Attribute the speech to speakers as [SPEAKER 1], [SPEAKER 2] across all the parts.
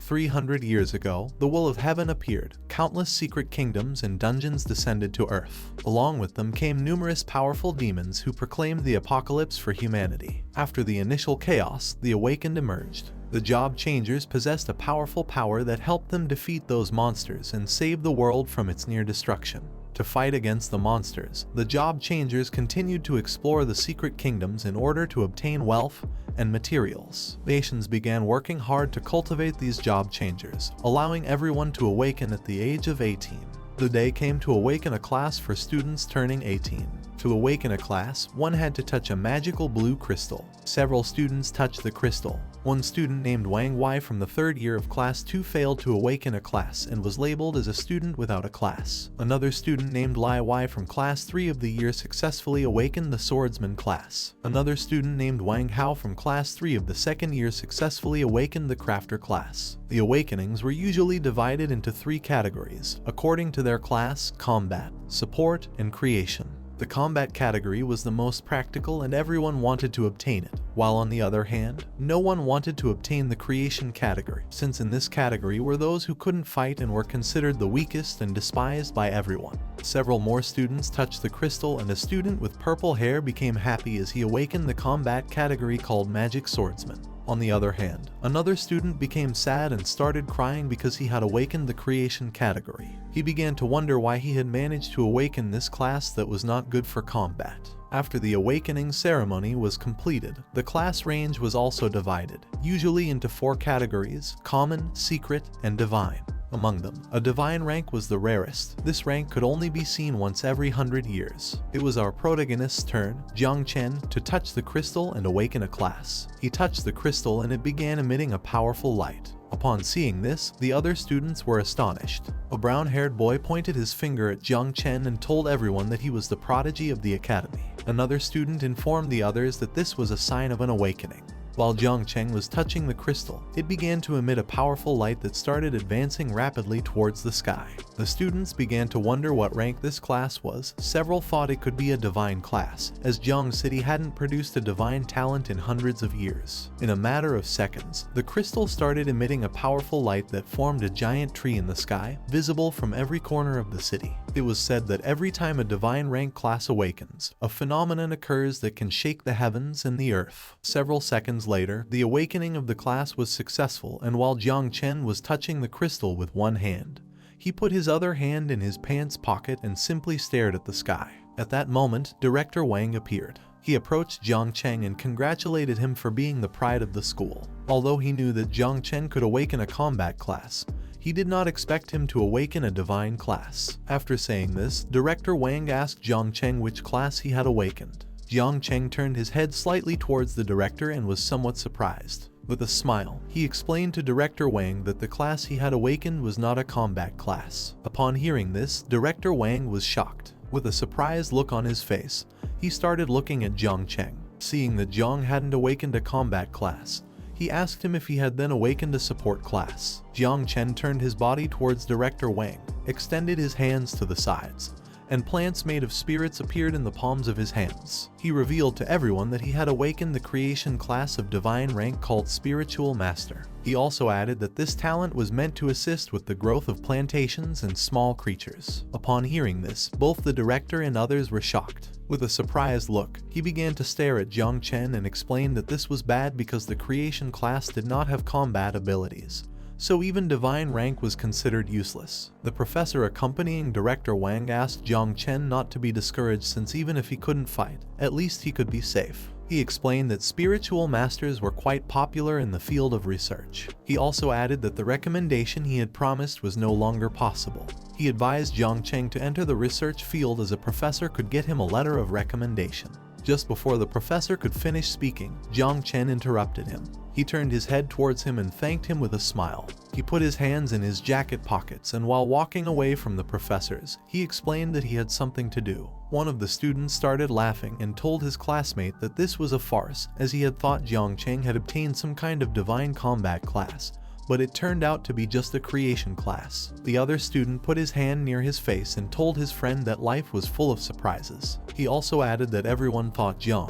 [SPEAKER 1] 300 years ago, the will of heaven appeared. Countless secret kingdoms and dungeons descended to Earth. Along with them came numerous powerful demons who proclaimed the apocalypse for humanity. After the initial chaos, the awakened emerged. The Job Changers possessed a powerful power that helped them defeat those monsters and save the world from its near destruction. To fight against the monsters, the Job Changers continued to explore the secret kingdoms in order to obtain wealth and materials. Nations began working hard to cultivate these Job Changers, allowing everyone to awaken at the age of 18. The day came to awaken a class for students turning 18. To awaken a class, one had to touch a magical blue crystal. Several students touched the crystal. One student named Wang Wei from the 3rd year of Class 2 failed to awaken a class and was labeled as a student without a class. Another student named Lai Wei from Class 3 of the year successfully awakened the swordsman class. Another student named Wang Hao from Class 3 of the 2nd year successfully awakened the crafter class. The awakenings were usually divided into 3 categories, according to their class: combat, support, and creation. The combat category was the most practical and everyone wanted to obtain it, while on the other hand, no one wanted to obtain the creation category, since in this category were those who couldn't fight and were considered the weakest and despised by everyone. Several more students touched the crystal and a student with purple hair became happy as he awakened the combat category called Magic Swordsman. On the other hand, another student became sad and started crying because he had awakened the creation category. He began to wonder why he had managed to awaken this class that was not good for combat. After the awakening ceremony was completed, the class range was also divided, usually into 4 categories: common, secret, and divine. Among them, a divine rank was the rarest. This rank could only be seen once every 100 years. It was our protagonist's turn, Jang Chen, to touch the crystal and awaken a class. He touched the crystal and it began emitting a powerful light. Upon seeing this, the other students were astonished. A brown-haired boy pointed his finger at Jang Chen and told everyone that he was the prodigy of the academy. Another student informed the others that this was a sign of an awakening. While Jang Chen was touching the crystal, it began to emit a powerful light that started advancing rapidly towards the sky. The students began to wonder what rank this class was. Several thought it could be a divine class, as Jiang City hadn't produced a divine talent in hundreds of years. In a matter of seconds, the crystal started emitting a powerful light that formed a giant tree in the sky, visible from every corner of the city. It was said that every time a divine rank class awakens, a phenomenon occurs that can shake the heavens and the earth. Several seconds later, the awakening of the class was successful, and while Jang Chen was touching the crystal with one hand, he put his other hand in his pants pocket and simply stared at the sky. At that moment, Director Wang appeared. He approached Jang Chen and congratulated him for being the pride of the school. Although he knew that Jang Chen could awaken a combat class, he did not expect him to awaken a divine class. After saying this, Director Wang asked Jang Chen which class he had awakened. Jang Chen turned his head slightly towards the director and was somewhat surprised. With a smile, he explained to Director Wang that the class he had awakened was not a combat class. Upon hearing this, Director Wang was shocked. With a surprised look on his face, he started looking at Jang Chen. Seeing that Jang hadn't awakened a combat class, he asked him if he had then awakened a support class. Jang Chen turned his body towards Director Wang, extended his hands to the sides, and plants made of spirits appeared in the palms of his hands. He revealed to everyone that he had awakened the creation class of divine rank called Spiritual Master. He also added that this talent was meant to assist with the growth of plantations and small creatures. Upon hearing this, both the director and others were shocked. With a surprised look, he began to stare at Jang Chen and explained that this was bad because the creation class did not have combat abilities, so even divine rank was considered useless. The professor accompanying Director Wang asked Jang Chen not to be discouraged since even if he couldn't fight, at least he could be safe. He explained that spiritual masters were quite popular in the field of research. He also added that the recommendation he had promised was no longer possible. He advised Jang Chen to enter the research field as a professor could get him a letter of recommendation. Just before the professor could finish speaking, Jang Chen interrupted him. He turned his head towards him and thanked him with a smile. He put his hands in his jacket pockets and while walking away from the professors, he explained that he had something to do. One of the students started laughing and told his classmate that this was a farce, as he had thought Jang Chen had obtained some kind of divine combat class, but it turned out to be just a creation class. The other student put his hand near his face and told his friend that life was full of surprises. He also added that everyone thought Jang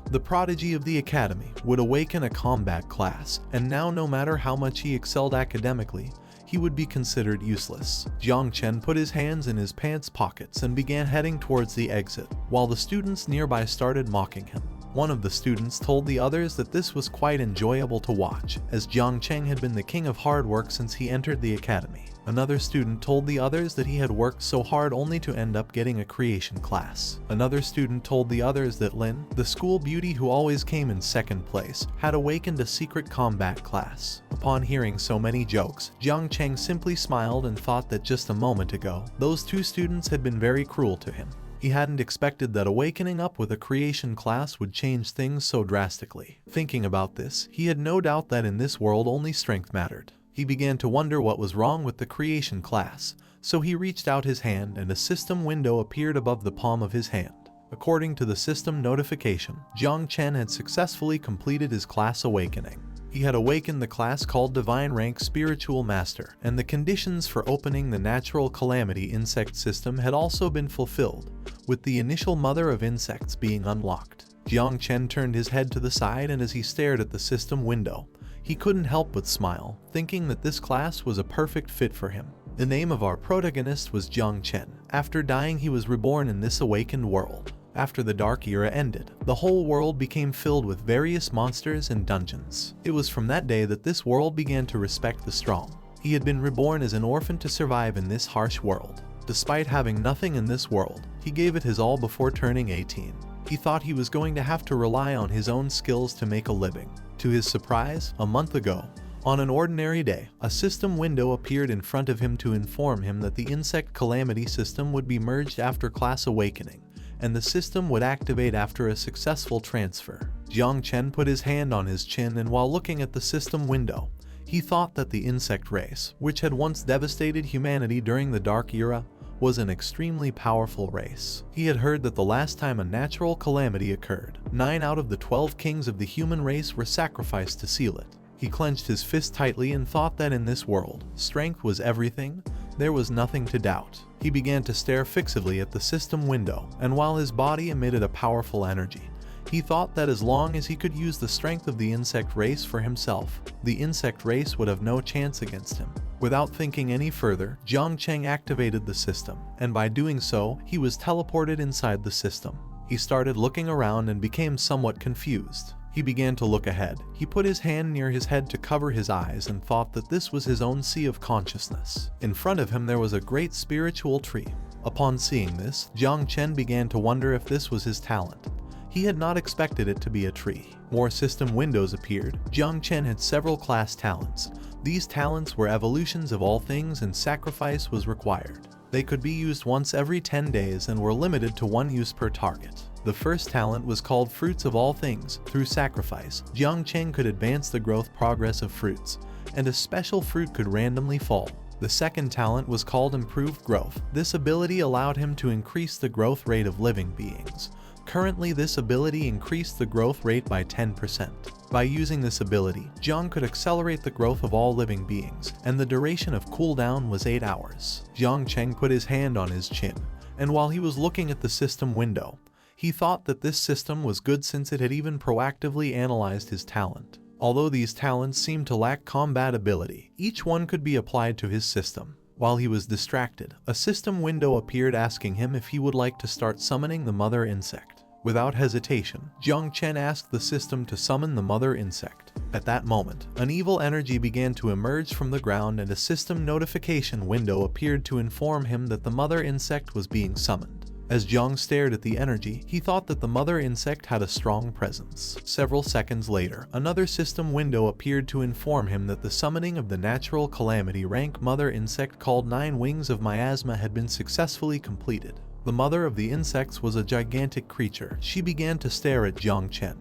[SPEAKER 1] The prodigy of the academy would awaken a combat class, and now no matter how much he excelled academically, he would be considered useless. Jang Chen put his hands in his pants pockets and began heading towards the exit, while the students nearby started mocking him. One of the students told the others that this was quite enjoyable to watch, as Jang Chen had been the king of hard work since he entered the academy. Another student told the others that he had worked so hard only to end up getting a creation class. Another student told the others that Lin, the school beauty who always came in second place, had awakened a secret combat class. Upon hearing so many jokes, Jang Chen simply smiled and thought that just a moment ago, those two students had been very cruel to him. He hadn't expected that awakening up with a creation class would change things so drastically. Thinking about this, he had no doubt that in this world only strength mattered. He began to wonder what was wrong with the creation class, so he reached out his hand and a system window appeared above the palm of his hand. According to the system notification, Jang Chen had successfully completed his class awakening. He had awakened the class called Divine Rank Spiritual Master, and the conditions for opening the Natural Calamity insect system had also been fulfilled, with the initial Mother of Insects being unlocked. Jang Chen turned his head to the side, and as he stared at the system window, he couldn't help but smile, thinking that this class was a perfect fit for him. The name of our protagonist was Jang Chen. After dying, he was reborn in this awakened world. After the Dark Era ended, the whole world became filled with various monsters and dungeons. It was from that day that this world began to respect the strong. He had been reborn as an orphan to survive in this harsh world. Despite having nothing in this world, he gave it his all before turning 18. He thought he was going to have to rely on his own skills to make a living. To his surprise, a month ago, on an ordinary day, a system window appeared in front of him to inform him that the Insect Calamity system would be merged after class awakening, and the system would activate after a successful transfer. Jang Chen put his hand on his chin, and while looking at the system window, he thought that the insect race, which had once devastated humanity during the Dark Era, was an extremely powerful race. He had heard that the last time a natural calamity occurred, 9 out of the 12 kings of the human race were sacrificed to seal it. He clenched his fist tightly and thought that in this world, strength was everything. There was nothing to doubt. He began to stare fixedly at the system window, and while his body emitted a powerful energy, he thought that as long as he could use the strength of the insect race for himself, the insect race would have no chance against him. Without thinking any further, Jang Chen activated the system, and by doing so, he was teleported inside the system. He started looking around and became somewhat confused. He began to look ahead. He put his hand near his head to cover his eyes and thought that this was his own sea of consciousness. In front of him there was a great spiritual tree. Upon seeing this, Jang Chen began to wonder if this was his talent. He had not expected it to be a tree. More system windows appeared. Jang Chen had several class talents. These talents were evolutions of all things, and sacrifice was required. They could be used once every 10 days and were limited to 1 use per target. The first talent was called Fruits of All Things. Through sacrifice, Jang Chen could advance the growth progress of fruits, and a special fruit could randomly fall. The second talent was called Improved Growth. This ability allowed him to increase the growth rate of living beings. Currently, this ability increased the growth rate by 10%. By using this ability, Jang could accelerate the growth of all living beings, and the duration of cooldown was 8 hours. Jang Chen put his hand on his chin, and while he was looking at the system window, he thought that this system was good since it had even proactively analyzed his talent. Although these talents seemed to lack combat ability, each one could be applied to his system. While he was distracted, a system window appeared asking him if he would like to start summoning the mother insect. Without hesitation, Jang Chen asked the system to summon the mother insect. At that moment, an evil energy began to emerge from the ground, and a system notification window appeared to inform him that the mother insect was being summoned. As Jang stared at the energy, he thought that the mother insect had a strong presence. Several seconds later, another system window appeared to inform him that the summoning of the natural calamity rank mother insect called 9 Wings of Miasma had been successfully completed. The mother of the insects was a gigantic creature. She began to stare at Jang Chen,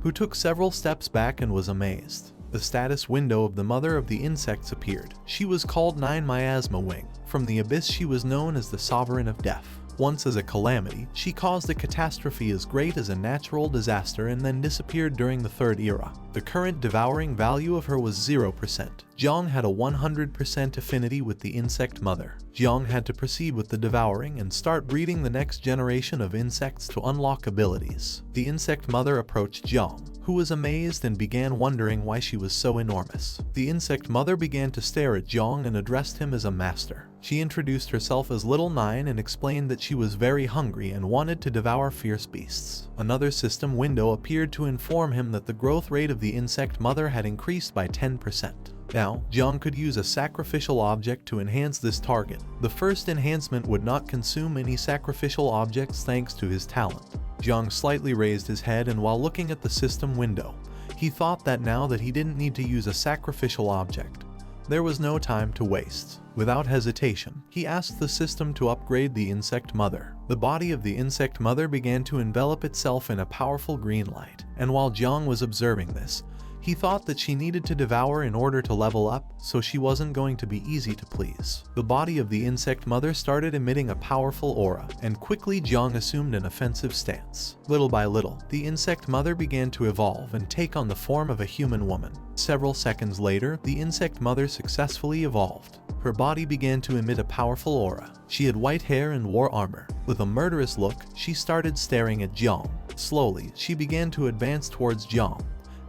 [SPEAKER 1] who took several steps back and was amazed. The status window of the mother of the insects appeared. She was called 9 Miasma Wing. From the abyss she was known as the Sovereign of Death. Once as a calamity, she caused a catastrophe as great as a natural disaster and then disappeared during the Third Era. The current devouring value of her was 0%. Jang had a 100% affinity with the insect mother. Jang had to proceed with the devouring and start breeding the next generation of insects to unlock abilities. The insect mother approached Jang, who was amazed and began wondering why she was so enormous. The insect mother began to stare at Jang and addressed him as a master. She introduced herself as Little Nine and explained that she was very hungry and wanted to devour fierce beasts. Another system window appeared to inform him that the growth rate of the insect mother had increased by 10%. Now, Jang could use a sacrificial object to enhance this target. The first enhancement would not consume any sacrificial objects thanks to his talent. Jang slightly raised his head, and while looking at the system window, he thought that now that he didn't need to use a sacrificial object, there was no time to waste. Without hesitation, he asked the system to upgrade the insect mother. The body of the insect mother began to envelop itself in a powerful green light, and while Jang was observing this, he thought that she needed to devour in order to level up, so she wasn't going to be easy to please. The body of the insect mother started emitting a powerful aura, and quickly Jang assumed an offensive stance. Little by little, the insect mother began to evolve and take on the form of a human woman. Several seconds later, the insect mother successfully evolved. Her body began to emit a powerful aura. She had white hair and wore armor. With a murderous look, she started staring at Jang. Slowly, she began to advance towards Jang,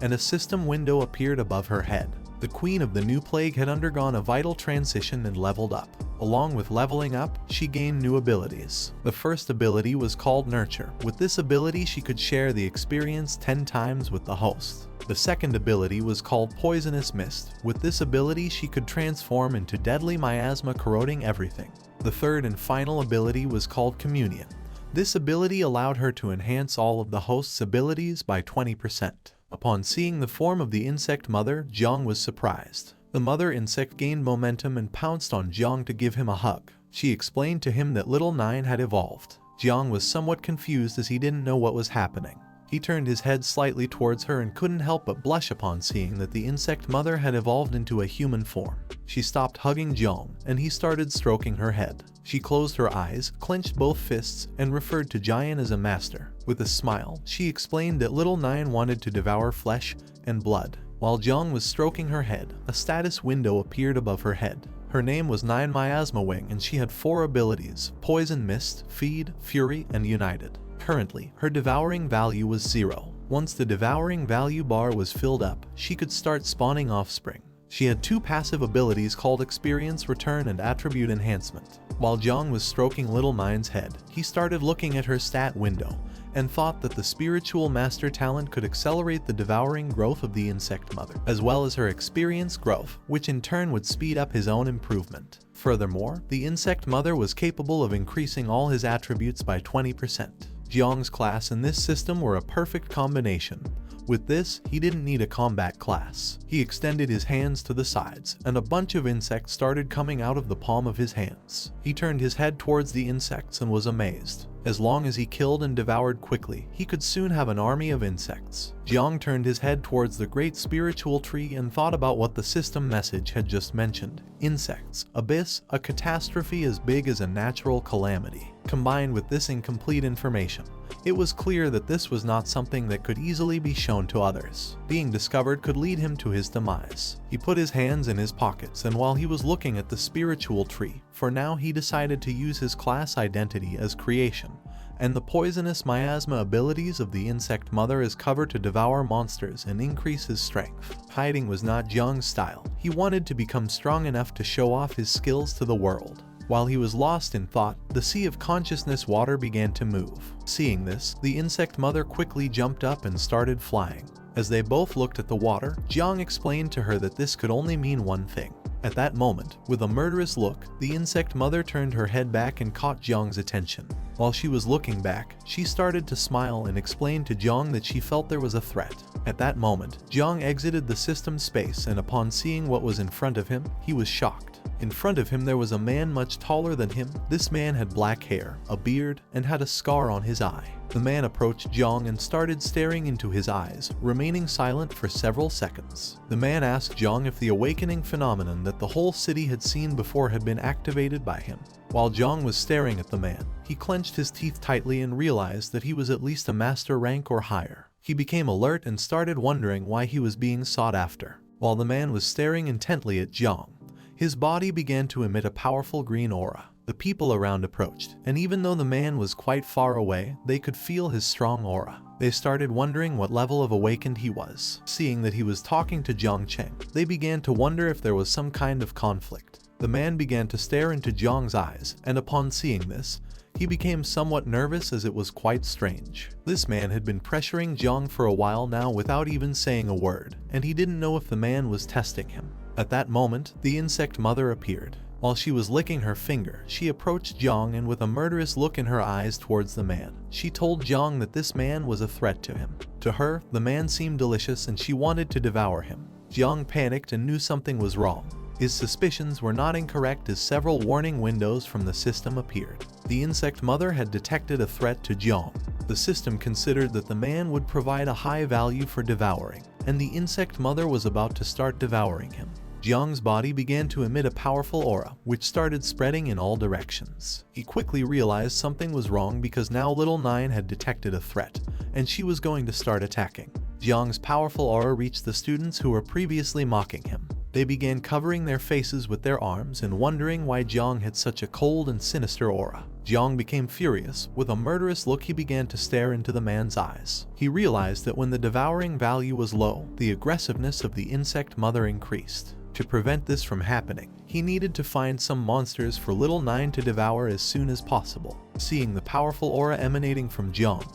[SPEAKER 1] and a system window appeared above her head. The Queen of the New Plague had undergone a vital transition and leveled up. Along with leveling up, she gained new abilities. The first ability was called Nurture. With this ability, she could share the experience 10 times with the host. The second ability was called Poisonous Mist. With this ability, she could transform into deadly miasma, corroding everything. The third and final ability was called Communion. This ability allowed her to enhance all of the host's abilities by 20%. Upon seeing the form of the insect mother, Jang was surprised. The mother insect gained momentum and pounced on Jang to give him a hug. She explained to him that Little Nine had evolved. Jang was somewhat confused as he didn't know what was happening. He turned his head slightly towards her and couldn't help but blush upon seeing that the insect mother had evolved into a human form. She stopped hugging Jang, and he started stroking her head. She closed her eyes, clenched both fists, and referred to Jian as a master. With a smile, she explained that Little Nine wanted to devour flesh and blood. While Jang was stroking her head, a status window appeared above her head. Her name was Nine Miasma Wing, and she had 4 abilities: Poison Mist, Feed, Fury, and United. Currently, her devouring value was 0. Once the devouring value bar was filled up, she could start spawning offspring. She had 2 passive abilities called Experience Return and Attribute Enhancement. While Jang was stroking Little Nine's head, he started looking at her stat window and thought that the spiritual master talent could accelerate the devouring growth of the insect mother, as well as her experience growth, which in turn would speed up his own improvement. Furthermore, the insect mother was capable of increasing all his attributes by 20%. Jiang's class and this system were a perfect combination. With this, he didn't need a combat class. He extended his hands to the sides, and a bunch of insects started coming out of the palm of his hands. He turned his head towards the insects and was amazed. As long as he killed and devoured quickly, he could soon have an army of insects. Jiang turned his head towards the great spiritual tree and thought about what the system message had just mentioned. Insects, abyss, a catastrophe as big as a natural calamity. Combined with this incomplete information, it was clear that this was not something that could easily be shown to others. Being discovered could lead him to his demise. He put his hands in his pockets, and while he was looking at the spiritual tree, for now he decided to use his class identity as creation, and the poisonous miasma abilities of the insect mother as cover to devour monsters and increase his strength. Hiding was not Jiang's style. He wanted to become strong enough to show off his skills to the world. While he was lost in thought, the sea of consciousness water began to move. Seeing this, the insect mother quickly jumped up and started flying. As they both looked at the water, Jiang explained to her that this could only mean one thing. At that moment, with a murderous look, the insect mother turned her head back and caught Jiang's attention. While she was looking back, she started to smile and explained to Jiang that she felt there was a threat. At that moment, Jiang exited the system space, and upon seeing what was in front of him, he was shocked. In front of him there was a man much taller than him. This man had black hair, a beard, and had a scar on his eye. The man approached Jang and started staring into his eyes, remaining silent for several seconds. The man asked Jang if the awakening phenomenon that the whole city had seen before had been activated by him. While Jang was staring at the man, he clenched his teeth tightly and realized that he was at least a master rank or higher. He became alert and started wondering why he was being sought after. While the man was staring intently at Jang, his body began to emit a powerful green aura. The people around approached, and even though the man was quite far away, they could feel his strong aura. They started wondering what level of awakened he was. Seeing that he was talking to Jang Chen, they began to wonder if there was some kind of conflict. The man began to stare into Jang's eyes, and upon seeing this, he became somewhat nervous as it was quite strange. This man had been pressuring Jang for a while now without even saying a word, and he didn't know if the man was testing him. At that moment, the insect mother appeared. While she was licking her finger, she approached Jang and with a murderous look in her eyes towards the man, she told Jang that this man was a threat to him. To her, the man seemed delicious and she wanted to devour him. Jang panicked and knew something was wrong. His suspicions were not incorrect as several warning windows from the system appeared. The insect mother had detected a threat to Jang. The system considered that the man would provide a high value for devouring, and the insect mother was about to start devouring him. Jang's body began to emit a powerful aura, which started spreading in all directions. He quickly realized something was wrong because now Little Nine had detected a threat, and she was going to start attacking. Jang's powerful aura reached the students who were previously mocking him. They began covering their faces with their arms and wondering why Jang had such a cold and sinister aura. Jang became furious. With a murderous look, he began to stare into the man's eyes. He realized that when the devouring value was low, the aggressiveness of the insect mother increased. To prevent this from happening, he needed to find some monsters for Little Nine to devour as soon as possible. Seeing the powerful aura emanating from Jang,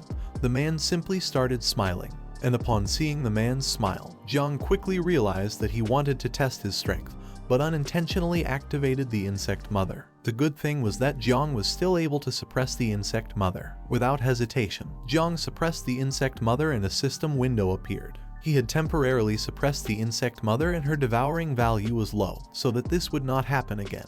[SPEAKER 1] the man simply started smiling. And upon seeing the man's smile, Jang quickly realized that he wanted to test his strength, but unintentionally activated the insect mother. The good thing was that Jang was still able to suppress the insect mother. Without hesitation, Jang suppressed the insect mother and a system window appeared. He had temporarily suppressed the insect mother and her devouring value was low, so that this would not happen again.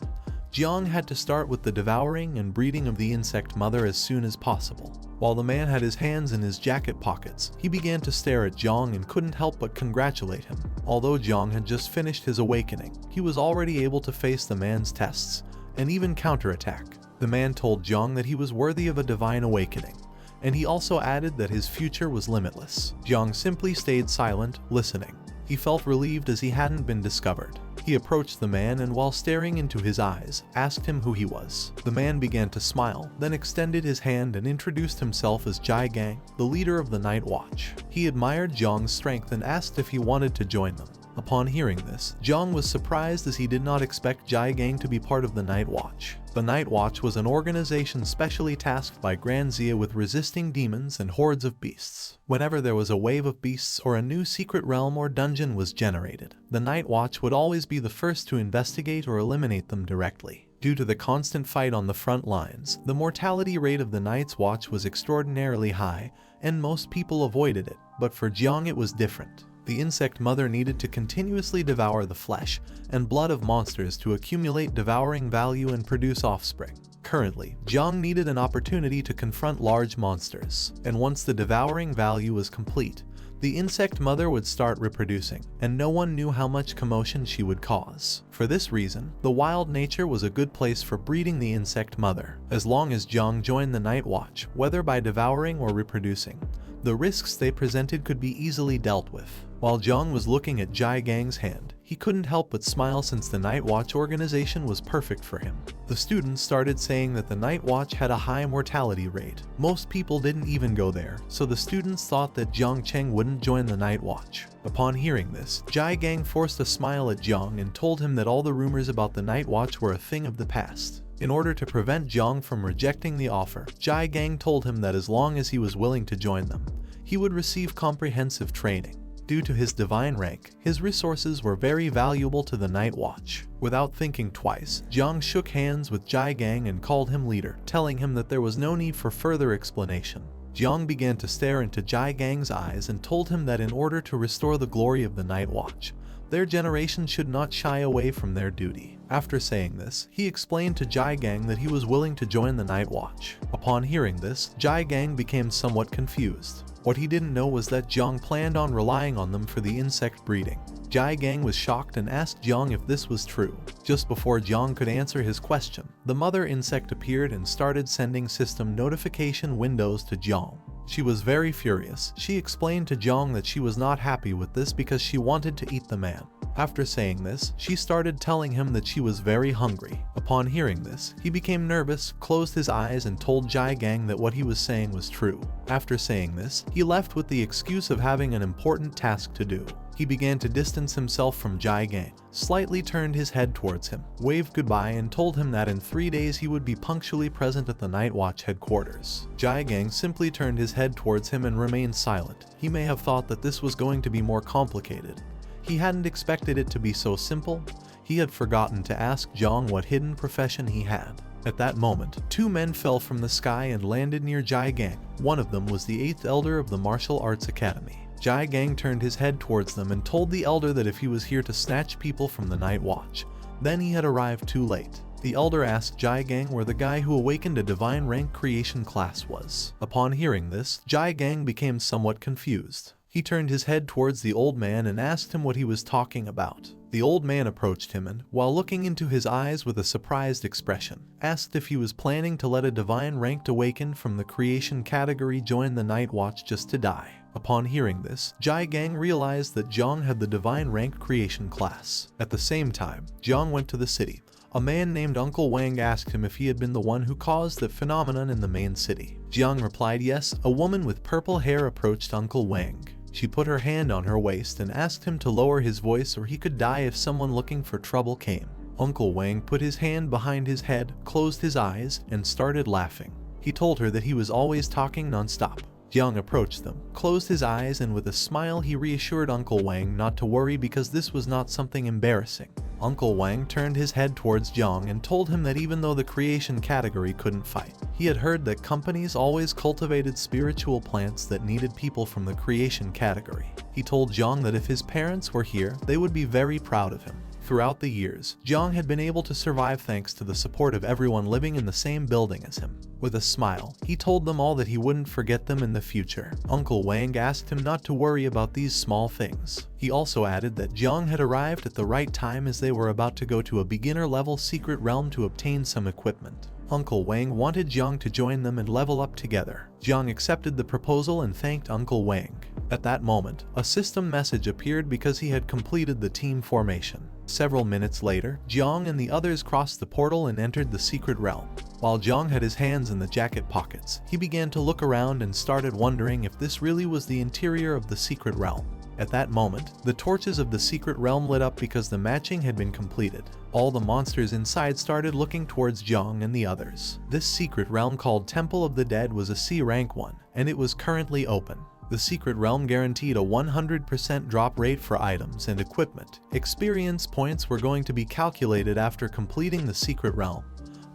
[SPEAKER 1] Jang had to start with the devouring and breeding of the insect mother as soon as possible. While the man had his hands in his jacket pockets, he began to stare at Jang and couldn't help but congratulate him. Although Jang had just finished his awakening, he was already able to face the man's tests, and even counterattack. The man told Jang that he was worthy of a divine awakening, and he also added that his future was limitless. Jang simply stayed silent, listening. He felt relieved as he hadn't been discovered. He approached the man and while staring into his eyes, asked him who he was. The man began to smile, then extended his hand and introduced himself as Jai Gang, the leader of the Night Watch. He admired Jang's strength and asked if he wanted to join them. Upon hearing this, Jang was surprised as he did not expect Jai Gang to be part of the Night Watch. The Night Watch was an organization specially tasked by Grand Zia with resisting demons and hordes of beasts. Whenever there was a wave of beasts or a new secret realm or dungeon was generated, the Night Watch would always be the first to investigate or eliminate them directly. Due to the constant fight on the front lines, the mortality rate of the Night's Watch was extraordinarily high, and most people avoided it, but for Jang it was different. The insect mother needed to continuously devour the flesh and blood of monsters to accumulate devouring value and produce offspring. Currently, Jang needed an opportunity to confront large monsters, and once the devouring value was complete, the insect mother would start reproducing, and no one knew how much commotion she would cause. For this reason, the wild nature was a good place for breeding the insect mother. As long as Jang joined the Night Watch, whether by devouring or reproducing, the risks they presented could be easily dealt with. While Jang was looking at Jai Gang's hand, he couldn't help but smile since the Night Watch organization was perfect for him. The students started saying that the Night Watch had a high mortality rate. Most people didn't even go there, so the students thought that Jang Chen wouldn't join the Night Watch. Upon hearing this, Jai Gang forced a smile at Jang and told him that all the rumors about the Night Watch were a thing of the past. In order to prevent Jang from rejecting the offer, Jai Gang told him that as long as he was willing to join them, he would receive comprehensive training. Due to his divine rank, his resources were very valuable to the Night Watch. Without thinking twice, Jang shook hands with Jai Gang and called him leader, telling him that there was no need for further explanation. Jang began to stare into Jai Gang's eyes and told him that in order to restore the glory of the Night Watch, Their generation should not shy away from their duty. After saying this, he explained to Jai Gang that he was willing to join the Night Watch. Upon hearing this, Jai Gang became somewhat confused. What he didn't know was that Jang planned on relying on them for the insect breeding. Jai Gang was shocked and asked Jang if this was true. Just before Jang could answer his question, the mother insect appeared and started sending system notification windows to Jang. She was very furious. She explained to Jang that she was not happy with this because she wanted to eat the man. After saying this, she started telling him that she was very hungry. Upon hearing this, he became nervous, closed his eyes and told Jai Gang that what he was saying was true. After saying this, he left with the excuse of having an important task to do. He began to distance himself from Jai Gang, slightly turned his head towards him, waved goodbye and told him that in 3 days he would be punctually present at the Night Watch headquarters. Jai Gang simply turned his head towards him and remained silent. He may have thought that this was going to be more complicated. He hadn't expected it to be so simple. He had forgotten to ask Jang what hidden profession he had. At that moment, 2 men fell from the sky and landed near Jai Gang. One of them was the 8th elder of the Martial Arts Academy. Jai Gang turned his head towards them and told the elder that if he was here to snatch people from the Night Watch, then he had arrived too late. The elder asked Jai Gang where the guy who awakened a divine rank creation class was. Upon hearing this, Jai Gang became somewhat confused. He turned his head towards the old man and asked him what he was talking about. The old man approached him and, while looking into his eyes with a surprised expression, asked if he was planning to let a divine ranked awakened from the creation category join the Night Watch just to die. Upon hearing this, Jai Gang realized that Jang had the divine rank creation class. At the same time, Jang went to the city. A man named Uncle Wang asked him if he had been the one who caused the phenomenon in the main city. Jiang replied yes. A woman with purple hair approached Uncle Wang. She put her hand on her waist and asked him to lower his voice or he could die if someone looking for trouble came. Uncle Wang put his hand behind his head, closed his eyes, and started laughing. He told her that he was always talking non-stop. Jiang approached them, closed his eyes, and with a smile he reassured Uncle Wang not to worry because this was not something embarrassing. Uncle Wang turned his head towards Jiang and told him that even though the creation category couldn't fight, he had heard that companies always cultivated spiritual plants that needed people from the creation category. He told Jiang that if his parents were here, they would be very proud of him. Throughout the years, Jiang had been able to survive thanks to the support of everyone living in the same building as him. With a smile, he told them all that he wouldn't forget them in the future. Uncle Wang asked him not to worry about these small things. He also added that Jiang had arrived at the right time as they were about to go to a beginner-level secret realm to obtain some equipment. Uncle Wang wanted Jiang to join them and level up together. Jiang accepted the proposal and thanked Uncle Wang. At that moment, a system message appeared because he had completed the team formation. Several minutes later, Jiang and the others crossed the portal and entered the secret realm. While Jiang had his hands in the jacket pockets, he began to look around and started wondering if this really was the interior of the secret realm. At that moment, the torches of the secret realm lit up because the matching had been completed. All the monsters inside started looking towards Jiang and the others. This secret realm called Temple of the Dead was a C rank one, and it was currently open. The secret realm guaranteed a 100% drop rate for items and equipment. Experience points were going to be calculated after completing the secret realm.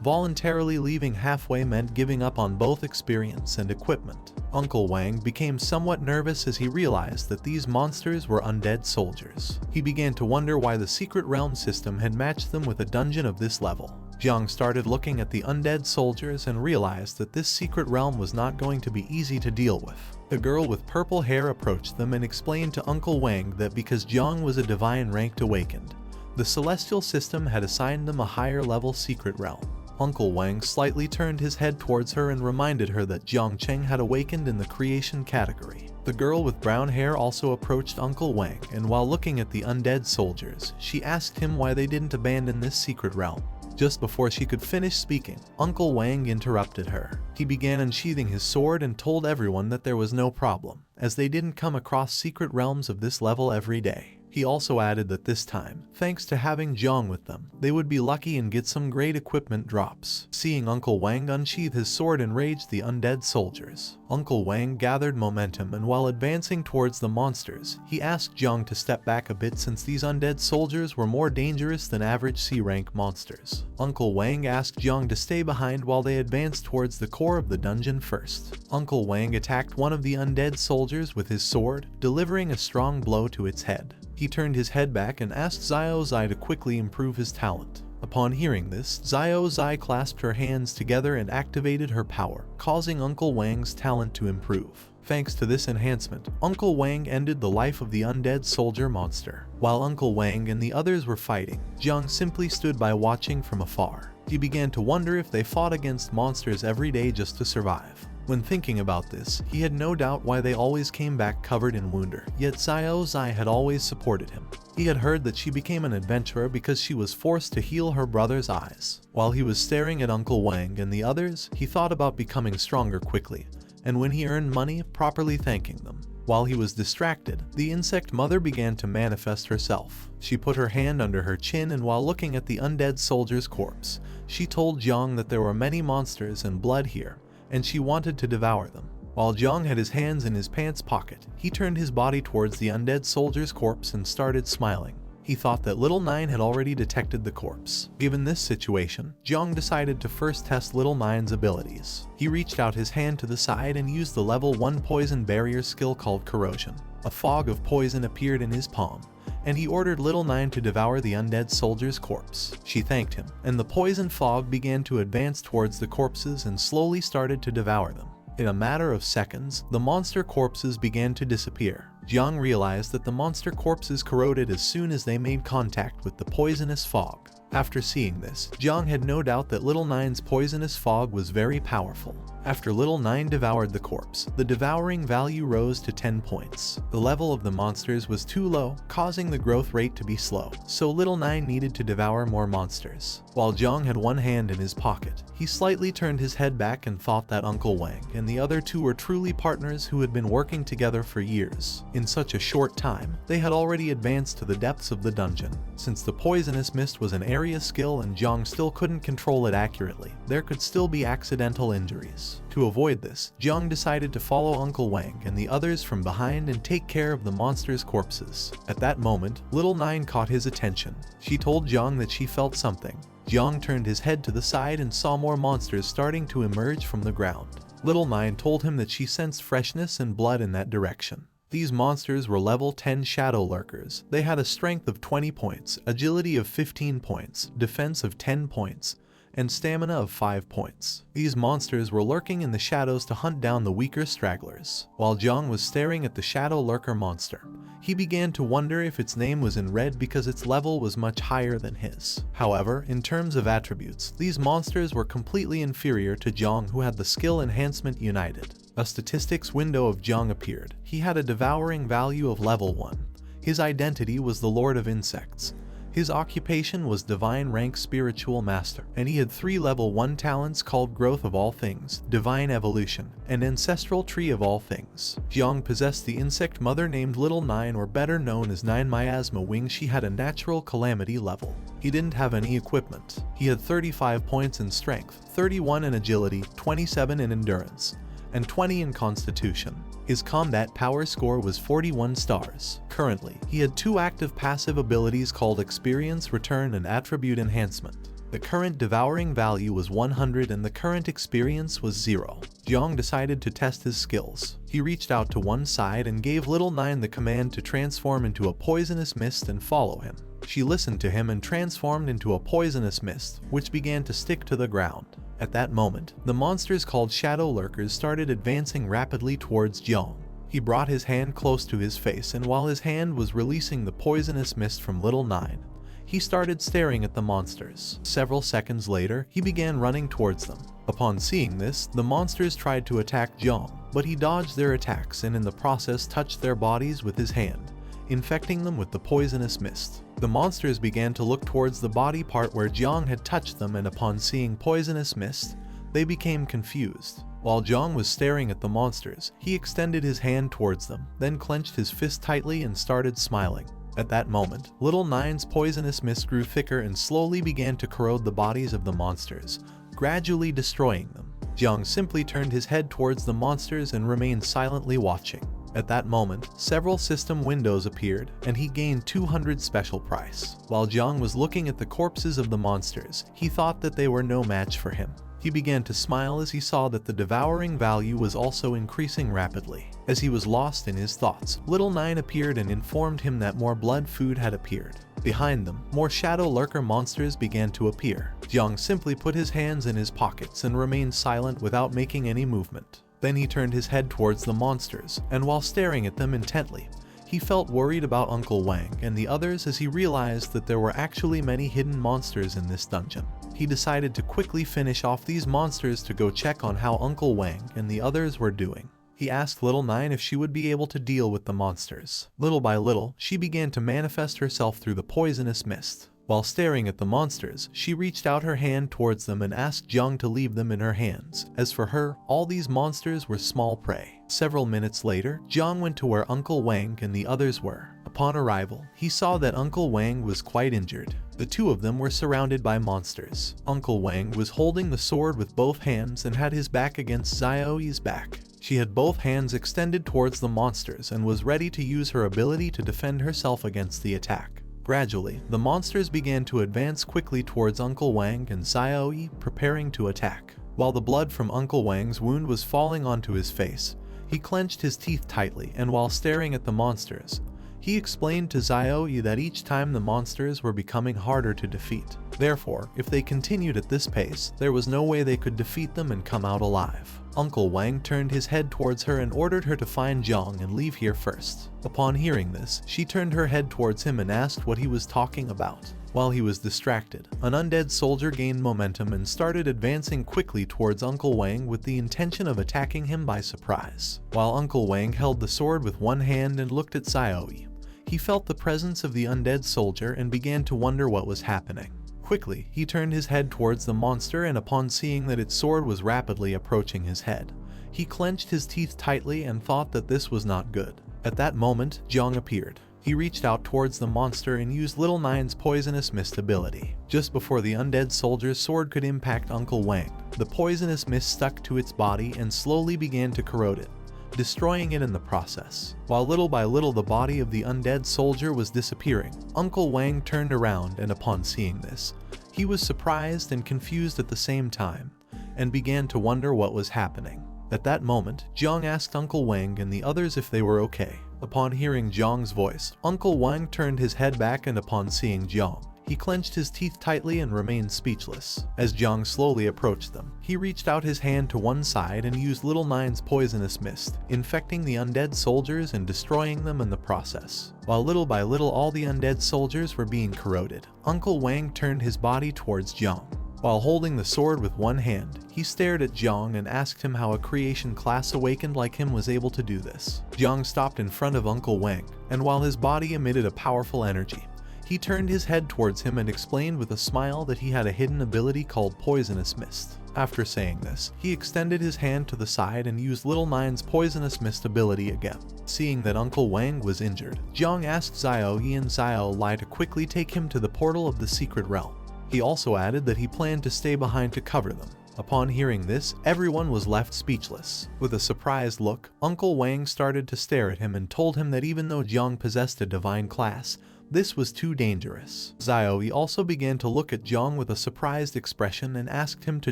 [SPEAKER 1] Voluntarily leaving halfway meant giving up on both experience and equipment. Uncle Wang became somewhat nervous as he realized that these monsters were undead soldiers. He began to wonder why the secret realm system had matched them with a dungeon of this level. Jiang started looking at the undead soldiers and realized that this secret realm was not going to be easy to deal with. The girl with purple hair approached them and explained to Uncle Wang that because Jiang was a divine ranked awakened, the celestial system had assigned them a higher level secret realm. Uncle Wang slightly turned his head towards her and reminded her that Jang Chen had awakened in the creation category. The girl with brown hair also approached Uncle Wang, and while looking at the undead soldiers, she asked him why they didn't abandon this secret realm. Just before she could finish speaking, Uncle Wang interrupted her. He began unsheathing his sword and told everyone that there was no problem, as they didn't come across secret realms of this level every day. He also added that this time, thanks to having Jiang with them, they would be lucky and get some great equipment drops. Seeing Uncle Wang unsheath his sword enraged the undead soldiers. Uncle Wang gathered momentum and while advancing towards the monsters, he asked Jiang to step back a bit since these undead soldiers were more dangerous than average C-rank monsters. Uncle Wang asked Jiang to stay behind while they advanced towards the core of the dungeon first. Uncle Wang attacked one of the undead soldiers with his sword, delivering a strong blow to its head. He He turned his head back and asked Xiao Zai to quickly improve his talent. Upon hearing this, Xiao Zai clasped her hands together and activated her power, causing Uncle Wang's talent to improve. Thanks to this enhancement, Uncle Wang ended the life of the undead soldier monster. While Uncle Wang and the others were fighting, Jiang simply stood by watching from afar. He began to wonder if they fought against monsters every day just to survive. When thinking about this, he had no doubt why they always came back covered in wounder, yet Xiao Zai had always supported him. He had heard that she became an adventurer because she was forced to heal her brother's eyes. While he was staring at Uncle Wang and the others, he thought about becoming stronger quickly, and when he earned money, properly thanking them. While he was distracted, the insect mother began to manifest herself. She put her hand under her chin, and while looking at the undead soldier's corpse, she told Jiang that there were many monsters and blood here, and she wanted to devour them. While Jiang had his hands in his pants pocket, he turned his body towards the undead soldier's corpse and started smiling. He thought that Little Nine had already detected the corpse. Given this situation, Jiang decided to first test Little Nine's abilities. He reached out his hand to the side and used the level 1 poison barrier skill called Corrosion. A fog of poison appeared in his palm, and he ordered Little Nine to devour the undead soldier's corpse. She thanked him, and the poison fog began to advance towards the corpses and slowly started to devour them. In a matter of seconds, the monster corpses began to disappear. Jiang realized that the monster corpses corroded as soon as they made contact with the poisonous fog. After seeing this, Jiang had no doubt that Little Nine's poisonous fog was very powerful. After Little Nine devoured the corpse, the devouring value rose to 10 points. The level of the monsters was too low, causing the growth rate to be slow, so Little Nine needed to devour more monsters. While Jiang had one hand in his pocket, he slightly turned his head back and thought that Uncle Wang and the other two were truly partners who had been working together for years. In such a short time, they had already advanced to the depths of the dungeon. Since the poisonous mist was an area skill and Jiang still couldn't control it accurately, there could still be accidental injuries. To avoid this, Jiang decided to follow Uncle Wang and the others from behind and take care of the monsters' corpses. At that moment, Little Nine caught his attention. She told Jiang that she felt something. Jiang turned his head to the side and saw more monsters starting to emerge from the ground. Little Nine told him that she sensed freshness and blood in that direction. These monsters were level 10 shadow lurkers. They had a strength of 20 points, agility of 15 points, defense of 10 points, and stamina of 5 points. These monsters were lurking in the shadows to hunt down the weaker stragglers. While Jiang was staring at the shadow lurker monster, he began to wonder if its name was in red because its level was much higher than his. However, in terms of attributes, these monsters were completely inferior to Jiang, who had the skill enhancement united. A statistics window of Jiang appeared. He had a devouring value of level 1. His identity was the Lord of Insects. His occupation was Divine Rank Spiritual Master, and he had 3 level 1 talents called Growth of All Things, Divine Evolution, and Ancestral Tree of All Things. Jiang possessed the insect mother named Little Nine, or better known as Nine Miasma Wing. She had a natural Calamity level. He didn't have any equipment. He had 35 points in Strength, 31 in Agility, 27 in Endurance, and 20 in Constitution. His combat power score was 41 stars. Currently, he had 2 active passive abilities called Experience Return and Attribute Enhancement. The current devouring value was 100 and the current experience was 0. Jiang decided to test his skills. He reached out to one side and gave Little Nine the command to transform into a poisonous mist and follow him. She listened to him and transformed into a poisonous mist, which began to stick to the ground. At that moment, the monsters called Shadow Lurkers started advancing rapidly towards Jiang. He brought his hand close to his face, and while his hand was releasing the poisonous mist from Little Nine, he started staring at the monsters. Several seconds later, he began running towards them. Upon seeing this, the monsters tried to attack Jiang, but he dodged their attacks and in the process touched their bodies with his hand, infecting them with the poisonous mist. The monsters began to look towards the body part where Jiang had touched them, and upon seeing poisonous mist, they became confused. While Jiang was staring at the monsters, he extended his hand towards them, then clenched his fist tightly and started smiling. At that moment, Little Nine's poisonous mist grew thicker and slowly began to corrode the bodies of the monsters, gradually destroying them. Jiang simply turned his head towards the monsters and remained silently watching. At that moment, several system windows appeared, and he gained 200 special price. While Jiang was looking at the corpses of the monsters, he thought that they were no match for him. He began to smile as he saw that the devouring value was also increasing rapidly. As he was lost in his thoughts, Little Nine appeared and informed him that more blood food had appeared. Behind them, more shadow lurker monsters began to appear. Jang simply put his hands in his pockets and remained silent without making any movement. Then he turned his head towards the monsters, and while staring at them intently, he felt worried about Uncle Wang and the others as he realized that there were actually many hidden monsters in this dungeon. He decided to quickly finish off these monsters to go check on how Uncle Wang and the others were doing. He asked Little Nine if she would be able to deal with the monsters. Little by little, she began to manifest herself through the poisonous mist. While staring at the monsters, she reached out her hand towards them and asked Jang to leave them in her hands. As for her, all these monsters were small prey. Several minutes later, Jang went to where Uncle Wang and the others were. Upon arrival, he saw that Uncle Wang was quite injured. The two of them were surrounded by monsters. Uncle Wang was holding the sword with both hands and had his back against Xiaoyi's back. She had both hands extended towards the monsters and was ready to use her ability to defend herself against the attack. Gradually, the monsters began to advance quickly towards Uncle Wang and Xiaoyi, preparing to attack. While the blood from Uncle Wang's wound was falling onto his face, he clenched his teeth tightly, and while staring at the monsters, he explained to Xiaoyi that each time the monsters were becoming harder to defeat. Therefore, if they continued at this pace, there was no way they could defeat them and come out alive. Uncle Wang turned his head towards her and ordered her to find Jang and leave here first. Upon hearing this, she turned her head towards him and asked what he was talking about. While he was distracted, an undead soldier gained momentum and started advancing quickly towards Uncle Wang with the intention of attacking him by surprise. While Uncle Wang held the sword with one hand and looked at Xiaoyi, he felt the presence of the undead soldier and began to wonder what was happening. Quickly, he turned his head towards the monster, and upon seeing that its sword was rapidly approaching his head, he clenched his teeth tightly and thought that this was not good. At that moment, Jang appeared. He reached out towards the monster and used Little Nine's poisonous mist ability. Just before the undead soldier's sword could impact Uncle Wang, the poisonous mist stuck to its body and slowly began to corrode it, destroying it in the process. While little by little the body of the undead soldier was disappearing, Uncle Wang turned around, and upon seeing this, he was surprised and confused at the same time, and began to wonder what was happening. At that moment, Jang asked Uncle Wang and the others if they were okay. Upon hearing Jang's voice, Uncle Wang turned his head back, and upon seeing Jang, he clenched his teeth tightly and remained speechless. As Jang slowly approached them, he reached out his hand to one side and used Little Nine's poisonous mist, infecting the undead soldiers and destroying them in the process. While little by little all the undead soldiers were being corroded, Uncle Wang turned his body towards Jang. While holding the sword with one hand, he stared at Jang and asked him how a creation class awakened like him was able to do this. Jang stopped in front of Uncle Wang, and while his body emitted a powerful energy, he turned his head towards him and explained with a smile that he had a hidden ability called Poisonous Mist. After saying this, he extended his hand to the side and used Little Nine's Poisonous Mist ability again. Seeing that Uncle Wang was injured, Jang asked Xiaoyi and Xiaolai to quickly take him to the portal of the secret realm. He also added that he planned to stay behind to cover them. Upon hearing this, everyone was left speechless. With a surprised look, Uncle Wang started to stare at him and told him that even though Jang possessed a divine class, this was too dangerous. Xiaoyi also began to look at Jang with a surprised expression and asked him to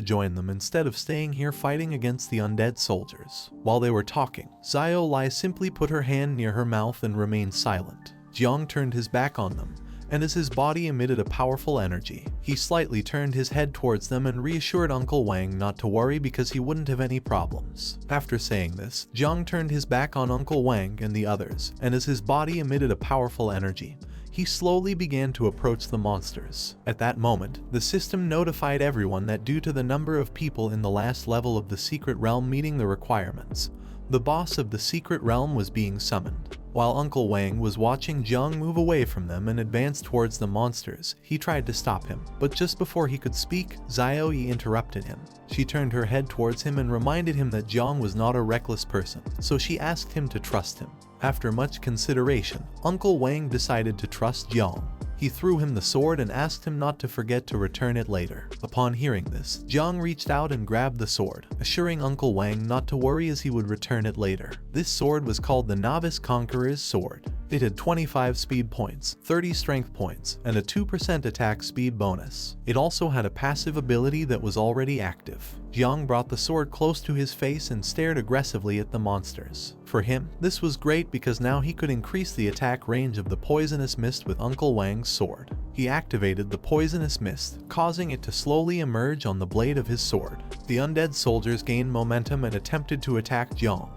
[SPEAKER 1] join them instead of staying here fighting against the undead soldiers. While they were talking, Xiaolai simply put her hand near her mouth and remained silent. Jang turned his back on them, and as his body emitted a powerful energy, he slightly turned his head towards them and reassured Uncle Wang not to worry because he wouldn't have any problems. After saying this, Jang turned his back on Uncle Wang and the others, and as his body emitted a powerful energy, he slowly began to approach the monsters. At that moment, the system notified everyone that due to the number of people in the last level of the secret realm meeting the requirements, the boss of the secret realm was being summoned. While Uncle Wang was watching Jang move away from them and advance towards the monsters, he tried to stop him, but just before he could speak, Xiaoyi interrupted him. She turned her head towards him and reminded him that Jang was not a reckless person, so she asked him to trust him. After much consideration, Uncle Wang decided to trust Jang. He threw him the sword and asked him not to forget to return it later. Upon hearing this, Jang reached out and grabbed the sword, assuring Uncle Wang not to worry as he would return it later. This sword was called the Novice Conqueror's Sword. It had 25 speed points, 30 strength points, and a 2% attack speed bonus. It also had a passive ability that was already active. Jang brought the sword close to his face and stared aggressively at the monsters. For him, this was great because now he could increase the attack range of the poisonous mist with Uncle Wang's sword. He activated the poisonous mist, causing it to slowly emerge on the blade of his sword. The undead soldiers gained momentum and attempted to attack Jang,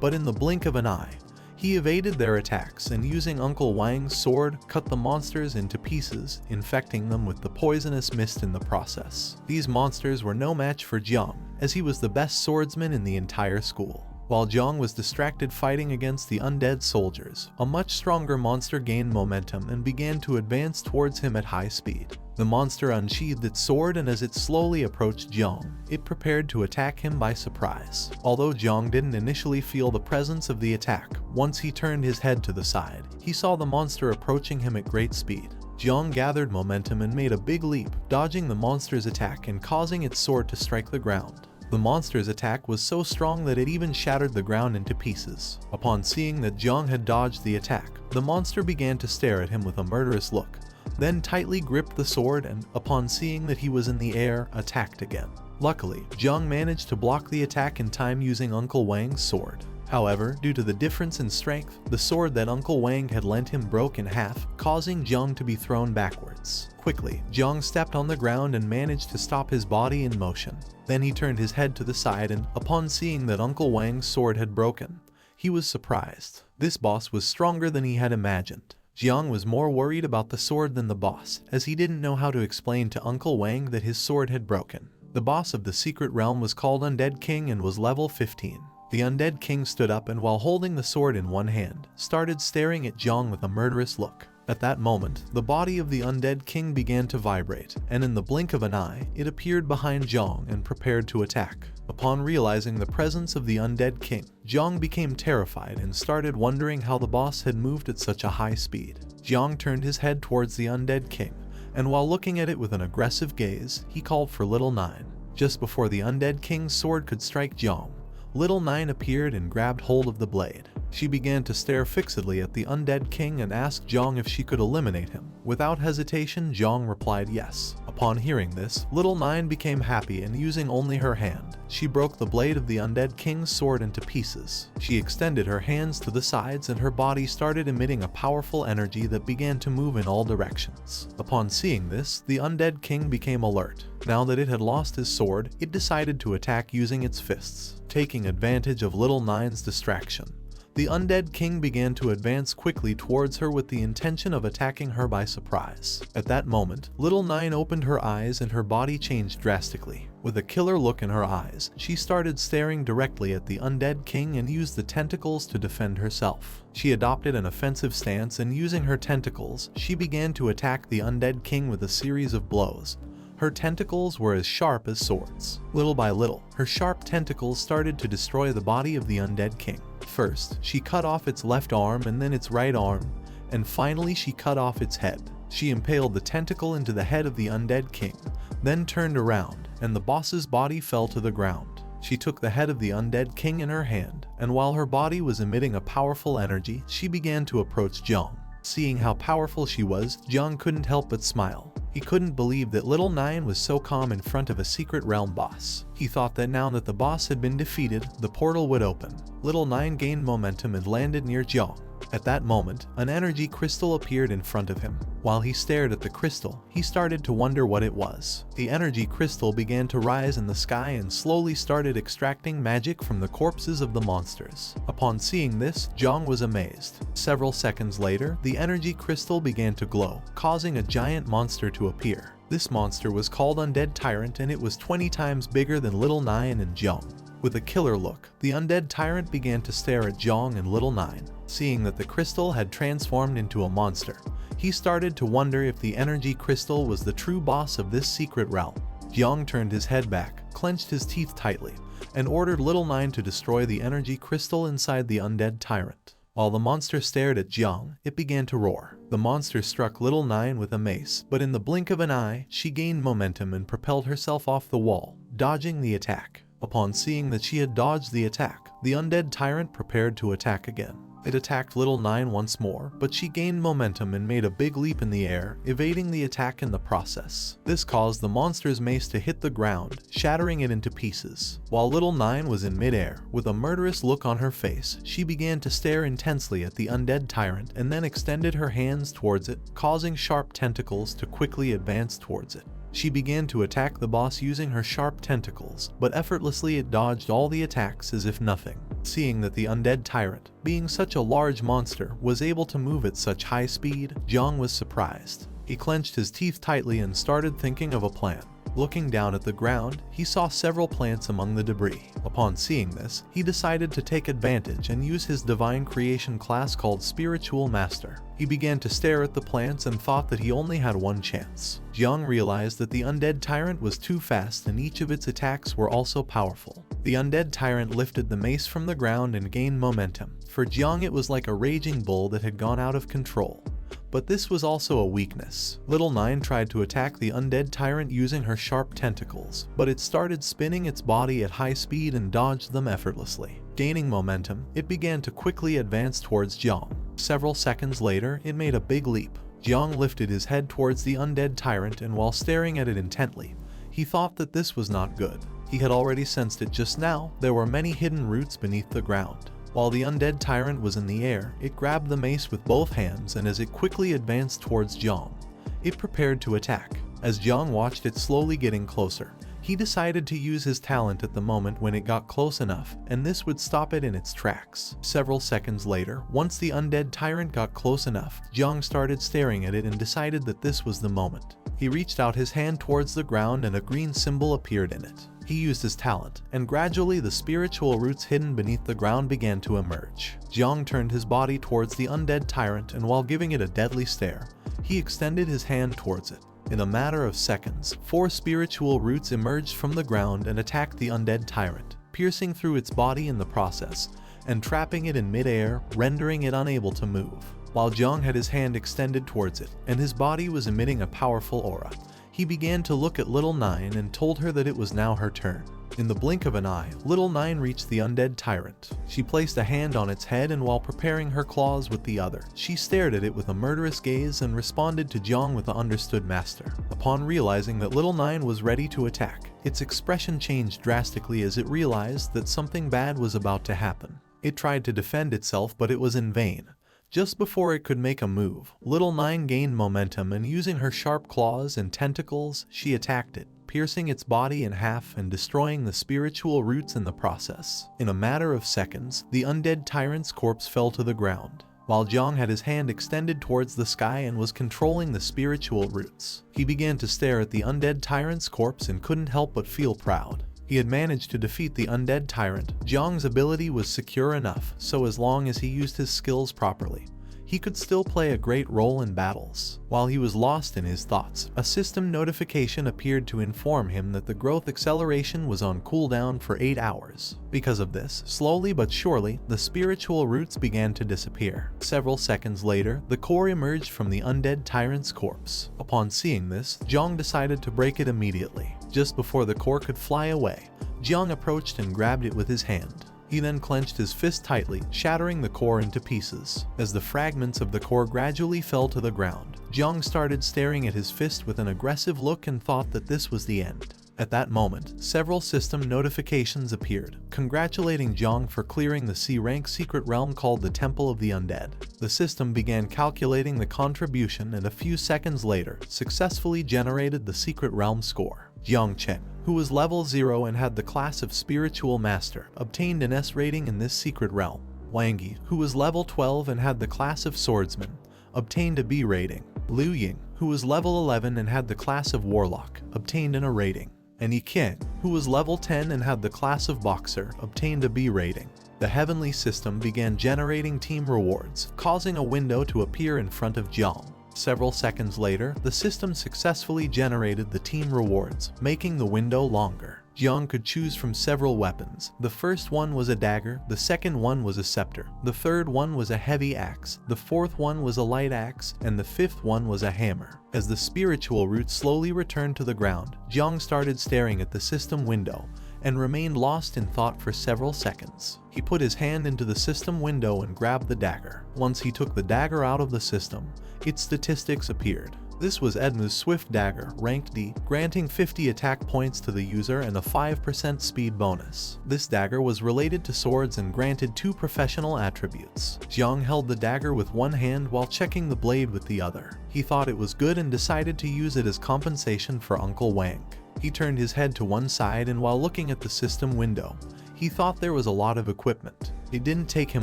[SPEAKER 1] but in the blink of an eye, he evaded their attacks and using Uncle Wang's sword, cut the monsters into pieces, infecting them with the poisonous mist in the process. These monsters were no match for Jang, as he was the best swordsman in the entire school. While Jang was distracted fighting against the undead soldiers, a much stronger monster gained momentum and began to advance towards him at high speed. The monster unsheathed its sword, and as it slowly approached Jang, it prepared to attack him by surprise. Although Jang didn't initially feel the presence of the attack, once he turned his head to the side, he saw the monster approaching him at great speed. Jang gathered momentum and made a big leap, dodging the monster's attack and causing its sword to strike the ground. The monster's attack was so strong that it even shattered the ground into pieces. Upon seeing that Jang had dodged the attack, the monster began to stare at him with a murderous look, then tightly gripped the sword and, upon seeing that he was in the air, attacked again. Luckily, Jang managed to block the attack in time using Uncle Wang's sword. However, due to the difference in strength, the sword that Uncle Wang had lent him broke in half, causing Jang to be thrown backwards. Quickly, Jang stepped on the ground and managed to stop his body in motion. Then he turned his head to the side and, upon seeing that Uncle Wang's sword had broken, he was surprised. This boss was stronger than he had imagined. Jang was more worried about the sword than the boss, as he didn't know how to explain to Uncle Wang that his sword had broken. The boss of the secret realm was called Undead King and was level 15. The Undead King stood up and, while holding the sword in one hand, started staring at Jang with a murderous look. At that moment, the body of the Undead King began to vibrate, and in the blink of an eye, it appeared behind Jang and prepared to attack. Upon realizing the presence of the Undead King, Jang became terrified and started wondering how the boss had moved at such a high speed. Jang turned his head towards the Undead King, and while looking at it with an aggressive gaze, he called for Little Nine. Just before the Undead King's sword could strike Jang, Little Nine appeared and grabbed hold of the blade. She began to stare fixedly at the Undead King and asked Jang if she could eliminate him. Without hesitation, Jang replied yes. Upon hearing this, Little Nine became happy and, using only her hand, she broke the blade of the Undead King's sword into pieces. She extended her hands to the sides and her body started emitting a powerful energy that began to move in all directions. Upon seeing this, the Undead King became alert. Now that it had lost his sword, it decided to attack using its fists. Taking advantage of Little Nine's distraction, the Undead King began to advance quickly towards her with the intention of attacking her by surprise. At that moment, Little Nine opened her eyes and her body changed drastically. With a killer look in her eyes, she started staring directly at the Undead King and used the tentacles to defend herself. She adopted an offensive stance and, using her tentacles, she began to attack the Undead King with a series of blows. Her tentacles were as sharp as swords. Little by little, her sharp tentacles started to destroy the body of the Undead King. First, she cut off its left arm and then its right arm, and finally she cut off its head. She impaled the tentacle into the head of the Undead King, then turned around, and the boss's body fell to the ground. She took the head of the Undead King in her hand, and while her body was emitting a powerful energy, she began to approach Jang. Seeing how powerful she was, Jang couldn't help but smile. He couldn't believe that Little Nine was so calm in front of a secret realm boss. He thought that now that the boss had been defeated, the portal would open. Little Nine gained momentum and landed near Jang. At that moment, an energy crystal appeared in front of him. While he stared at the crystal, he started to wonder what it was. The energy crystal began to rise in the sky and slowly started extracting magic from the corpses of the monsters. Upon seeing this, Jang was amazed. Several seconds later, the energy crystal began to glow, causing a giant monster to appear. This monster was called Undead Tyrant, and it was 20 times bigger than Little Nine and Jang. With a killer look, the Undead Tyrant began to stare at Jang and Little Nine. Seeing that the crystal had transformed into a monster, he started to wonder if the energy crystal was the true boss of this secret realm. Jang turned his head back, clenched his teeth tightly, and ordered Little Nine to destroy the energy crystal inside the Undead Tyrant. While the monster stared at Jang, it began to roar. The monster struck Little Nine with a mace, but in the blink of an eye, she gained momentum and propelled herself off the wall, dodging the attack. Upon seeing that she had dodged the attack, the Undead Tyrant prepared to attack again. It attacked Little Nine once more, but she gained momentum and made a big leap in the air, evading the attack in the process. This caused the monster's mace to hit the ground, shattering it into pieces. While Little Nine was in midair, with a murderous look on her face, she began to stare intensely at the undead tyrant and then extended her hands towards it, causing sharp tentacles to quickly advance towards it. She began to attack the boss using her sharp tentacles, but effortlessly it dodged all the attacks as if nothing. Seeing that the undead tyrant, being such a large monster, was able to move at such high speed, Jang was surprised. He clenched his teeth tightly and started thinking of a plan. Looking down at the ground, he saw several plants among the debris. Upon seeing this, he decided to take advantage and use his divine creation class called Spiritual Master. He began to stare at the plants and thought that he only had one chance. Jang realized that the undead tyrant was too fast and each of its attacks were also powerful. The undead tyrant lifted the mace from the ground and gained momentum. For Jang, it was like a raging bull that had gone out of control. But this was also a weakness. Little Nine tried to attack the undead tyrant using her sharp tentacles, but it started spinning its body at high speed and dodged them effortlessly. Gaining momentum, it began to quickly advance towards Jang. Several seconds later, it made a big leap. Jang lifted his head towards the undead tyrant, and while staring at it intently, he thought that this was not good. He had already sensed it just now. There were many hidden roots beneath the ground. While the undead tyrant was in the air, it grabbed the mace with both hands, and as it quickly advanced towards Jang, it prepared to attack. As Jang watched it slowly getting closer, he decided to use his talent at the moment when it got close enough, and this would stop it in its tracks. Several seconds later, once the undead tyrant got close enough, Jang started staring at it and decided that this was the moment. He reached out his hand towards the ground and a green symbol appeared in it. He used his talent, and gradually the spiritual roots hidden beneath the ground began to emerge. Jang turned his body towards the undead tyrant, and while giving it a deadly stare, he extended his hand towards it. In a matter of seconds, 4 spiritual roots emerged from the ground and attacked the undead tyrant, piercing through its body in the process, and trapping it in midair, rendering it unable to move. While Jang had his hand extended towards it, and his body was emitting a powerful aura, he began to look at Little Nine and told her that it was now her turn. In the blink of an eye, Little Nine reached the undead tyrant. She placed a hand on its head, and while preparing her claws with the other, she stared at it with a murderous gaze and responded to Jang with the understood master. Upon realizing that Little Nine was ready to attack, its expression changed drastically as it realized that something bad was about to happen. It tried to defend itself, but it was in vain. Just before it could make a move, Little Nine gained momentum, and using her sharp claws and tentacles, she attacked it, piercing its body in half and destroying the spiritual roots in the process. In a matter of seconds, the undead tyrant's corpse fell to the ground, while Jang had his hand extended towards the sky and was controlling the spiritual roots. He began to stare at the undead tyrant's corpse and couldn't help but feel proud. He had managed to defeat the undead tyrant. Jang's ability was secure enough, so as long as he used his skills properly, he could still play a great role in battles. While he was lost in his thoughts, a system notification appeared to inform him that the growth acceleration was on cooldown for 8 hours. Because of this, slowly but surely, the spiritual roots began to disappear. Several seconds later, the core emerged from the undead tyrant's corpse. Upon seeing this, Jang decided to break it immediately. Just before the core could fly away, Jang approached and grabbed it with his hand. He then clenched his fist tightly, shattering the core into pieces. As the fragments of the core gradually fell to the ground, Jang started staring at his fist with an aggressive look and thought that this was the end. At that moment, several system notifications appeared, congratulating Jang for clearing the C-rank secret realm called the Temple of the Undead. The system began calculating the contribution and a few seconds later, successfully generated the secret realm score. Jang Chen, who was level 0 and had the class of Spiritual Master, obtained an S rating in this secret realm. Wang Yi, who was level 12 and had the class of Swordsman, obtained a B rating. Liu Ying, who was level 11 and had the class of Warlock, obtained an A rating. And Yi Qian, who was level 10 and had the class of Boxer, obtained a B rating. The heavenly system began generating team rewards, causing a window to appear in front of Jang. Several seconds later, the system successfully generated the team rewards, making the window longer. Jang could choose from several weapons. The first one was a dagger, the second one was a scepter, the third one was a heavy axe, the fourth one was a light axe, and the fifth one was a hammer. As the spiritual roots slowly returned to the ground, Jang started staring at the system window and remained lost in thought for several seconds. He put his hand into the system window and grabbed the dagger. Once he took the dagger out of the system, its statistics appeared. This was Edmu's Swift Dagger, ranked D, granting 50 attack points to the user and a 5% speed bonus. This dagger was related to swords and granted 2 professional attributes. Jang held the dagger with one hand while checking the blade with the other. He thought it was good and decided to use it as compensation for Uncle Wang. He turned his head to one side and while looking at the system window, he thought there was a lot of equipment. It didn't take him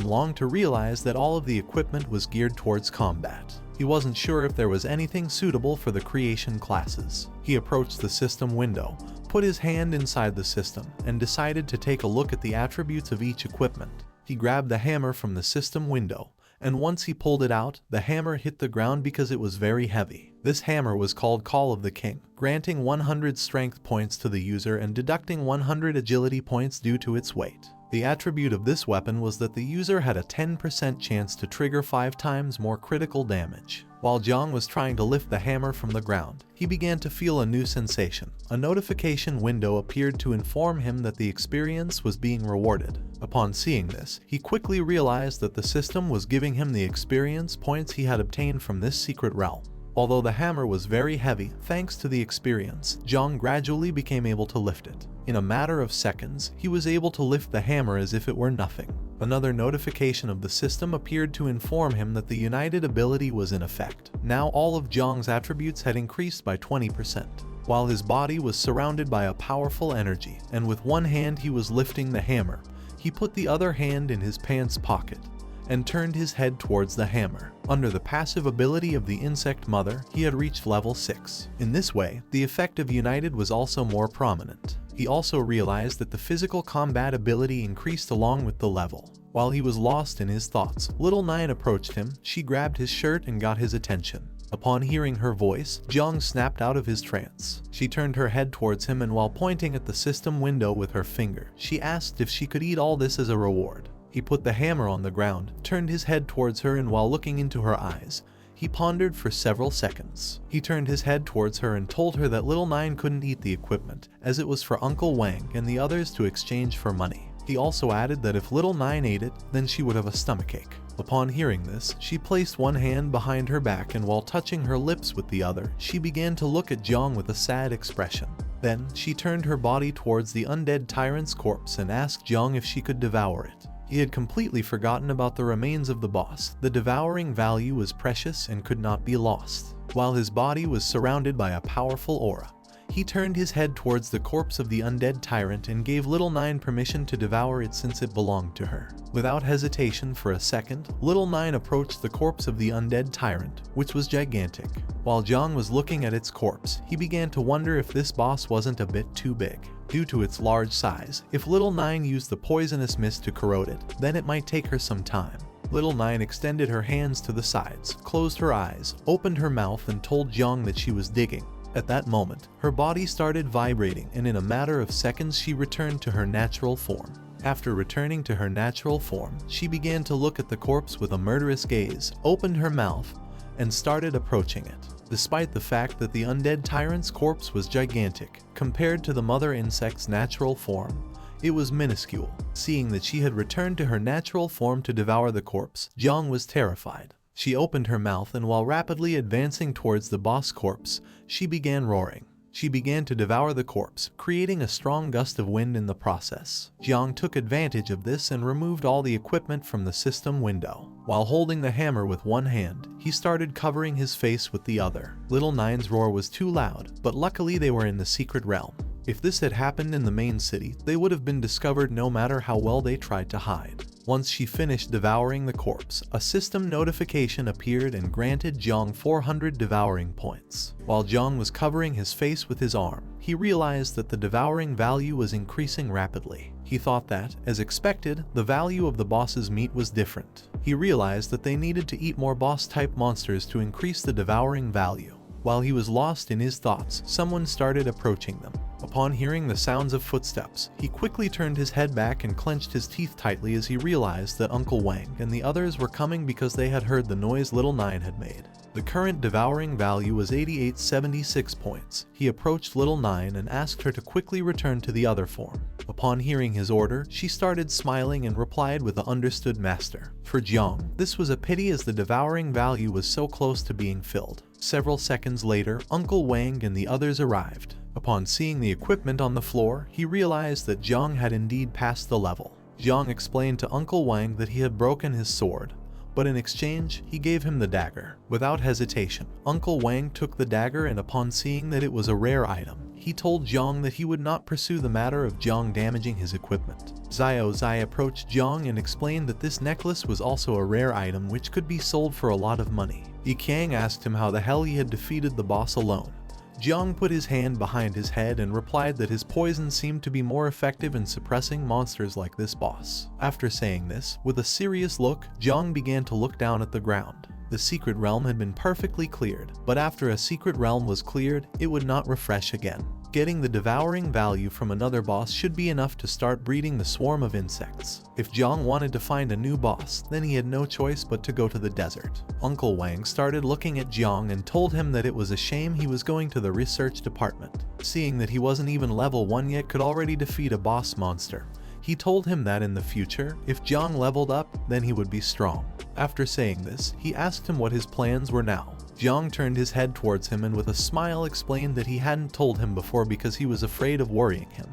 [SPEAKER 1] long to realize that all of the equipment was geared towards combat. He wasn't sure if there was anything suitable for the creation classes. He approached the system window, put his hand inside the system, and decided to take a look at the attributes of each equipment. He grabbed the hammer from the system window, and once he pulled it out, the hammer hit the ground because it was very heavy. This hammer was called Call of the King, granting 100 strength points to the user and deducting 100 agility points due to its weight. The attribute of this weapon was that the user had a 10% chance to trigger 5 times more critical damage. While Jang was trying to lift the hammer from the ground, he began to feel a new sensation. A notification window appeared to inform him that the experience was being rewarded. Upon seeing this, he quickly realized that the system was giving him the experience points he had obtained from this secret realm. Although the hammer was very heavy, thanks to the experience, Jang gradually became able to lift it. In a matter of seconds, he was able to lift the hammer as if it were nothing. Another notification of the system appeared to inform him that the United ability was in effect. Now all of Jang's attributes had increased by 20%. While his body was surrounded by a powerful energy, and with one hand he was lifting the hammer, he put the other hand in his pants pocket and turned his head towards the hammer. Under the passive ability of the Insect Mother, he had reached level 6. In this way, the effect of United was also more prominent. He also realized that the physical combat ability increased along with the level. While he was lost in his thoughts, Little Nine approached him. She grabbed his shirt and got his attention. Upon hearing her voice, Jang snapped out of his trance. She turned her head towards him and while pointing at the system window with her finger, she asked if she could eat all this as a reward. He put the hammer on the ground, turned his head towards her and while looking into her eyes, he pondered for several seconds. He turned his head towards her and told her that Little Nine couldn't eat the equipment, as it was for Uncle Wang and the others to exchange for money. He also added that if Little Nine ate it, then she would have a stomachache. Upon hearing this, she placed one hand behind her back and while touching her lips with the other, she began to look at Jang with a sad expression. Then, she turned her body towards the undead tyrant's corpse and asked Jang if she could devour it. He had completely forgotten about the remains of the boss. The devouring value was precious and could not be lost. While his body was surrounded by a powerful aura, he turned his head towards the corpse of the undead tyrant and gave Little Nine permission to devour it since it belonged to her. Without hesitation for a second, Little Nine approached the corpse of the undead tyrant, which was gigantic. While Jang was looking at its corpse, he began to wonder if this boss wasn't a bit too big. Due to its large size, if Little Nine used the poisonous mist to corrode it, then it might take her some time. Little Nine extended her hands to the sides, closed her eyes, opened her mouth and told Jang that she was digging. At that moment, her body started vibrating and in a matter of seconds she returned to her natural form. After returning to her natural form, she began to look at the corpse with a murderous gaze, opened her mouth, and started approaching it. Despite the fact that the undead tyrant's corpse was gigantic, compared to the mother insect's natural form, it was minuscule. Seeing that she had returned to her natural form to devour the corpse, Jang was terrified. She opened her mouth and while rapidly advancing towards the boss corpse, she began roaring. She began to devour the corpse, creating a strong gust of wind in the process. Jang took advantage of this and removed all the equipment from the system window. While holding the hammer with one hand, he started covering his face with the other. Little Nine's roar was too loud, but luckily they were in the secret realm. If this had happened in the main city, they would have been discovered no matter how well they tried to hide. Once she finished devouring the corpse, a system notification appeared and granted Jang 400 devouring points. While Jang was covering his face with his arm, he realized that the devouring value was increasing rapidly. He thought that, as expected, the value of the boss's meat was different. He realized that they needed to eat more boss-type monsters to increase the devouring value. While he was lost in his thoughts, someone started approaching them. Upon hearing the sounds of footsteps, he quickly turned his head back and clenched his teeth tightly as he realized that Uncle Wang and the others were coming because they had heard the noise Little Nine had made. The current devouring value was 8876 points. He approached Little Nine and asked her to quickly return to the other form. Upon hearing his order, she started smiling and replied with a understood master. For Jang, this was a pity as the devouring value was so close to being filled. Several seconds later, Uncle Wang and the others arrived. Upon seeing the equipment on the floor, he realized that Jang had indeed passed the level. Jang explained to Uncle Wang that he had broken his sword, but in exchange, he gave him the dagger. Without hesitation, Uncle Wang took the dagger, and upon seeing that it was a rare item, he told Jang that he would not pursue the matter of Jang damaging his equipment. Xiao Zai approached Jang and explained that this necklace was also a rare item which could be sold for a lot of money. Yi Qiang asked him how the hell he had defeated the boss alone. Jang put his hand behind his head and replied that his poison seemed to be more effective in suppressing monsters like this boss. After saying this, with a serious look, Jang began to look down at the ground. The secret realm had been perfectly cleared, but after a secret realm was cleared, it would not refresh again. Getting the devouring value from another boss should be enough to start breeding the swarm of insects. If Jang wanted to find a new boss, then he had no choice but to go to the desert. Uncle Wang started looking at Jang and told him that it was a shame he was going to the research department, seeing that he wasn't even level 1 yet could already defeat a boss monster. He told him that in the future, if Jang leveled up, then he would be strong. After saying this, he asked him what his plans were now. Jang turned his head towards him and with a smile explained that he hadn't told him before because he was afraid of worrying him.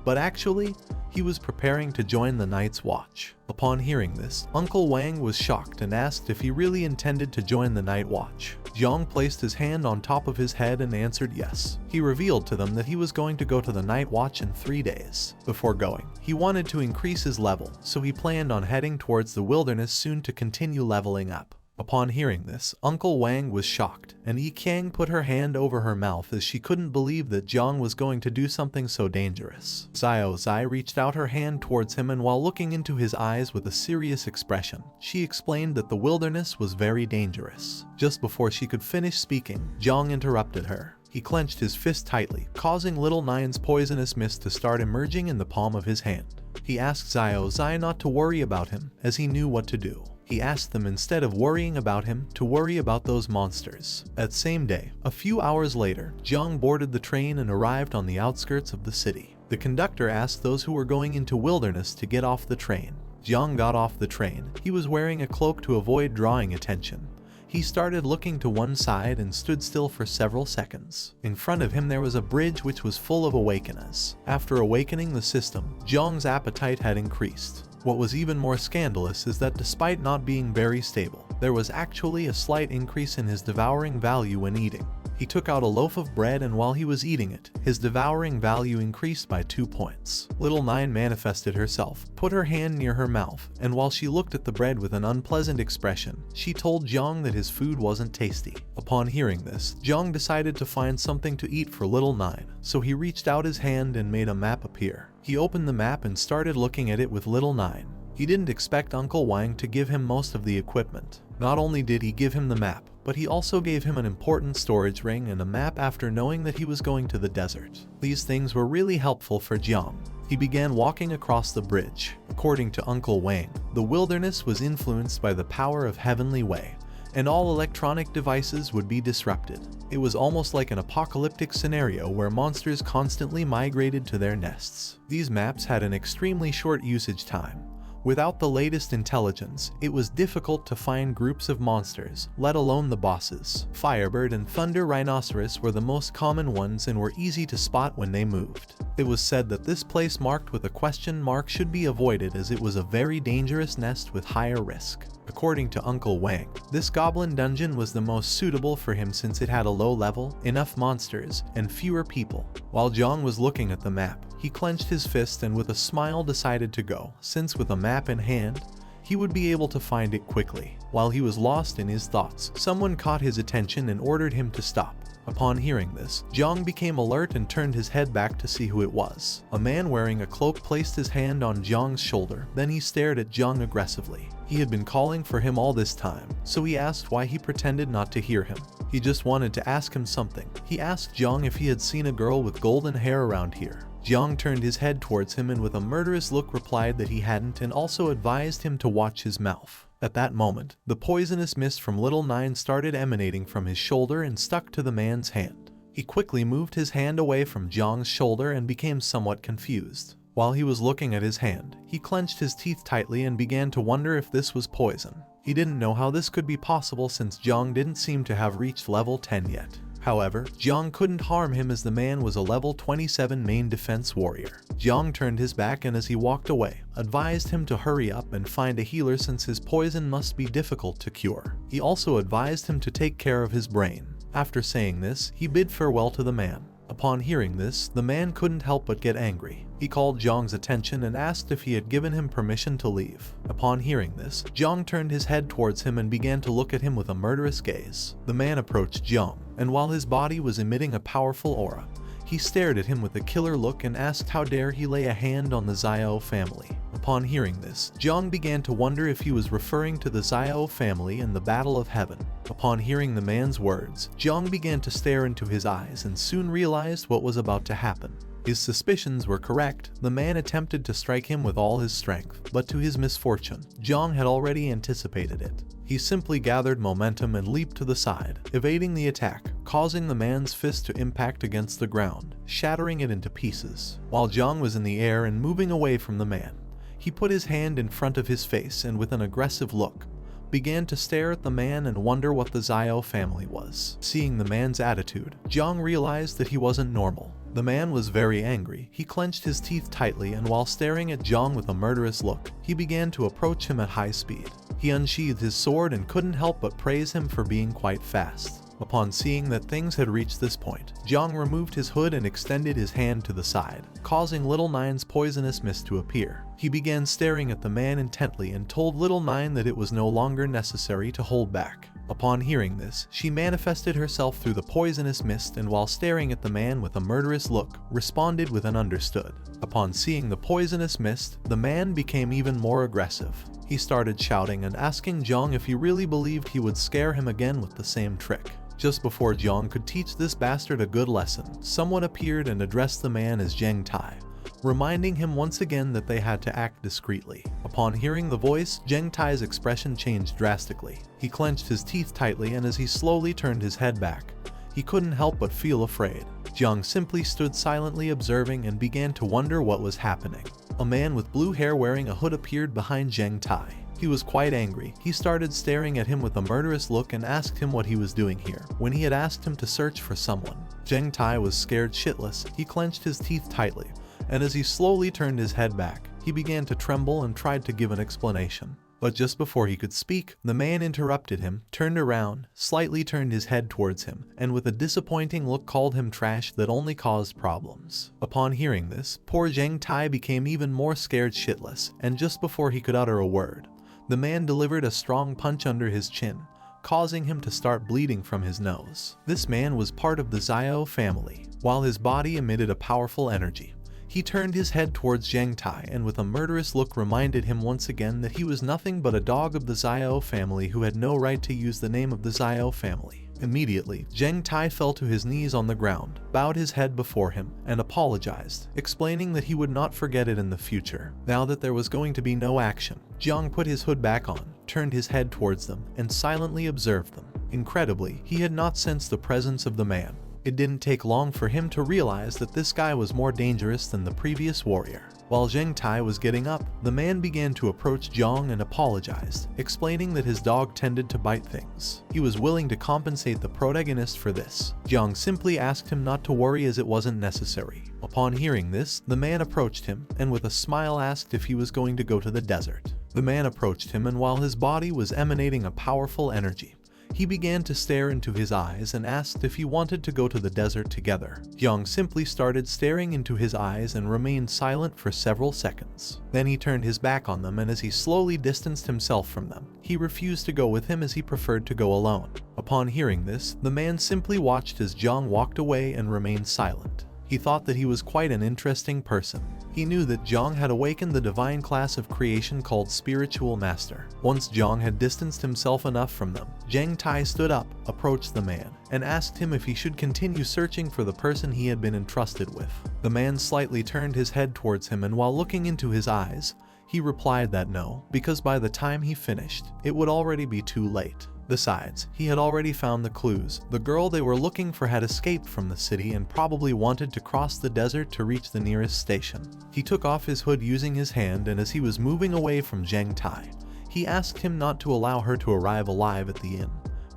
[SPEAKER 1] But actually, he was preparing to join the Night's Watch. Upon hearing this, Uncle Wang was shocked and asked if he really intended to join the Night Watch. Jang placed his hand on top of his head and answered yes. He revealed to them that he was going to go to the Night Watch in 3 days. Before going, he wanted to increase his level, so he planned on heading towards the wilderness soon to continue leveling up. Upon hearing this, Uncle Wang was shocked, and Yi Qiang put her hand over her mouth as she couldn't believe that Jang was going to do something so dangerous. Xiao Zai reached out her hand towards him, and while looking into his eyes with a serious expression, she explained that the wilderness was very dangerous. Just before she could finish speaking, Jang interrupted her. He clenched his fist tightly, causing Little Nine's poisonous mist to start emerging in the palm of his hand. He asked Xiao Zai not to worry about him, as he knew what to do. He asked them instead of worrying about him, to worry about those monsters. That same day, a few hours later, Jang boarded the train and arrived on the outskirts of the city. The conductor asked those who were going into wilderness to get off the train. Jang got off the train. He was wearing a cloak to avoid drawing attention. He started looking to one side and stood still for several seconds. In front of him there was a bridge which was full of awakeners. After awakening the system, Jang's appetite had increased. What was even more scandalous is that despite not being very stable, there was actually a slight increase in his devouring value when eating. He took out a loaf of bread, and while he was eating it, his devouring value increased by 2 points. Little Nine manifested herself, put her hand near her mouth, and while she looked at the bread with an unpleasant expression, she told Jang that his food wasn't tasty. Upon hearing this, Jang decided to find something to eat for Little Nine, so he reached out his hand and made a map appear. He opened the map and started looking at it with Little Nine. He didn't expect Uncle Wang to give him most of the equipment. Not only did he give him the map, but he also gave him an important storage ring and a map after knowing that he was going to the desert. These things were really helpful for Jang. He began walking across the bridge. According to Uncle Wang, the wilderness was influenced by the power of Heavenly Way, and all electronic devices would be disrupted. It was almost like an apocalyptic scenario where monsters constantly migrated to their nests. These maps had an extremely short usage time. Without the latest intelligence, it was difficult to find groups of monsters, let alone the bosses. Firebird and Thunder Rhinoceros were the most common ones and were easy to spot when they moved. It was said that this place marked with a question mark should be avoided as it was a very dangerous nest with higher risk. According to Uncle Wang, this goblin dungeon was the most suitable for him since it had a low level, enough monsters, and fewer people. While Jang was looking at the map, he clenched his fist and with a smile decided to go, since with a map in hand, he would be able to find it quickly. While he was lost in his thoughts, someone caught his attention and ordered him to stop. Upon hearing this, Jang became alert and turned his head back to see who it was. A man wearing a cloak placed his hand on Jang's shoulder, then he stared at Jang aggressively. He had been calling for him all this time, so he asked why he pretended not to hear him. He just wanted to ask him something. He asked Jang if he had seen a girl with golden hair around here. Jang turned his head towards him and with a murderous look replied that he hadn't and also advised him to watch his mouth. At that moment, the poisonous mist from Little Nine started emanating from his shoulder and stuck to the man's hand. He quickly moved his hand away from Jang's shoulder and became somewhat confused. While he was looking at his hand, he clenched his teeth tightly and began to wonder if this was poison. He didn't know how this could be possible since Jang didn't seem to have reached level 10 yet. However, Jang couldn't harm him as the man was a level 27 main defense warrior. Jang turned his back and as he walked away, advised him to hurry up and find a healer since his poison must be difficult to cure. He also advised him to take care of his brain. After saying this, he bid farewell to the man. Upon hearing this, the man couldn't help but get angry. He called Jang's attention and asked if he had given him permission to leave. Upon hearing this, Jang turned his head towards him and began to look at him with a murderous gaze. The man approached Jang, and while his body was emitting a powerful aura, he stared at him with a killer look and asked how dare he lay a hand on the Xiao family. Upon hearing this, Jang began to wonder if he was referring to the Xiao family and the Battle of Heaven. Upon hearing the man's words, Jang began to stare into his eyes and soon realized what was about to happen. His suspicions were correct. The man attempted to strike him with all his strength, but to his misfortune, Jang had already anticipated it. He simply gathered momentum and leaped to the side, evading the attack, causing the man's fist to impact against the ground, shattering it into pieces. While Jang was in the air and moving away from the man, he put his hand in front of his face and with an aggressive look, began to stare at the man and wonder what the Xiao family was. Seeing the man's attitude, Jang realized that he wasn't normal. The man was very angry. He clenched his teeth tightly and while staring at Jang with a murderous look, he began to approach him at high speed. He unsheathed his sword and couldn't help but praise him for being quite fast. Upon seeing that things had reached this point, Jang removed his hood and extended his hand to the side, causing Little Nine's poisonous mist to appear. He began staring at the man intently and told Little Nine that it was no longer necessary to hold back. Upon hearing this, she manifested herself through the poisonous mist and while staring at the man with a murderous look, responded with an understood. Upon seeing the poisonous mist, the man became even more aggressive. He started shouting and asking Jang if he really believed he would scare him again with the same trick. Just before Jang could teach this bastard a good lesson, someone appeared and addressed the man as Zheng Tai, reminding him once again that they had to act discreetly. Upon hearing the voice, Zheng Tai's expression changed drastically. He clenched his teeth tightly and as he slowly turned his head back, he couldn't help but feel afraid. Jang simply stood silently observing and began to wonder what was happening. A man with blue hair wearing a hood appeared behind Zheng Tai. He was quite angry. He started staring at him with a murderous look and asked him what he was doing here. When he had asked him to search for someone, Zheng Tai was scared shitless. He clenched his teeth tightly, and as he slowly turned his head back, he began to tremble and tried to give an explanation. But just before he could speak, the man interrupted him, turned around, slightly turned his head towards him, and with a disappointing look called him trash that only caused problems. Upon hearing this, poor Zheng Tai became even more scared shitless, and just before he could utter a word, the man delivered a strong punch under his chin, causing him to start bleeding from his nose. This man was part of the Xiao family. While his body emitted a powerful energy, he turned his head towards Zheng Tai and with a murderous look reminded him once again that he was nothing but a dog of the Xiao family who had no right to use the name of the Xiao family. Immediately, Zheng Tai fell to his knees on the ground, bowed his head before him, and apologized, explaining that he would not forget it in the future. Now that there was going to be no action, Jiang put his hood back on, turned his head towards them, and silently observed them. Incredibly, he had not sensed the presence of the man. It didn't take long for him to realize that this guy was more dangerous than the previous warrior. While Zheng Tai was getting up, the man began to approach Jiang and apologized, explaining that his dog tended to bite things. He was willing to compensate the protagonist for this. Jiang simply asked him not to worry as it wasn't necessary. Upon hearing this, the man approached him and with a smile asked if he was going to go to the desert. The man approached him and while his body was emanating a powerful energy, he began to stare into his eyes and asked if he wanted to go to the desert together. Jiang simply started staring into his eyes and remained silent for several seconds. Then he turned his back on them and as he slowly distanced himself from them, he refused to go with him as he preferred to go alone. Upon hearing this, the man simply watched as Jiang walked away and remained silent. He thought that he was quite an interesting person. He knew that Jang had awakened the divine class of creation called Spiritual Master. Once Jang had distanced himself enough from them, Jang Tai stood up, approached the man, and asked him if he should continue searching for the person he had been entrusted with. The man slightly turned his head towards him, and while looking into his eyes, he replied that no, because by the time he finished, it would already be too late. Besides, he had already found the clues. The girl they were looking for had escaped from the city and probably wanted to cross the desert to reach the nearest station. He took off his hood using his hand, and as he was moving away from Jang Tai, he asked him not to allow her to arrive alive at the inn,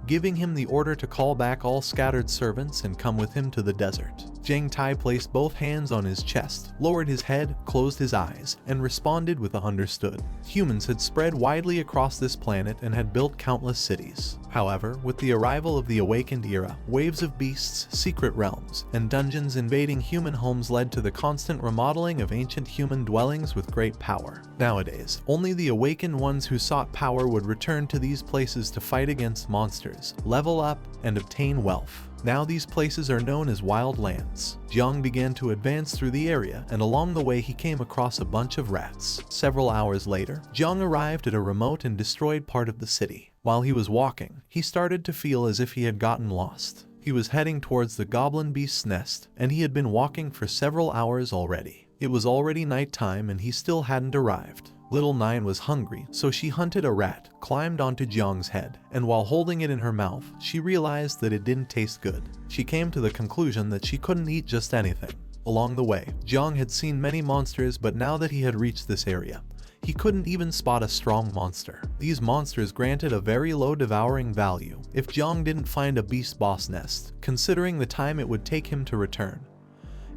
[SPEAKER 1] giving him the order to call back all scattered servants and come with him to the desert. Jang Tai placed both hands on his chest, lowered his head, closed his eyes, and responded with a understood. Humans had spread widely across this planet and had built countless cities. However, with the arrival of the awakened era, waves of beasts, secret realms, and dungeons invading human homes led to the constant remodeling of ancient human dwellings with great power. Nowadays, only the awakened ones who sought power would return to these places to fight against monsters, level up, and obtain wealth. Now these places are known as wildlands. Jang began to advance through the area, and along the way he came across a bunch of rats. Several hours later, Jang arrived at a remote and destroyed part of the city. While he was walking, he started to feel as if he had gotten lost. He was heading towards the goblin beast's nest, and he had been walking for several hours already. It was already nighttime and he still hadn't arrived. Little Nine was hungry, so she hunted a rat, climbed onto Jang's head, and while holding it in her mouth, she realized that it didn't taste good. She came to the conclusion that she couldn't eat just anything. Along the way, Jang had seen many monsters, but now that he had reached this area, he couldn't even spot a strong monster. These monsters granted a very low devouring value if Jang didn't find a beast boss nest, considering the time it would take him to return.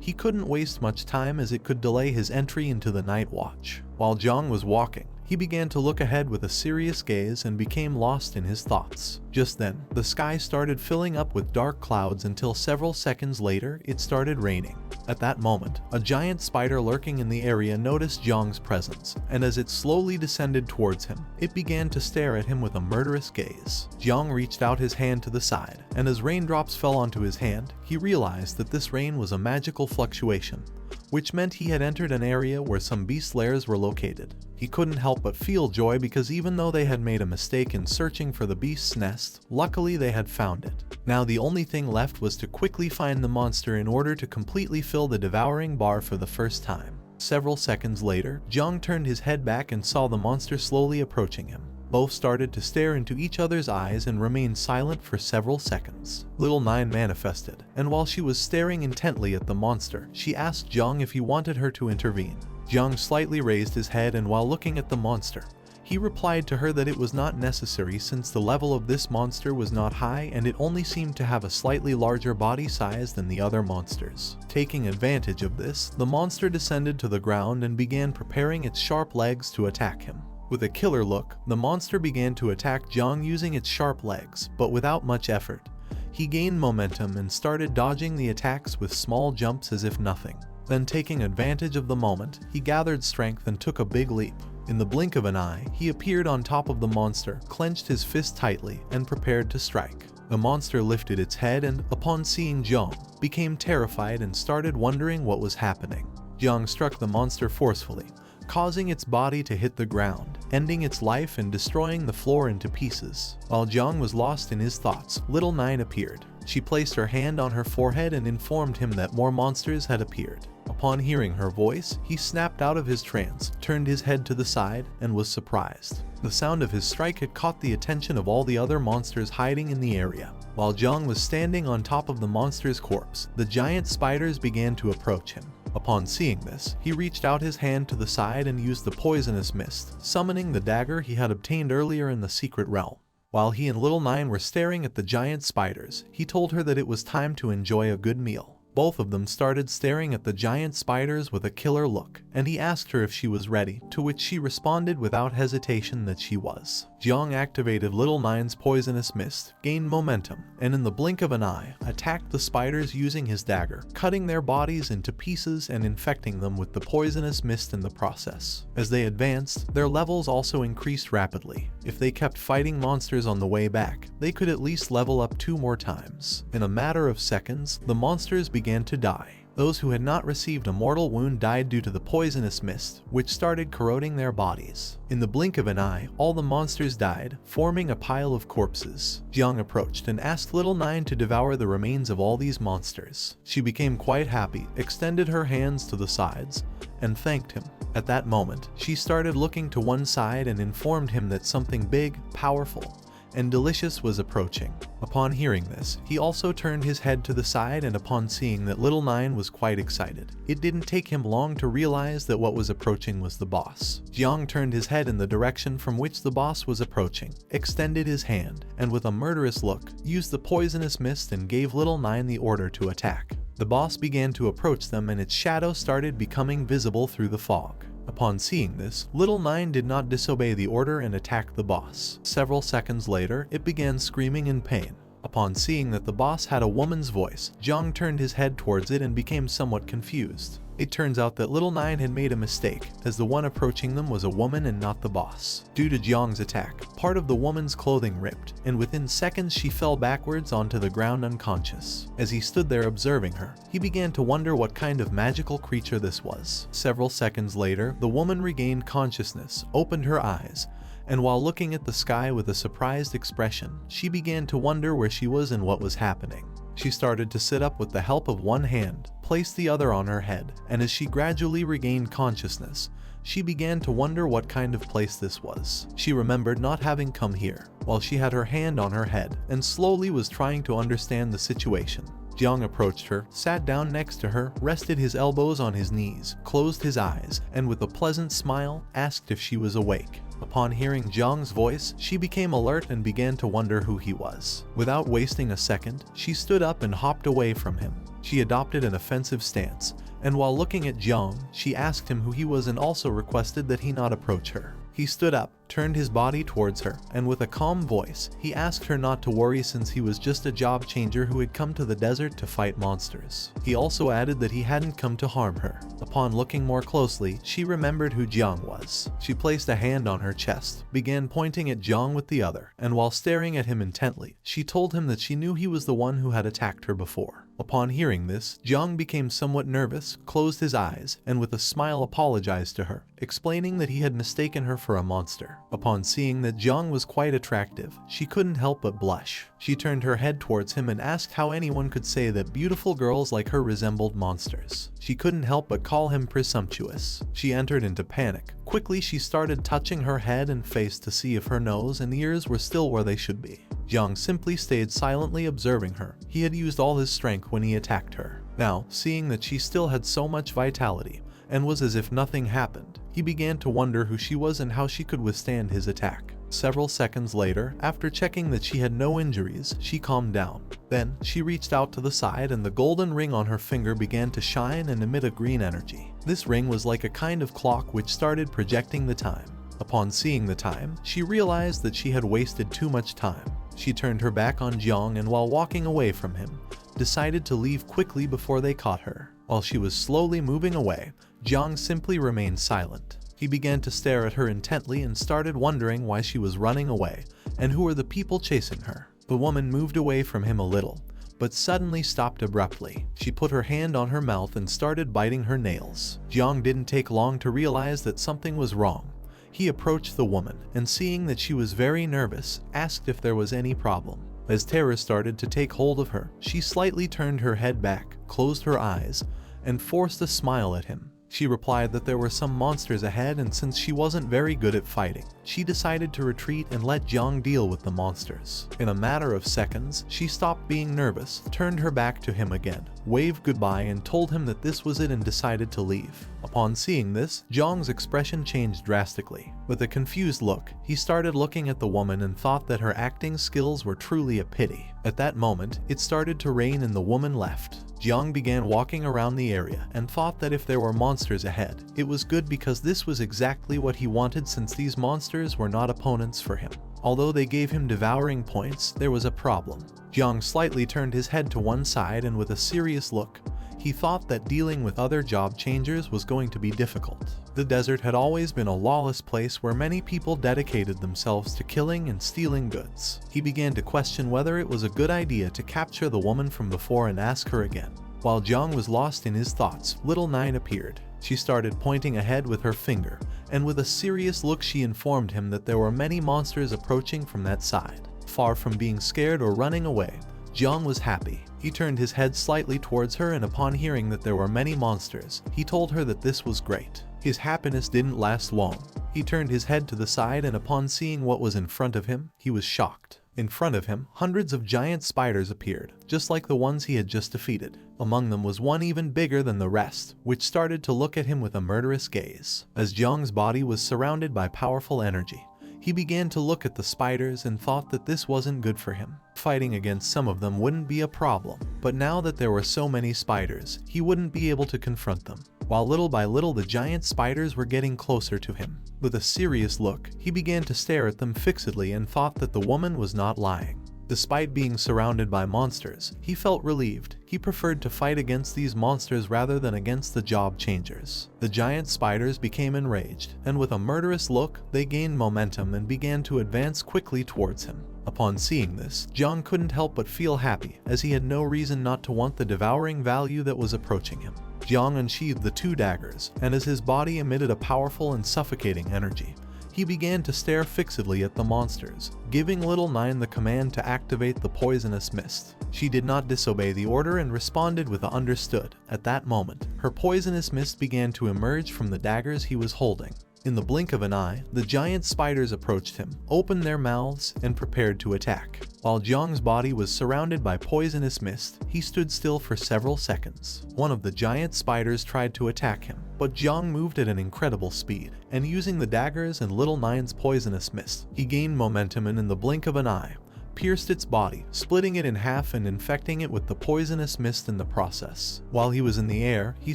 [SPEAKER 1] He couldn't waste much time as it could delay his entry into the night watch. While Jang was walking, he began to look ahead with a serious gaze and became lost in his thoughts. Just then, the sky started filling up with dark clouds until several seconds later, it started raining. At that moment, a giant spider lurking in the area noticed Jang's presence, and as it slowly descended towards him, it began to stare at him with a murderous gaze. Jang reached out his hand to the side, and as raindrops fell onto his hand, he realized that this rain was a magical fluctuation, which meant he had entered an area where some beast lairs were located. He couldn't help but feel joy because even though they had made a mistake in searching for the beast's nest, luckily they had found it. Now the only thing left was to quickly find the monster in order to completely fill the devouring bar for the first time. Several seconds later, Jang turned his head back and saw the monster slowly approaching him. Both started to stare into each other's eyes and remained silent for several seconds. Little Nine manifested, and while she was staring intently at the monster, she asked Jang if he wanted her to intervene. Jang slightly raised his head, and while looking at the monster, he replied to her that it was not necessary since the level of this monster was not high and it only seemed to have a slightly larger body size than the other monsters. Taking advantage of this, the monster descended to the ground and began preparing its sharp legs to attack him. With a killer look, the monster began to attack Jang using its sharp legs, but without much effort. He gained momentum and started dodging the attacks with small jumps as if nothing. Then, taking advantage of the moment, he gathered strength and took a big leap. In the blink of an eye, he appeared on top of the monster, clenched his fist tightly, and prepared to strike. The monster lifted its head and, upon seeing Jang, became terrified and started wondering what was happening. Jang struck the monster forcefully, causing its body to hit the ground, ending its life and destroying the floor into pieces. While Jang was lost in his thoughts, Little Nine appeared. She placed her hand on her forehead and informed him that more monsters had appeared. Upon hearing her voice, he snapped out of his trance, turned his head to the side, and was surprised. The sound of his strike had caught the attention of all the other monsters hiding in the area. While Jang was standing on top of the monster's corpse, the giant spiders began to approach him. Upon seeing this, he reached out his hand to the side and used the poisonous mist, summoning the dagger he had obtained earlier in the secret realm. While he and Little Nine were staring at the giant spiders, he told her that it was time to enjoy a good meal. Both of them started staring at the giant spiders with a killer look, and he asked her if she was ready, to which she responded without hesitation that she was. Jang activated Little Nine's poisonous mist, gained momentum, and in the blink of an eye, attacked the spiders using his dagger, cutting their bodies into pieces and infecting them with the poisonous mist in the process. As they advanced, their levels also increased rapidly. If they kept fighting monsters on the way back, they could at least level up 2 more times. In a matter of seconds, the monsters began to die. Those who had not received a mortal wound died due to the poisonous mist, which started corroding their bodies. In the blink of an eye, all the monsters died, forming a pile of corpses. Jang approached and asked Little Nine to devour the remains of all these monsters. She became quite happy, extended her hands to the sides, and thanked him. At that moment, she started looking to one side and informed him that something big, powerful, and delicious was approaching. Upon hearing this, he also turned his head to the side, and upon seeing that Little Nine was quite excited, it didn't take him long to realize that what was approaching was the boss. Jiang turned his head in the direction from which the boss was approaching, extended his hand, and with a murderous look, used the poisonous mist and gave Little Nine the order to attack. The boss began to approach them and its shadow started becoming visible through the fog. Upon seeing this, Little Nine did not disobey the order and attacked the boss. Several seconds later, it began screaming in pain. Upon seeing that the boss had a woman's voice, Jiang turned his head towards it and became somewhat confused. It turns out that Little Nine had made a mistake, as the one approaching them was a woman and not the boss. Due to Jiang's attack, part of the woman's clothing ripped, and within seconds she fell backwards onto the ground unconscious. As he stood there observing her, he began to wonder what kind of magical creature this was. Several seconds later, the woman regained consciousness, opened her eyes, and while looking at the sky with a surprised expression, she began to wonder where she was and what was happening. She started to sit up with the help of one hand, placed the other on her head, and as she gradually regained consciousness, she began to wonder what kind of place this was. She remembered not having come here, while she had her hand on her head, and slowly was trying to understand the situation. Jiang approached her, sat down next to her, rested his elbows on his knees, closed his eyes, and with a pleasant smile, asked if she was awake. Upon hearing Jiang's voice, she became alert and began to wonder who he was. Without wasting a second, she stood up and hopped away from him. She adopted an offensive stance, and while looking at Jiang, she asked him who he was and also requested that he not approach her. He stood up, turned his body towards her, and with a calm voice, he asked her not to worry since he was just a job changer who had come to the desert to fight monsters. He also added that he hadn't come to harm her. Upon looking more closely, she remembered who Jiang was. She placed a hand on her chest, began pointing at Jiang with the other, and while staring at him intently, she told him that she knew he was the one who had attacked her before. Upon hearing this, Jiang became somewhat nervous, closed his eyes, and with a smile apologized to her, explaining that he had mistaken her for a monster. Upon seeing that Jiang was quite attractive, she couldn't help but blush. She turned her head towards him and asked how anyone could say that beautiful girls like her resembled monsters. She couldn't help but call him presumptuous. She entered into panic. Quickly she started touching her head and face to see if her nose and ears were still where they should be. Jiang simply stayed silently observing her. He had used all his strength when he attacked her. Now, seeing that she still had so much vitality, and was as if nothing happened, he began to wonder who she was and how she could withstand his attack. Several seconds later, after checking that she had no injuries, she calmed down. Then, she reached out to the side and the golden ring on her finger began to shine and emit a green energy. This ring was like a kind of clock which started projecting the time. Upon seeing the time, she realized that she had wasted too much time. She turned her back on Jiang and while walking away from him, decided to leave quickly before they caught her. While she was slowly moving away, Jiang simply remained silent. He began to stare at her intently and started wondering why she was running away and who were the people chasing her. The woman moved away from him a little, but suddenly stopped abruptly. She put her hand on her mouth and started biting her nails. Jiang didn't take long to realize that something was wrong. He approached the woman and seeing that she was very nervous, asked if there was any problem. As terror started to take hold of her, she slightly turned her head back, closed her eyes, and forced a smile at him. She replied that there were some monsters ahead and since she wasn't very good at fighting, she decided to retreat and let Jiang deal with the monsters. In a matter of seconds, she stopped being nervous, turned her back to him again, waved goodbye and told him that this was it and decided to leave. Upon seeing this, Jiang's expression changed drastically. With a confused look, he started looking at the woman and thought that her acting skills were truly a pity. At that moment, it started to rain and the woman left. Jiang began walking around the area and thought that if there were monsters ahead, it was good because this was exactly what he wanted since these monsters were not opponents for him. Although they gave him devouring points, there was a problem. Jiang slightly turned his head to one side and with a serious look, he thought that dealing with other job changers was going to be difficult. The desert had always been a lawless place where many people dedicated themselves to killing and stealing goods. He began to question whether it was a good idea to capture the woman from before and ask her again. While Jang was lost in his thoughts, little Nine appeared. She started pointing ahead with her finger, and with a serious look she informed him that there were many monsters approaching from that side. Far from being scared or running away, Jang was happy. He turned his head slightly towards her, and upon hearing that there were many monsters, he told her that this was great. His happiness didn't last long. He turned his head to the side, and upon seeing what was in front of him, he was shocked. In front of him, hundreds of giant spiders appeared, just like the ones he had just defeated. Among them was one even bigger than the rest, which started to look at him with a murderous gaze. As Jang's body was surrounded by powerful energy, he began to look at the spiders and thought that this wasn't good for him. Fighting against some of them wouldn't be a problem, but now that there were so many spiders, he wouldn't be able to confront them. While little by little the giant spiders were getting closer to him. With a serious look, he began to stare at them fixedly and thought that the woman was not lying. Despite being surrounded by monsters, he felt relieved. He preferred to fight against these monsters rather than against the job changers. The giant spiders became enraged, and with a murderous look, they gained momentum and began to advance quickly towards him. Upon seeing this, Jang couldn't help but feel happy, as he had no reason not to want the devouring value that was approaching him. Jang unsheathed the two daggers, and as his body emitted a powerful and suffocating energy, he began to stare fixedly at the monsters, giving little Nine the command to activate the poisonous mist. She did not disobey the order and responded with a understood. At that moment, her poisonous mist began to emerge from the daggers he was holding. In the blink of an eye, the giant spiders approached him, opened their mouths, and prepared to attack. While Jang's body was surrounded by poisonous mist, he stood still for several seconds. One of the giant spiders tried to attack him, but Jang moved at an incredible speed, and using the daggers and little Nine's poisonous mist, he gained momentum and in the blink of an eye, pierced its body, splitting it in half and infecting it with the poisonous mist in the process. While he was in the air, he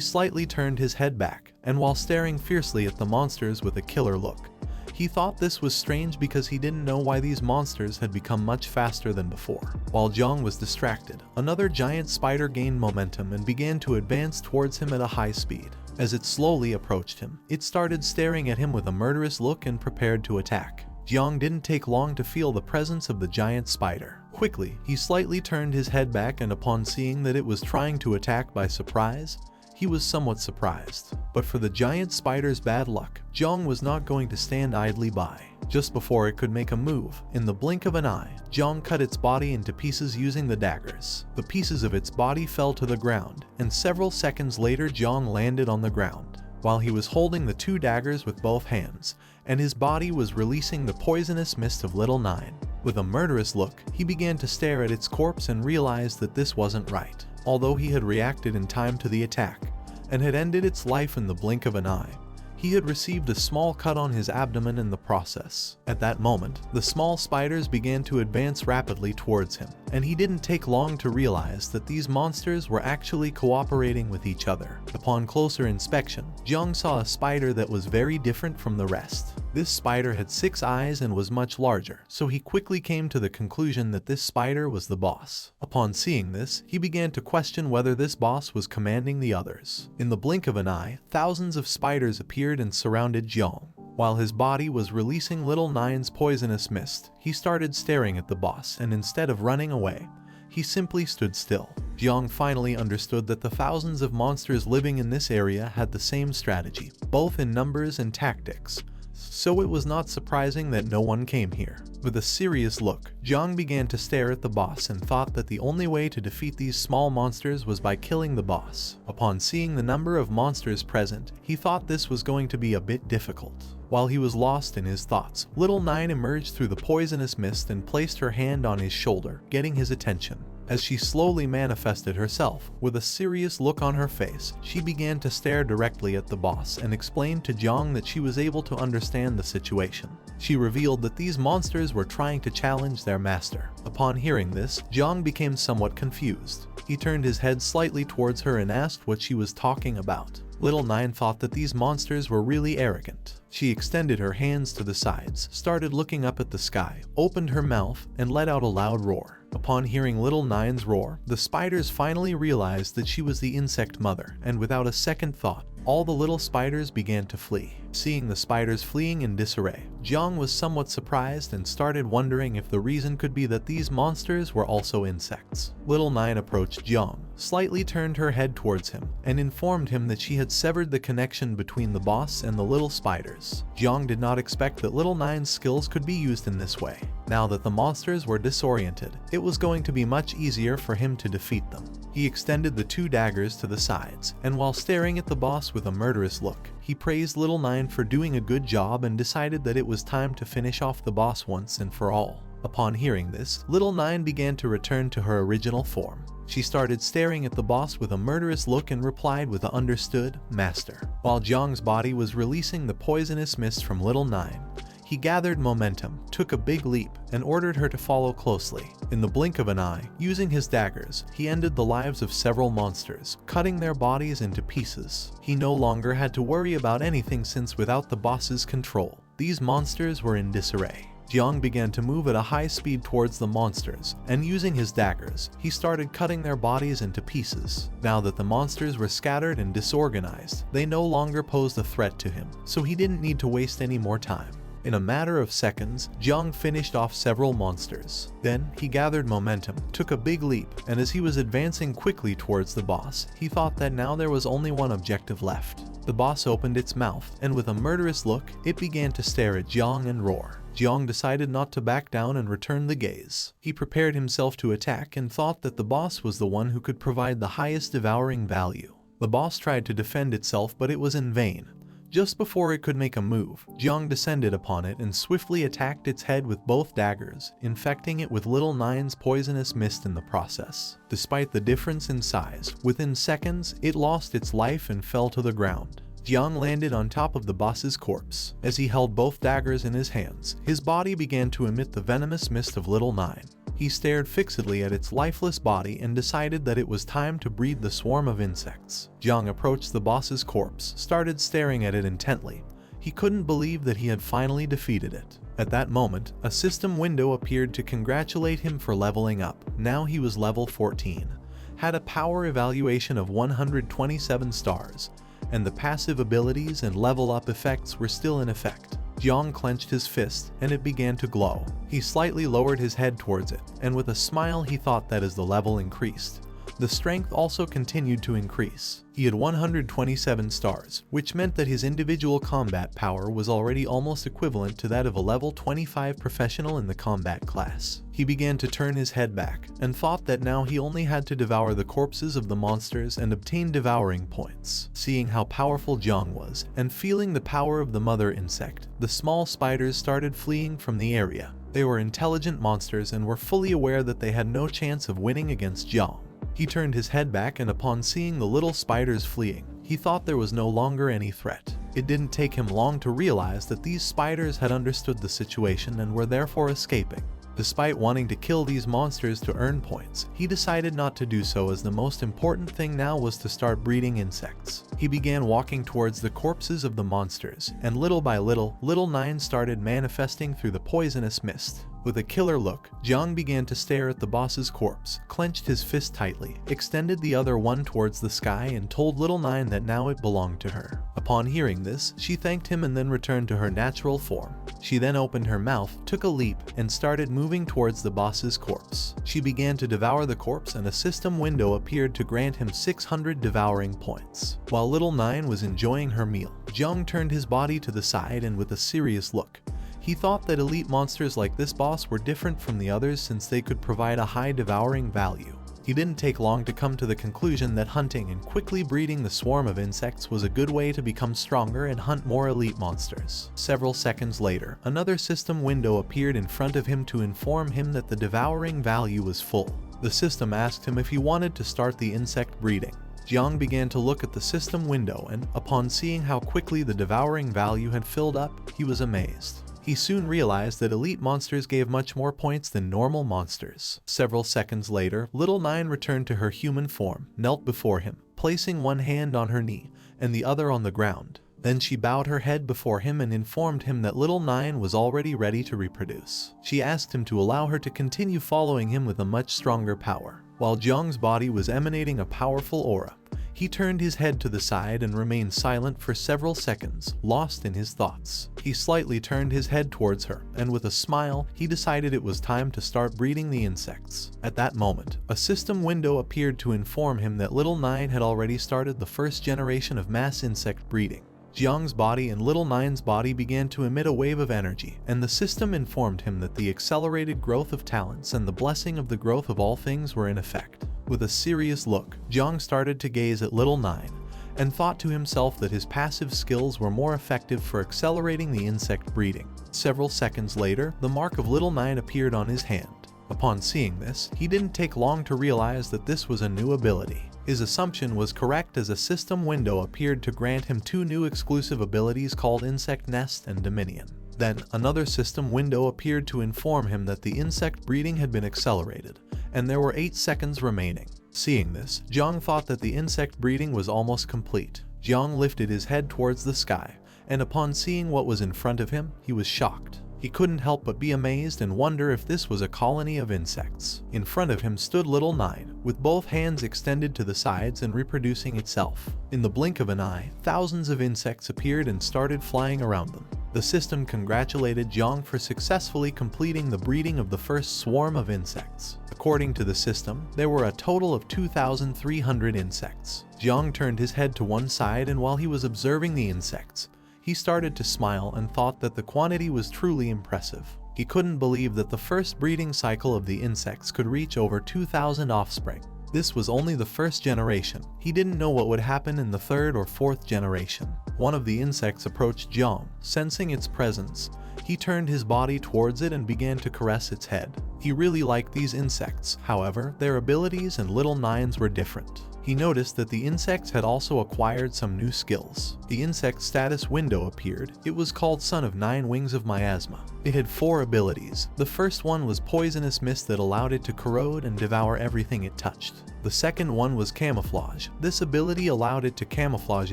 [SPEAKER 1] slightly turned his head back, and while staring fiercely at the monsters with a killer look, he thought this was strange because he didn't know why these monsters had become much faster than before. While Jang was distracted, another giant spider gained momentum and began to advance towards him at a high speed. As it slowly approached him, it started staring at him with a murderous look and prepared to attack. Jang didn't take long to feel the presence of the giant spider. Quickly, he slightly turned his head back, and upon seeing that it was trying to attack by surprise, he was somewhat surprised. But for the giant spider's bad luck, Jang was not going to stand idly by. Just before it could make a move, in the blink of an eye, Jang cut its body into pieces using the daggers. The pieces of its body fell to the ground, and several seconds later Jang landed on the ground. While he was holding the two daggers with both hands, and his body was releasing the poisonous mist of little Nine. With a murderous look, he began to stare at its corpse and realized that this wasn't right. Although he had reacted in time to the attack, and had ended its life in the blink of an eye, he had received a small cut on his abdomen in the process. At that moment, the small spiders began to advance rapidly towards him, and he didn't take long to realize that these monsters were actually cooperating with each other. Upon closer inspection, Jang saw a spider that was very different from the rest. This spider had 6 eyes and was much larger, so he quickly came to the conclusion that this spider was the boss. Upon seeing this, he began to question whether this boss was commanding the others. In the blink of an eye, thousands of spiders appeared and surrounded Jang. While his body was releasing little Nine's poisonous mist, he started staring at the boss, and instead of running away, he simply stood still. Jang finally understood that the thousands of monsters living in this area had the same strategy, both in numbers and tactics, so it was not surprising that no one came here. With a serious look, Jang began to stare at the boss and thought that the only way to defeat these small monsters was by killing the boss. Upon seeing the number of monsters present, he thought this was going to be a bit difficult. While he was lost in his thoughts, little Nine emerged through the poisonous mist and placed her hand on his shoulder, getting his attention. As she slowly manifested herself, with a serious look on her face, she began to stare directly at the boss and explained to Jang that she was able to understand the situation. She revealed that these monsters were trying to challenge their master. Upon hearing this, Jang became somewhat confused. He turned his head slightly towards her and asked what she was talking about. Little Nine thought that these monsters were really arrogant. She extended her hands to the sides, started looking up at the sky, opened her mouth, and let out a loud roar. Upon hearing little Nine's roar, the spiders finally realized that she was the insect mother, and without a second thought, all the little spiders began to flee. Seeing the spiders fleeing in disarray, Jang was somewhat surprised and started wondering if the reason could be that these monsters were also insects. Little Nine approached Jang, slightly turned her head towards him, and informed him that she had severed the connection between the boss and the little spiders. Jang did not expect that Little Nine's skills could be used in this way. Now that the monsters were disoriented, it was going to be much easier for him to defeat them. He extended the two daggers to the sides, and while staring at the boss with a murderous look, he praised Little Nine for doing a good job and decided that it was time to finish off the boss once and for all. Upon hearing this, Little Nine began to return to her original form. She started staring at the boss with a murderous look and replied with a "Understood, Master." While Jang's body was releasing the poisonous mist from Little Nine, he gathered momentum, took a big leap, and ordered her to follow closely. In the blink of an eye, using his daggers, he ended the lives of several monsters, cutting their bodies into pieces. He no longer had to worry about anything since without the boss's control, these monsters were in disarray. Jang began to move at a high speed towards the monsters, and using his daggers, he started cutting their bodies into pieces. Now that the monsters were scattered and disorganized, they no longer posed a threat to him, so he didn't need to waste any more time. In a matter of seconds, Jang finished off several monsters. Then, he gathered momentum, took a big leap, and as he was advancing quickly towards the boss, he thought that now there was only one objective left. The boss opened its mouth, and with a murderous look, it began to stare at Jang and roar. Jang decided not to back down and return the gaze. He prepared himself to attack and thought that the boss was the one who could provide the highest devouring value. The boss tried to defend itself, but it was in vain. Just before it could make a move, Jang descended upon it and swiftly attacked its head with both daggers, infecting it with Little Nine's poisonous mist in the process. Despite the difference in size, within seconds, it lost its life and fell to the ground. Jang landed on top of the boss's corpse. As he held both daggers in his hands, his body began to emit the venomous mist of Little Nine. He stared fixedly at its lifeless body and decided that it was time to breed the swarm of insects. Jang approached the boss's corpse, started staring at it intently. He couldn't believe that he had finally defeated it. At that moment, a system window appeared to congratulate him for leveling up. Now he was level 14, had a power evaluation of 127 stars, and the passive abilities and level up effects were still in effect. Jang clenched his fist, and it began to glow. He slightly lowered his head towards it, and with a smile he thought that as the level increased, the strength also continued to increase. He had 127 stars, which meant that his individual combat power was already almost equivalent to that of a level 25 professional in the combat class. He began to turn his head back, and thought that now he only had to devour the corpses of the monsters and obtain devouring points. Seeing how powerful Jang was, and feeling the power of the mother insect, the small spiders started fleeing from the area. They were intelligent monsters and were fully aware that they had no chance of winning against Jang. He turned his head back, and upon seeing the little spiders fleeing, he thought there was no longer any threat. It didn't take him long to realize that these spiders had understood the situation and were therefore escaping. Despite wanting to kill these monsters to earn points, he decided not to do so, as the most important thing now was to start breeding insects. He began walking towards the corpses of the monsters, and little by little, Little Nine started manifesting through the poisonous mist. With a killer look, Jang began to stare at the boss's corpse, clenched his fist tightly, extended the other one towards the sky, and told Little Nine that now it belonged to her. Upon hearing this, she thanked him and then returned to her natural form. She then opened her mouth, took a leap, and started moving towards the boss's corpse. She began to devour the corpse, and a system window appeared to grant him 600 devouring points. While Little Nine was enjoying her meal, Jang turned his body to the side, and with a serious look, he thought that elite monsters like this boss were different from the others since they could provide a high devouring value. He didn't take long to come to the conclusion that hunting and quickly breeding the swarm of insects was a good way to become stronger and hunt more elite monsters. Several seconds later, another system window appeared in front of him to inform him that the devouring value was full. The system asked him if he wanted to start the insect breeding. Jang began to look at the system window, and upon seeing how quickly the devouring value had filled up, he was amazed. He soon realized that elite monsters gave much more points than normal monsters. Several seconds later, Little Nine returned to her human form, knelt before him, placing one hand on her knee and the other on the ground. Then she bowed her head before him and informed him that Little Nine was already ready to reproduce. She asked him to allow her to continue following him with a much stronger power. While Jang's body was emanating a powerful aura, He turned his head to the side and remained silent for several seconds, lost in his thoughts. He slightly turned his head towards her, and with a smile, he decided it was time to start breeding the insects. At that moment, a system window appeared to inform him that Little Nine had already started the first generation of mass insect breeding. Jiang's body and Little Nine's body began to emit a wave of energy, and the system informed him that the accelerated growth of talents and the blessing of the growth of all things were in effect. With a serious look, Jiang started to gaze at Little Nine, and thought to himself that his passive skills were more effective for accelerating the insect breeding. Several seconds later, the mark of Little Nine appeared on his hand. Upon seeing this, he didn't take long to realize that this was a new ability. His assumption was correct as a system window appeared to grant him two new exclusive abilities called Insect Nest and Dominion. Then, another system window appeared to inform him that the insect breeding had been accelerated, and there were 8 seconds remaining. Seeing this, Jiang thought that the insect breeding was almost complete. Jiang lifted his head towards the sky, and upon seeing what was in front of him, he was shocked. He couldn't help but be amazed and wonder if this was a colony of insects. In front of him stood Little Nine, with both hands extended to the sides and reproducing itself. In the blink of an eye, thousands of insects appeared and started flying around them. The system congratulated Jiang for successfully completing the breeding of the first swarm of insects. According to the system, there were a total of 2,300 insects. Jiang turned his head to one side, and while he was observing the insects, he started to smile and thought that the quantity was truly impressive. He couldn't believe that the first breeding cycle of the insects could reach over 2,000 offspring. This was only the first generation. He didn't know what would happen in the third or fourth generation. One of the insects approached Jiang. Sensing its presence, he turned his body towards it and began to caress its head. He really liked these insects. However, their abilities and Little Nine's were different. He noticed that the insects had also acquired some new skills. The insect status window appeared. It was called Son of 9 Wings of Miasma. It had 4 abilities. The first one was Poisonous Mist that allowed it to corrode and devour everything it touched. The second one was Camouflage. This ability allowed it to camouflage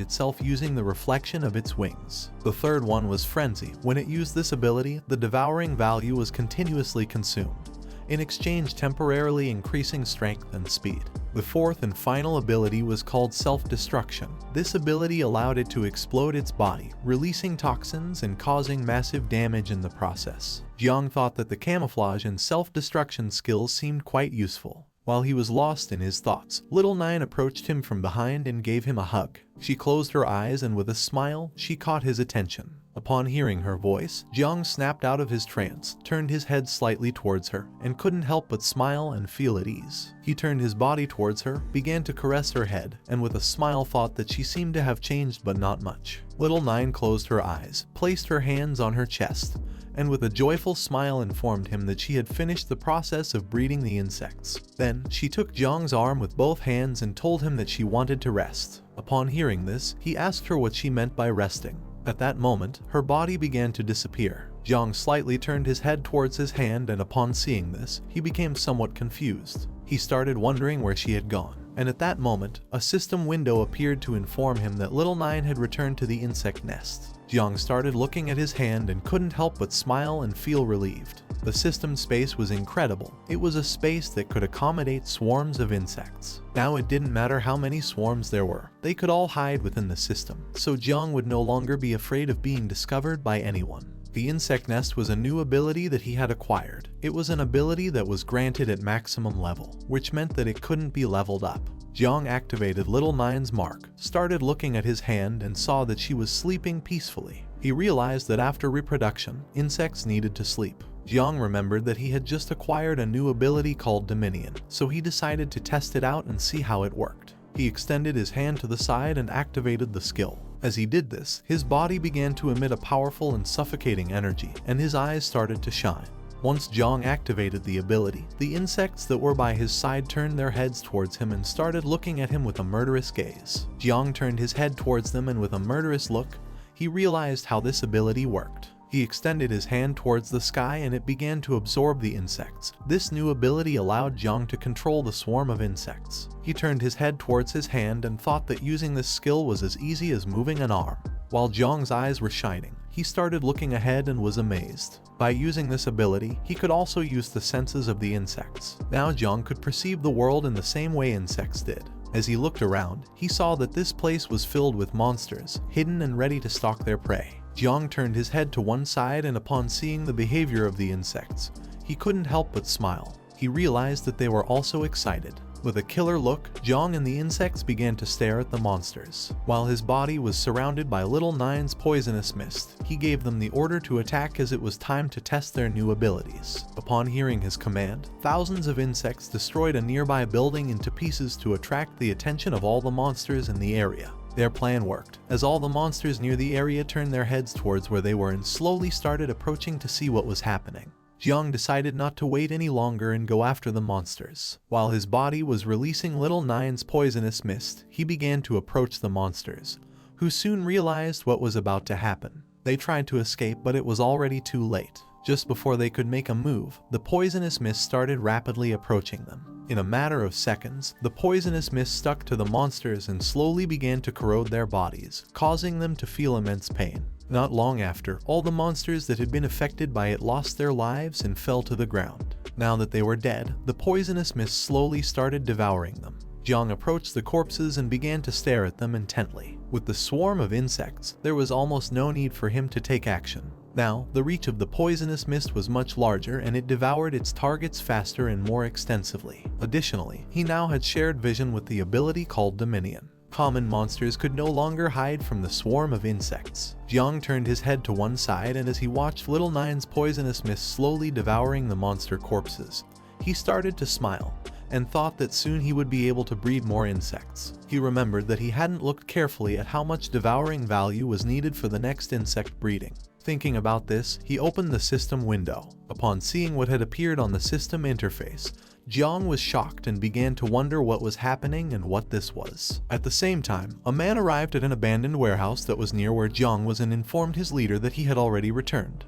[SPEAKER 1] itself using the reflection of its wings. The third one was Frenzy. When it used this ability, the devouring value was continuously consumed, in exchange temporarily increasing strength and speed. The fourth and final ability was called Self-Destruction. This ability allowed it to explode its body, releasing toxins and causing massive damage in the process. Jiang thought that the camouflage and self-destruction skills seemed quite useful. While he was lost in his thoughts, Little Nine approached him from behind and gave him a hug. She closed her eyes and with a smile, she caught his attention. Upon hearing her voice, Jiang snapped out of his trance, turned his head slightly towards her, and couldn't help but smile and feel at ease. He turned his body towards her, began to caress her head, and with a smile thought that she seemed to have changed but not much. Little Nine closed her eyes, placed her hands on her chest, and with a joyful smile informed him that she had finished the process of breeding the insects. Then, she took Jiang's arm with both hands and told him that she wanted to rest. Upon hearing this, he asked her what she meant by resting. At that moment, her body began to disappear. Jiang slightly turned his head towards his hand, and upon seeing this, he became somewhat confused. He started wondering where she had gone. And at that moment, a system window appeared to inform him that Little Nine had returned to the insect nest. Jiang started looking at his hand and couldn't help but smile and feel relieved. The system space was incredible. It was a space that could accommodate swarms of insects. Now it didn't matter how many swarms there were. They could all hide within the system, so Jiang would no longer be afraid of being discovered by anyone. The insect nest was a new ability that he had acquired. It was an ability that was granted at maximum level, which meant that it couldn't be leveled up. Jiang activated Little Nine's mark, started looking at his hand and saw that she was sleeping peacefully. He realized that after reproduction, insects needed to sleep. Jiang remembered that he had just acquired a new ability called Dominion, so he decided to test it out and see how it worked. He extended his hand to the side and activated the skill. As he did this, his body began to emit a powerful and suffocating energy, and his eyes started to shine. Once Jiang activated the ability, the insects that were by his side turned their heads towards him and started looking at him with a murderous gaze. Jiang turned his head towards them, and with a murderous look, he realized how this ability worked. He extended his hand towards the sky and it began to absorb the insects. This new ability allowed Jiang to control the swarm of insects. He turned his head towards his hand and thought that using this skill was as easy as moving an arm. While Jiang's eyes were shining, he started looking ahead and was amazed. By using this ability, he could also use the senses of the insects. Now Jiang could perceive the world in the same way insects did. As he looked around, he saw that this place was filled with monsters, hidden and ready to stalk their prey. Jang turned his head to one side, and upon seeing the behavior of the insects, he couldn't help but smile. He realized that they were also excited. With a killer look, Jang and the insects began to stare at the monsters. While his body was surrounded by Little Nine's poisonous mist, he gave them the order to attack as it was time to test their new abilities. Upon hearing his command, thousands of insects destroyed a nearby building into pieces to attract the attention of all the monsters in the area. Their plan worked, as all the monsters near the area turned their heads towards where they were and slowly started approaching to see what was happening. Jang decided not to wait any longer and go after the monsters. While his body was releasing Little Nine's poisonous mist, he began to approach the monsters, who soon realized what was about to happen. They tried to escape, but it was already too late. Just before they could make a move, the poisonous mist started rapidly approaching them. In a matter of seconds, the poisonous mist stuck to the monsters and slowly began to corrode their bodies, causing them to feel immense pain. Not long after, all the monsters that had been affected by it lost their lives and fell to the ground. Now that they were dead, the poisonous mist slowly started devouring them. Jang approached the corpses and began to stare at them intently. With the swarm of insects, there was almost no need for him to take action. Now, the reach of the poisonous mist was much larger, and it devoured its targets faster and more extensively. Additionally, he now had shared vision with the ability called Dominion. Common monsters could no longer hide from the swarm of insects. Jang turned his head to one side, and as he watched Little Nine's poisonous mist slowly devouring the monster corpses, he started to smile and thought that soon he would be able to breed more insects. He remembered that he hadn't looked carefully at how much devouring value was needed for the next insect breeding. Thinking about this, he opened the system window. Upon seeing what had appeared on the system interface, Jang was shocked and began to wonder what was happening and what this was. At the same time, a man arrived at an abandoned warehouse that was near where Jang was and informed his leader that he had already returned.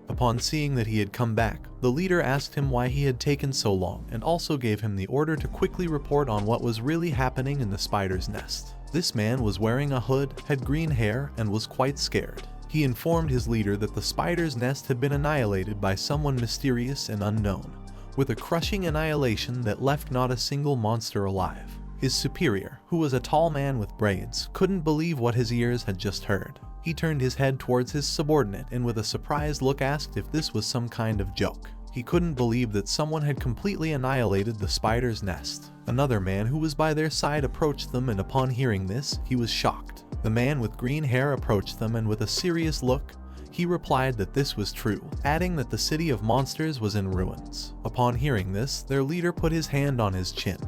[SPEAKER 1] Upon seeing that he had come back, the leader asked him why he had taken so long and also gave him the order to quickly report on what was really happening in the spider's nest. This man was wearing a hood, had green hair, and was quite scared. He informed his leader that the spider's nest had been annihilated by someone mysterious and unknown, with a crushing annihilation that left not a single monster alive. His superior, who was a tall man with braids, couldn't believe what his ears had just heard. He turned his head towards his subordinate and with a surprised look asked if this was some kind of joke. He couldn't believe that someone had completely annihilated the spider's nest. Another man who was by their side approached them, and upon hearing this, he was shocked. The man with green hair approached them, and with a serious look, he replied that this was true, adding that the city of monsters was in ruins. Upon hearing this, their leader put his hand on his chin,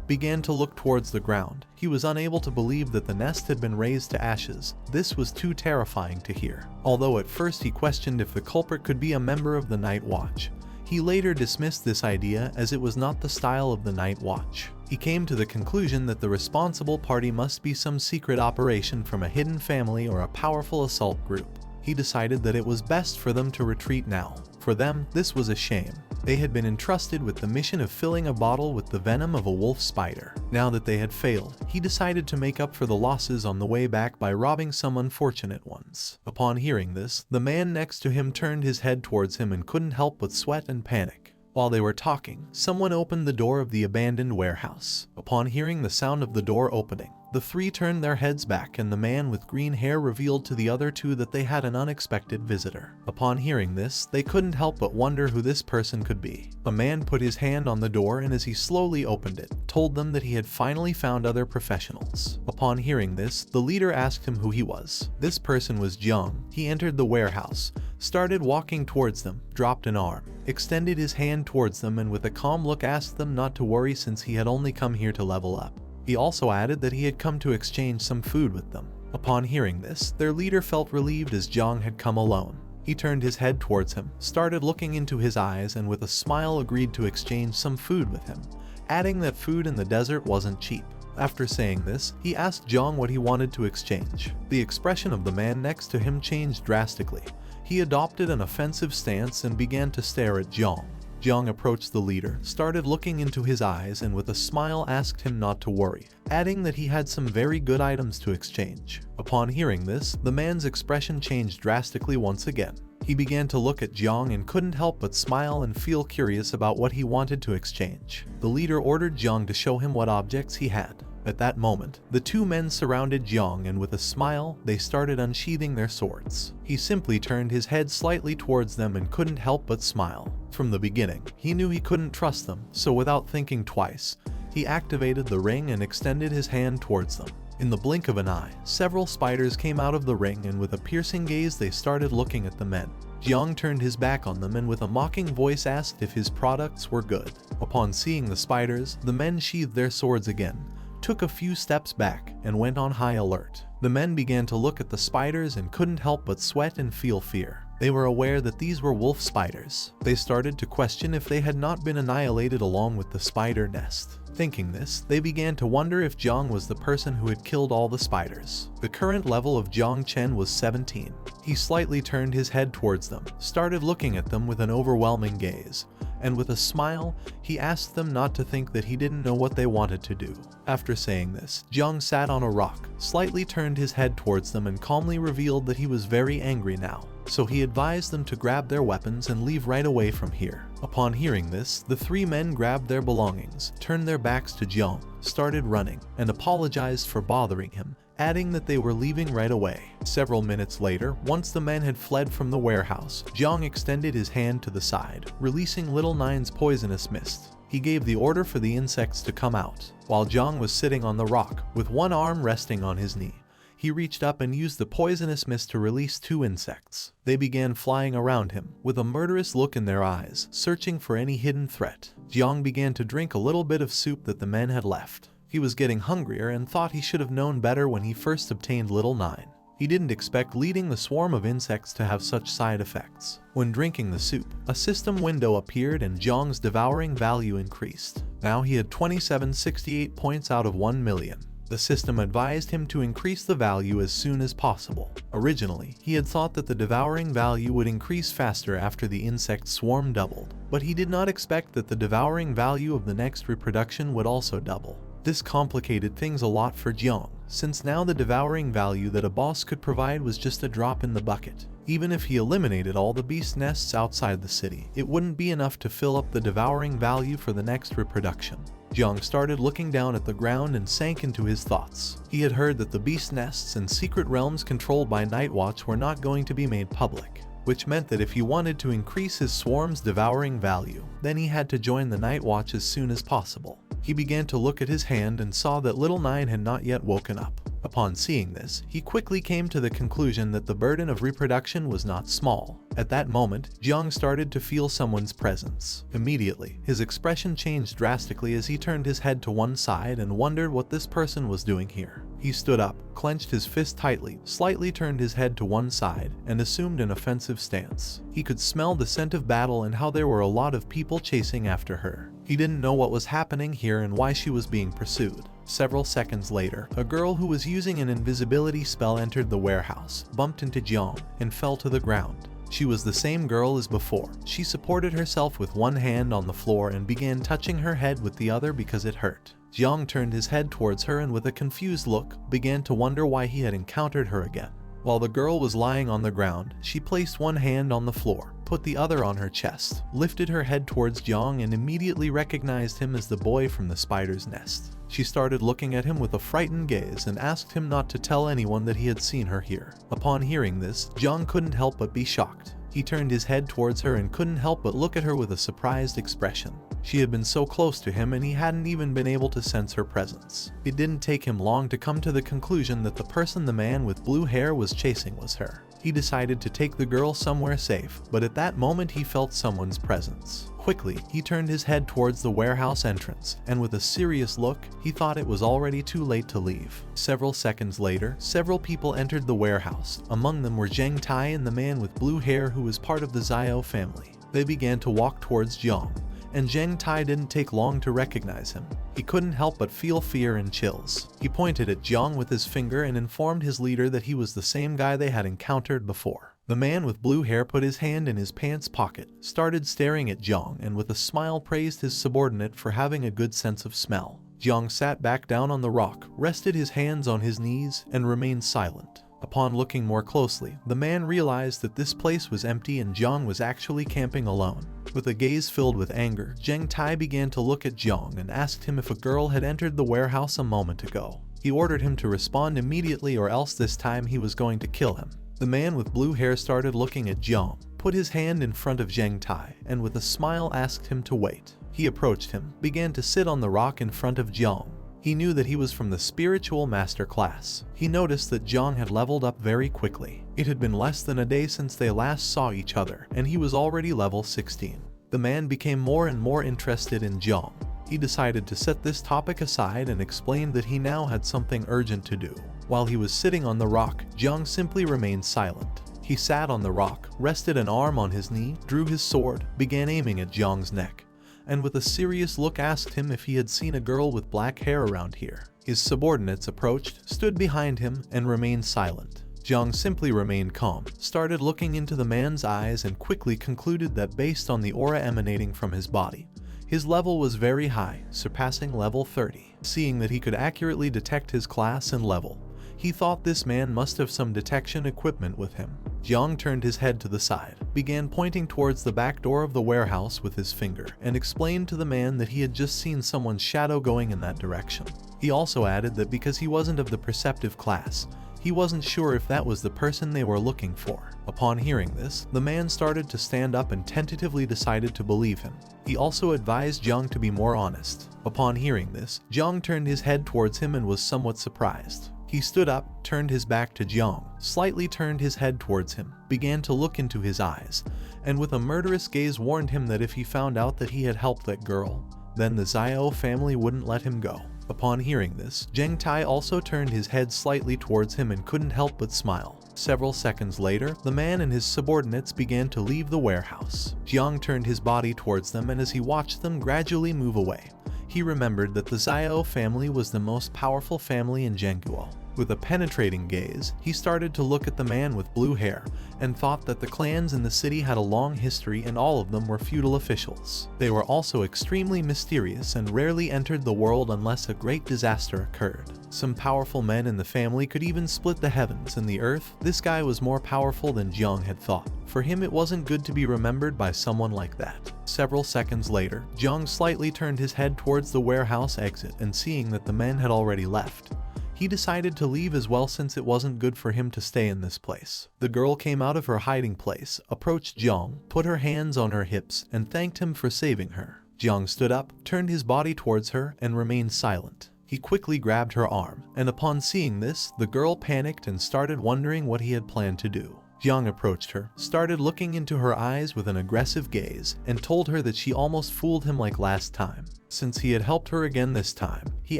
[SPEAKER 1] began to look towards the ground. He was unable to believe that the nest had been razed to ashes. This was too terrifying to hear. Although at first he questioned if the culprit could be a member of the Night Watch, he later dismissed this idea as it was not the style of the Night Watch. He came to the conclusion that the responsible party must be some secret operation from a hidden family or a powerful assault group. He decided that it was best for them to retreat now. For them, this was a shame. They had been entrusted with the mission of filling a bottle with the venom of a wolf spider. Now that they had failed, he decided to make up for the losses on the way back by robbing some unfortunate ones. Upon hearing this, the man next to him turned his head towards him and couldn't help but sweat and panic. While they were talking, someone opened the door of the abandoned warehouse. Upon hearing the sound of the door opening, the three turned their heads back, and the man with green hair revealed to the other two that they had an unexpected visitor. Upon hearing this, they couldn't help but wonder who this person could be. A man put his hand on the door, and as he slowly opened it, told them that he had finally found other professionals. Upon hearing this, the leader asked him who he was. This person was Jang. He entered the warehouse, started walking towards them, dropped an arm, extended his hand towards them, and with a calm look asked them not to worry since he had only come here to level up. He also added that he had come to exchange some food with them. Upon hearing this, their leader felt relieved as Jang had come alone. He turned his head towards him, started looking into his eyes, and with a smile agreed to exchange some food with him, adding that food in the desert wasn't cheap. After saying this, he asked Jang what he wanted to exchange. The expression of the man next to him changed drastically. He adopted an offensive stance and began to stare at Jang. Jang approached the leader, started looking into his eyes, and with a smile asked him not to worry, adding that he had some very good items to exchange. Upon hearing this, the man's expression changed drastically once again. He began to look at Jang and couldn't help but smile and feel curious about what he wanted to exchange. The leader ordered Jang to show him what objects he had. At that moment, the two men surrounded Jang and with a smile, they started unsheathing their swords. He simply turned his head slightly towards them and couldn't help but smile. From the beginning, he knew he couldn't trust them, so without thinking twice, he activated the ring and extended his hand towards them. In the blink of an eye, several spiders came out of the ring and with a piercing gaze they started looking at the men. Jang turned his back on them and with a mocking voice asked if his products were good. Upon seeing the spiders, the men sheathed their swords again, took a few steps back, and went on high alert. The men began to look at the spiders and couldn't help but sweat and feel fear. They were aware that these were wolf spiders. They started to question if they had not been annihilated along with the spider nest. Thinking this, they began to wonder if Jang was the person who had killed all the spiders. The current level of Jang Chen was 17. He slightly turned his head towards them, started looking at them with an overwhelming gaze, and with a smile, he asked them not to think that he didn't know what they wanted to do. After saying this, Jang sat on a rock, slightly turned his head towards them and calmly revealed that he was very angry now. So he advised them to grab their weapons and leave right away from here. Upon hearing this, the three men grabbed their belongings, turned their backs to Jang, started running, and apologized for bothering him, adding that they were leaving right away. Several minutes later, once the men had fled from the warehouse, Jang extended his hand to the side, releasing Little Nine's poisonous mist. He gave the order for the insects to come out. While Jang was sitting on the rock, with one arm resting on his knee, he reached up and used the poisonous mist to release two insects. They began flying around him, with a murderous look in their eyes, searching for any hidden threat. Jang began to drink a little bit of soup that the men had left. He was getting hungrier and thought he should have known better when he first obtained Little Nine. He didn't expect leading the swarm of insects to have such side effects. When drinking the soup, a system window appeared and Jang's devouring value increased. Now he had 2768 points out of 1 million. The system advised him to increase the value as soon as possible. Originally, he had thought that the devouring value would increase faster after the insect swarm doubled, but he did not expect that the devouring value of the next reproduction would also double. This complicated things a lot for Jang, since now the devouring value that a boss could provide was just a drop in the bucket. Even if he eliminated all the beast nests outside the city, it wouldn't be enough to fill up the devouring value for the next reproduction. Jang started looking down at the ground and sank into his thoughts. He had heard that the beast nests and secret realms controlled by Nightwatch were not going to be made public, which meant that if he wanted to increase his swarm's devouring value, then he had to join the Nightwatch as soon as possible. He began to look at his hand and saw that Little Nine had not yet woken up. Upon seeing this, he quickly came to the conclusion that the burden of reproduction was not small. At that moment, Jang started to feel someone's presence. Immediately, his expression changed drastically as he turned his head to one side and wondered what this person was doing here. He stood up, clenched his fist tightly, slightly turned his head to one side, and assumed an offensive stance. He could smell the scent of battle and how there were a lot of people chasing after her. He didn't know what was happening here and why she was being pursued. Several seconds later, a girl who was using an invisibility spell entered the warehouse, bumped into Jang, and fell to the ground. She was the same girl as before. She supported herself with one hand on the floor and began touching her head with the other because it hurt. Jang turned his head towards her and with a confused look, began to wonder why he had encountered her again. While the girl was lying on the ground, she placed one hand on the floor, put the other on her chest, lifted her head towards Jang and immediately recognized him as the boy from the spider's nest. She started looking at him with a frightened gaze and asked him not to tell anyone that he had seen her here. Upon hearing this, Jang couldn't help but be shocked. He turned his head towards her and couldn't help but look at her with a surprised expression. She had been so close to him and he hadn't even been able to sense her presence. It didn't take him long to come to the conclusion that the person the man with blue hair was chasing was her. He decided to take the girl somewhere safe, but at that moment he felt someone's presence. Quickly, he turned his head towards the warehouse entrance, and with a serious look, he thought it was already too late to leave. Several seconds later, several people entered the warehouse. Among them were Jang Tai and the man with blue hair who was part of the Zio family. They began to walk towards Jang, and Jang Tai didn't take long to recognize him. He couldn't help but feel fear and chills. He pointed at Jang with his finger and informed his leader that he was the same guy they had encountered before. The man with blue hair put his hand in his pants pocket, started staring at Jang, and with a smile praised his subordinate for having a good sense of smell. Jang sat back down on the rock, rested his hands on his knees, and remained silent. Upon looking more closely, the man realized that this place was empty and Jang was actually camping alone. With a gaze filled with anger, Jang Tai began to look at Jang and asked him if a girl had entered the warehouse a moment ago. He ordered him to respond immediately or else this time he was going to kill him. The man with blue hair started looking at Jang, put his hand in front of Jang Tai, and with a smile asked him to wait. He approached him, began to sit on the rock in front of Jang. He knew that he was from the spiritual master class. He noticed that Jang had leveled up very quickly. It had been less than a day since they last saw each other, and he was already level 16. The man became more and more interested in Jang. He decided to set this topic aside and explained that he now had something urgent to do. While he was sitting on the rock, Jang simply remained silent. He sat on the rock, rested an arm on his knee, drew his sword, began aiming at Jang's neck, and with a serious look asked him if he had seen a girl with black hair around here. His subordinates approached, stood behind him, and remained silent. Jang simply remained calm, started looking into the man's eyes and quickly concluded that based on the aura emanating from his body, his level was very high, surpassing level 30. Seeing that he could accurately detect his class and level, he thought this man must have some detection equipment with him. Jang turned his head to the side, began pointing towards the back door of the warehouse with his finger, and explained to the man that he had just seen someone's shadow going in that direction. He also added that because he wasn't of the perceptive class, he wasn't sure if that was the person they were looking for. Upon hearing this, the man started to stand up and tentatively decided to believe him. He also advised Jang to be more honest. Upon hearing this, Jang turned his head towards him and was somewhat surprised. He stood up, turned his back to Jang, slightly turned his head towards him, began to look into his eyes, and with a murderous gaze warned him that if he found out that he had helped that girl, then the Xiao family wouldn't let him go. Upon hearing this, Jang Tai also turned his head slightly towards him and couldn't help but smile. Several seconds later, the man and his subordinates began to leave the warehouse. Jang turned his body towards them, and as he watched them gradually move away, he remembered that the Xiao family was the most powerful family in Zhengguo. With a penetrating gaze, he started to look at the man with blue hair and thought that the clans in the city had a long history and all of them were feudal officials. They were also extremely mysterious and rarely entered the world unless a great disaster occurred. Some powerful men in the family could even split the heavens and the earth. This guy was more powerful than Jiang had thought. For him, it wasn't good to be remembered by someone like that. Several seconds later, Jiang slightly turned his head towards the warehouse exit, and seeing that the men had already left, he decided to leave as well since it wasn't good for him to stay in this place. The girl came out of her hiding place, approached Jiang, put her hands on her hips, and thanked him for saving her. Jiang stood up, turned his body towards her, and remained silent. He quickly grabbed her arm, and upon seeing this, the girl panicked and started wondering what he had planned to do. Jiang approached her, started looking into her eyes with an aggressive gaze, and told her that she almost fooled him like last time. Since he had helped her again this time, he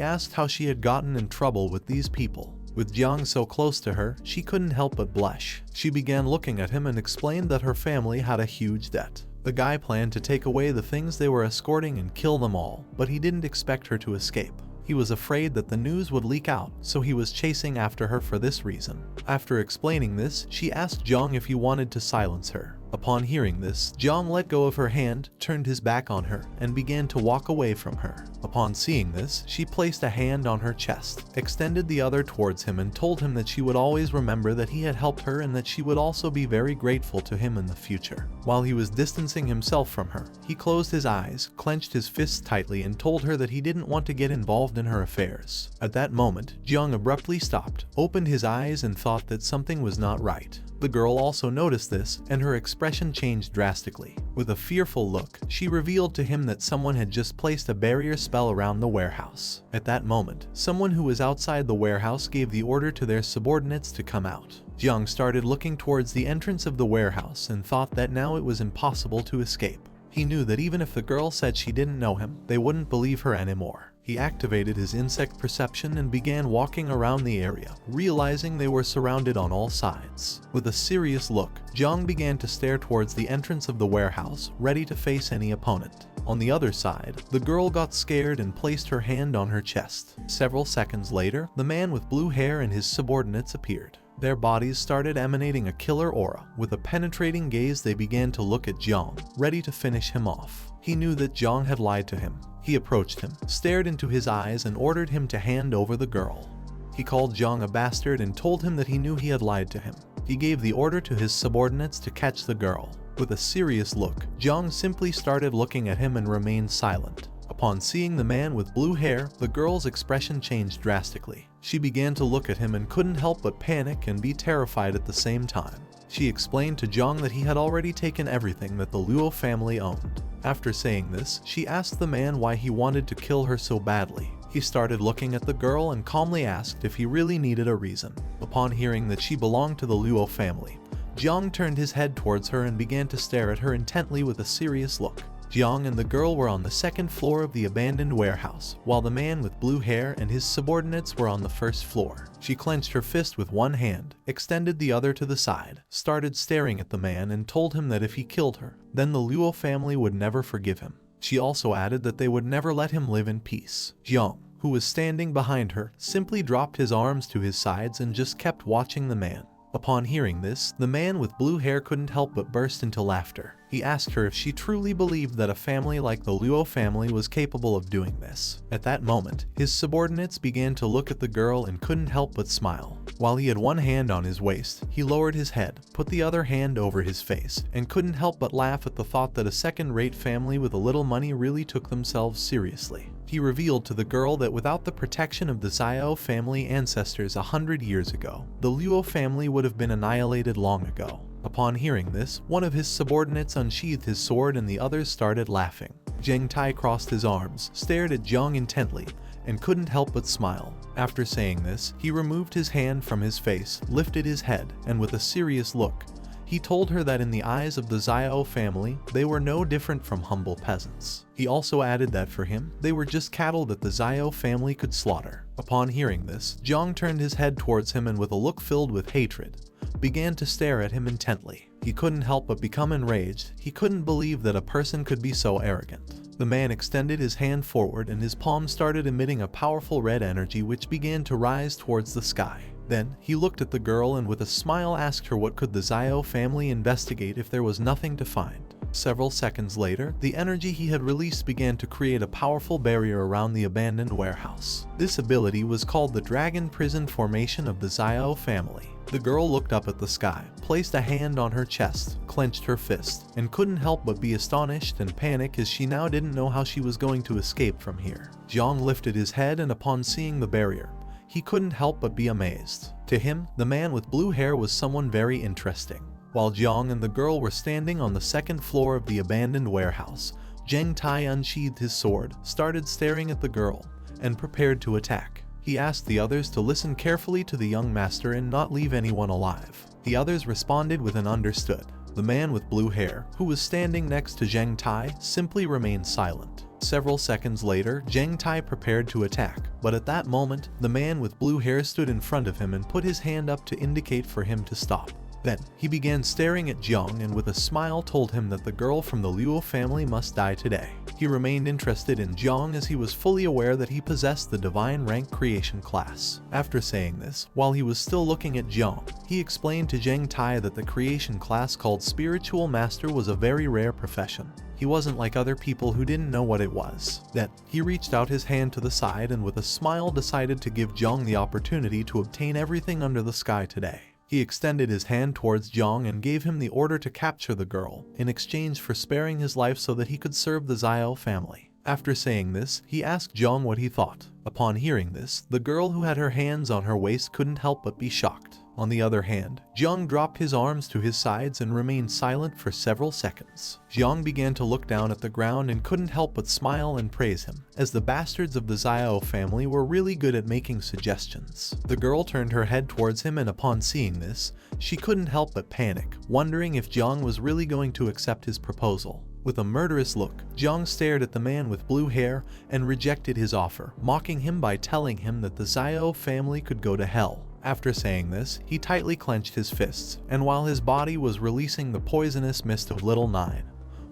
[SPEAKER 1] asked how she had gotten in trouble with these people. With Jiang so close to her, she couldn't help but blush. She began looking at him and explained that her family had a huge debt. The guy planned to take away the things they were escorting and kill them all, but he didn't expect her to escape. He was afraid that the news would leak out, so he was chasing after her for this reason. After explaining this, she asked Jiang if he wanted to silence her. Upon hearing this, Jiang let go of her hand, turned his back on her, and began to walk away from her. Upon seeing this, she placed a hand on her chest, extended the other towards him, and told him that she would always remember that he had helped her and that she would also be very grateful to him in the future. While he was distancing himself from her, he closed his eyes, clenched his fists tightly, and told her that he didn't want to get involved in her affairs. At that moment, Jiang abruptly stopped, opened his eyes, and thought that something was not right. The girl also noticed this, and her expression changed drastically. With a fearful look, she revealed to him that someone had just placed a barrier spell around the warehouse. At that moment, someone who was outside the warehouse gave the order to their subordinates to come out. Jiang started looking towards the entrance of the warehouse and thought that now it was impossible to escape. He knew that even if the girl said she didn't know him, they wouldn't believe her anymore. He activated his insect perception and began walking around the area, realizing they were surrounded on all sides. With a serious look, Jiang began to stare towards the entrance of the warehouse, ready to face any opponent. On the other side, the girl got scared and placed her hand on her chest. Several seconds later, the man with blue hair and his subordinates appeared. Their bodies started emanating a killer aura. With a penetrating gaze, they began to look at Jiang, ready to finish him off. He knew that Jiang had lied to him. He approached him, stared into his eyes, and ordered him to hand over the girl. He called Jang a bastard and told him that he knew he had lied to him. He gave the order to his subordinates to catch the girl. With a serious look, Jang simply started looking at him and remained silent. Upon seeing the man with blue hair, the girl's expression changed drastically. She began to look at him and couldn't help but panic and be terrified at the same time. She explained to Jang that he had already taken everything that the Luo family owned. After saying this, she asked the man why he wanted to kill her so badly. He started looking at the girl and calmly asked if he really needed a reason. Upon hearing that she belonged to the Luo family, Jang turned his head towards her and began to stare at her intently with a serious look. Jang and the girl were on the second floor of the abandoned warehouse, while the man with blue hair and his subordinates were on the first floor. She clenched her fist with one hand, extended the other to the side, started staring at the man and told him that if he killed her, then the Luo family would never forgive him. She also added that they would never let him live in peace. Jang, who was standing behind her, simply dropped his arms to his sides and just kept watching the man. Upon hearing this, the man with blue hair couldn't help but burst into laughter. He asked her if she truly believed that a family like the Luo family was capable of doing this. At that moment, his subordinates began to look at the girl and couldn't help but smile. While he had one hand on his waist, he lowered his head, put the other hand over his face, and couldn't help but laugh at the thought that a second-rate family with a little money really took themselves seriously. He revealed to the girl that without the protection of the Xiao family ancestors 100 years ago, the Luo family would have been annihilated long ago. Upon hearing this, one of his subordinates unsheathed his sword and the others started laughing. Jang Tai crossed his arms, stared at Jang intently, and couldn't help but smile. After saying this, he removed his hand from his face, lifted his head, and with a serious look, he told her that in the eyes of the Xiao family, they were no different from humble peasants. He also added that for him, they were just cattle that the Xiao family could slaughter. Upon hearing this, Jang turned his head towards him and with a look filled with hatred, began to stare at him intently. He couldn't help but become enraged. He couldn't believe that a person could be so arrogant. The man extended his hand forward and his palm started emitting a powerful red energy which began to rise towards the sky. Then, he looked at the girl and with a smile asked her what could the Xiao family investigate if there was nothing to find. Several seconds later, the energy he had released began to create a powerful barrier around the abandoned warehouse. This ability was called the Dragon Prison Formation of the Xiao family. The girl looked up at the sky, placed a hand on her chest, clenched her fist, and couldn't help but be astonished and panic as she now didn't know how she was going to escape from here. Jang lifted his head and upon seeing the barrier, he couldn't help but be amazed. To him, the man with blue hair was someone very interesting. While Jang and the girl were standing on the second floor of the abandoned warehouse, Jang Tai unsheathed his sword, started staring at the girl, and prepared to attack. He asked the others to listen carefully to the young master and not leave anyone alive. The others responded with an understood. The man with blue hair, who was standing next to Jang Tai, simply remained silent. Several seconds later, Jang Tai prepared to attack, but at that moment, the man with blue hair stood in front of him and put his hand up to indicate for him to stop. Then, he began staring at Jang and with a smile told him that the girl from the Luo family must die today. He remained interested in Jang as he was fully aware that he possessed the divine rank creation class. After saying this, while he was still looking at Jang, he explained to Jang Tai that the creation class called Spiritual Master was a very rare profession. He wasn't like other people who didn't know what it was. Then, he reached out his hand to the side and with a smile decided to give Jang the opportunity to obtain everything under the sky today. He extended his hand towards Jang and gave him the order to capture the girl, in exchange for sparing his life so that he could serve the Xiao family. After saying this, he asked Jang what he thought. Upon hearing this, the girl who had her hands on her waist couldn't help but be shocked. On the other hand, Jang dropped his arms to his sides and remained silent for several seconds. Jang began to look down at the ground and couldn't help but smile and praise him, as the bastards of the Xiao family were really good at making suggestions. The girl turned her head towards him and upon seeing this, she couldn't help but panic, wondering if Jang was really going to accept his proposal. With a murderous look, Jang stared at the man with blue hair and rejected his offer, mocking him by telling him that the Xiao family could go to hell. After saying this, he tightly clenched his fists, and while his body was releasing the poisonous mist of Little Nine,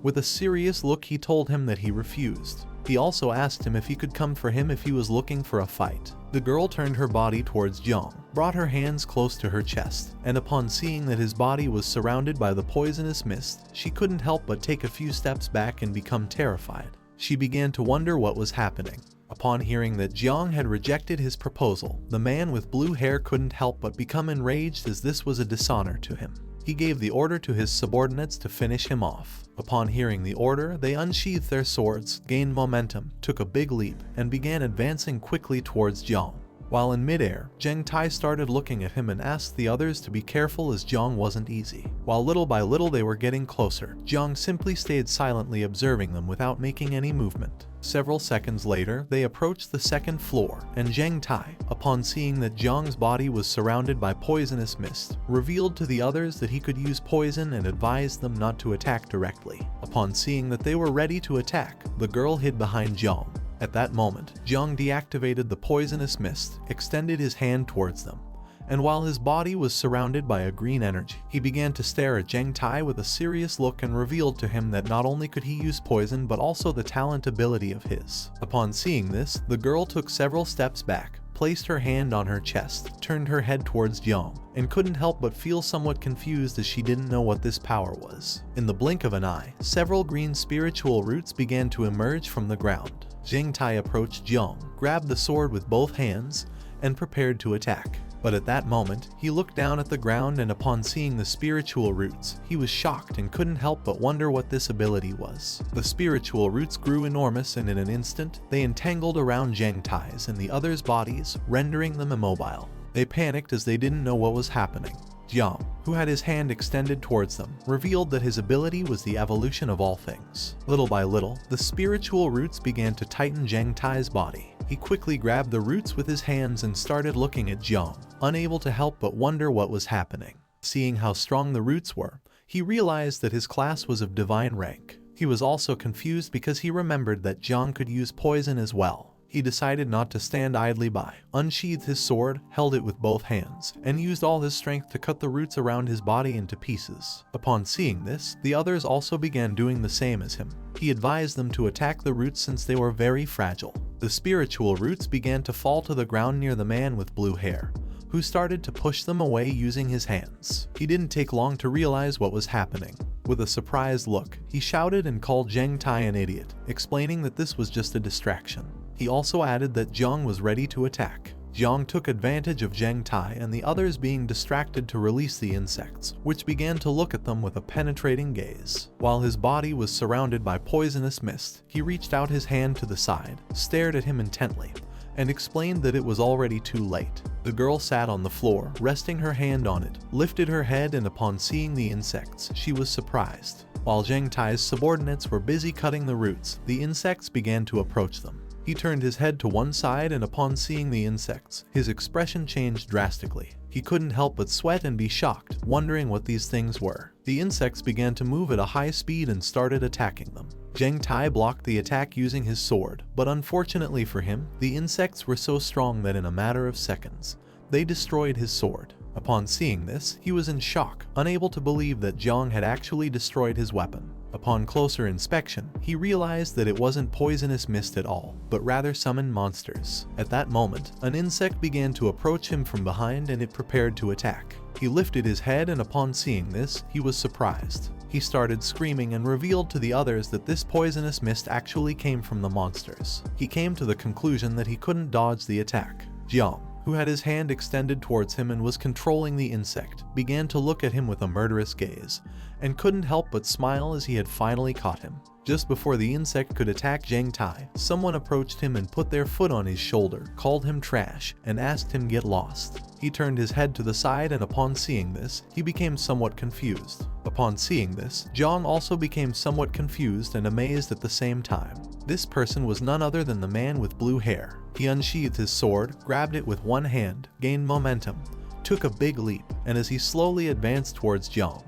[SPEAKER 1] with a serious look he told him that he refused. He also asked him if he could come for him if he was looking for a fight. The girl turned her body towards Jang, brought her hands close to her chest, and upon seeing that his body was surrounded by the poisonous mist, she couldn't help but take a few steps back and become terrified. She began to wonder what was happening. Upon hearing that Jang had rejected his proposal, the man with blue hair couldn't help but become enraged, as this was a dishonor to him. He gave the order to his subordinates to finish him off. Upon hearing the order, they unsheathed their swords, gained momentum, took a big leap, and began advancing quickly towards Jang. While in midair, Zheng Tai started looking at him and asked the others to be careful, as Jiang wasn't easy. While little by little they were getting closer, Jiang simply stayed silently observing them without making any movement. Several seconds later, they approached the second floor, and Zheng Tai, upon seeing that Jiang's body was surrounded by poisonous mist, revealed to the others that he could use poison and advised them not to attack directly. Upon seeing that they were ready to attack, the girl hid behind Jiang. At that moment, Jiang deactivated the poisonous mist, extended his hand towards them, and while his body was surrounded by a green energy, he began to stare at Zheng Tai with a serious look and revealed to him that not only could he use poison but also the talent ability of his. Upon seeing this, the girl took several steps back, placed her hand on her chest, turned her head towards Jiang, and couldn't help but feel somewhat confused as she didn't know what this power was. In the blink of an eye, several green spiritual roots began to emerge from the ground. Zheng Tai approached Jiang, grabbed the sword with both hands, and prepared to attack. But at that moment, he looked down at the ground, and upon seeing the spiritual roots, he was shocked and couldn't help but wonder what this ability was. The spiritual roots grew enormous, and in an instant, they entangled around Zheng Tai's and the others' bodies, rendering them immobile. They panicked as they didn't know what was happening. Jiang, who had his hand extended towards them, revealed that his ability was the evolution of all things. Little by little, the spiritual roots began to tighten Zheng Tai's body. He quickly grabbed the roots with his hands and started looking at Jiang, unable to help but wonder what was happening. Seeing how strong the roots were, he realized that his class was of divine rank. He was also confused because he remembered that Jiang could use poison as well. He decided not to stand idly by, unsheathed his sword, held it with both hands, and used all his strength to cut the roots around his body into pieces. Upon seeing this, the others also began doing the same as him. He advised them to attack the roots since they were very fragile. The spiritual roots began to fall to the ground near the man with blue hair, who started to push them away using his hands. He didn't take long to realize what was happening. With a surprised look, he shouted and called Zheng Tai an idiot, explaining that this was just a distraction. He also added that Jiang was ready to attack. Jiang took advantage of Zheng Tai and the others being distracted to release the insects, which began to look at them with a penetrating gaze. While his body was surrounded by poisonous mist, he reached out his hand to the side, stared at him intently, and explained that it was already too late. The girl sat on the floor, resting her hand on it, lifted her head, and upon seeing the insects, she was surprised. While Zheng Tai's subordinates were busy cutting the roots, the insects began to approach them. He turned his head to one side, and upon seeing the insects, his expression changed drastically. He couldn't help but sweat and be shocked, wondering what these things were. The insects began to move at a high speed and started attacking them. Zheng Tai blocked the attack using his sword, but unfortunately for him, the insects were so strong that in a matter of seconds, they destroyed his sword. Upon seeing this, he was in shock, unable to believe that Jiang had actually destroyed his weapon. Upon closer inspection, he realized that it wasn't poisonous mist at all, but rather summoned monsters. At that moment, an insect began to approach him from behind and it prepared to attack. He lifted his head, and upon seeing this, he was surprised. He started screaming and revealed to the others that this poisonous mist actually came from the monsters. He came to the conclusion that he couldn't dodge the attack. Jiang, who had his hand extended towards him and was controlling the insect, began to look at him with a murderous gaze, and couldn't help but smile as he had finally caught him. Just before the insect could attack Zheng Tai, someone approached him and put their foot on his shoulder, called him trash, and asked him get lost. He turned his head to the side, and upon seeing this, he became somewhat confused. Upon seeing this, Jiang also became somewhat confused and amazed at the same time. This person was none other than the man with blue hair. He unsheathed his sword, grabbed it with one hand, gained momentum, took a big leap, and as he slowly advanced towards Jiang,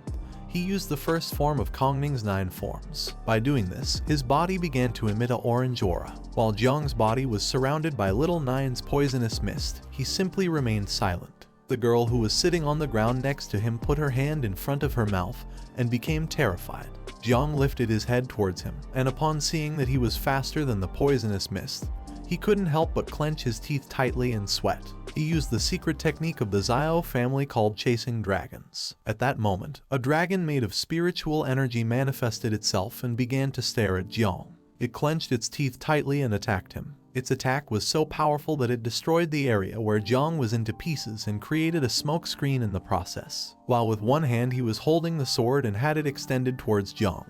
[SPEAKER 1] he used the first form of Kongning's 9 forms. By doing this, his body began to emit an orange aura. While Jiang's body was surrounded by Little Nine's poisonous mist, he simply remained silent. The girl who was sitting on the ground next to him put her hand in front of her mouth and became terrified. Jiang lifted his head towards him, and upon seeing that he was faster than the poisonous mist, he couldn't help but clench his teeth tightly and sweat. He used the secret technique of the Xiao family called chasing dragons. At that moment, a dragon made of spiritual energy manifested itself and began to stare at Jiang. It clenched its teeth tightly and attacked him. Its attack was so powerful that it destroyed the area where Jang was into pieces and created a smoke screen in the process. While with one hand he was holding the sword and had it extended towards Jang,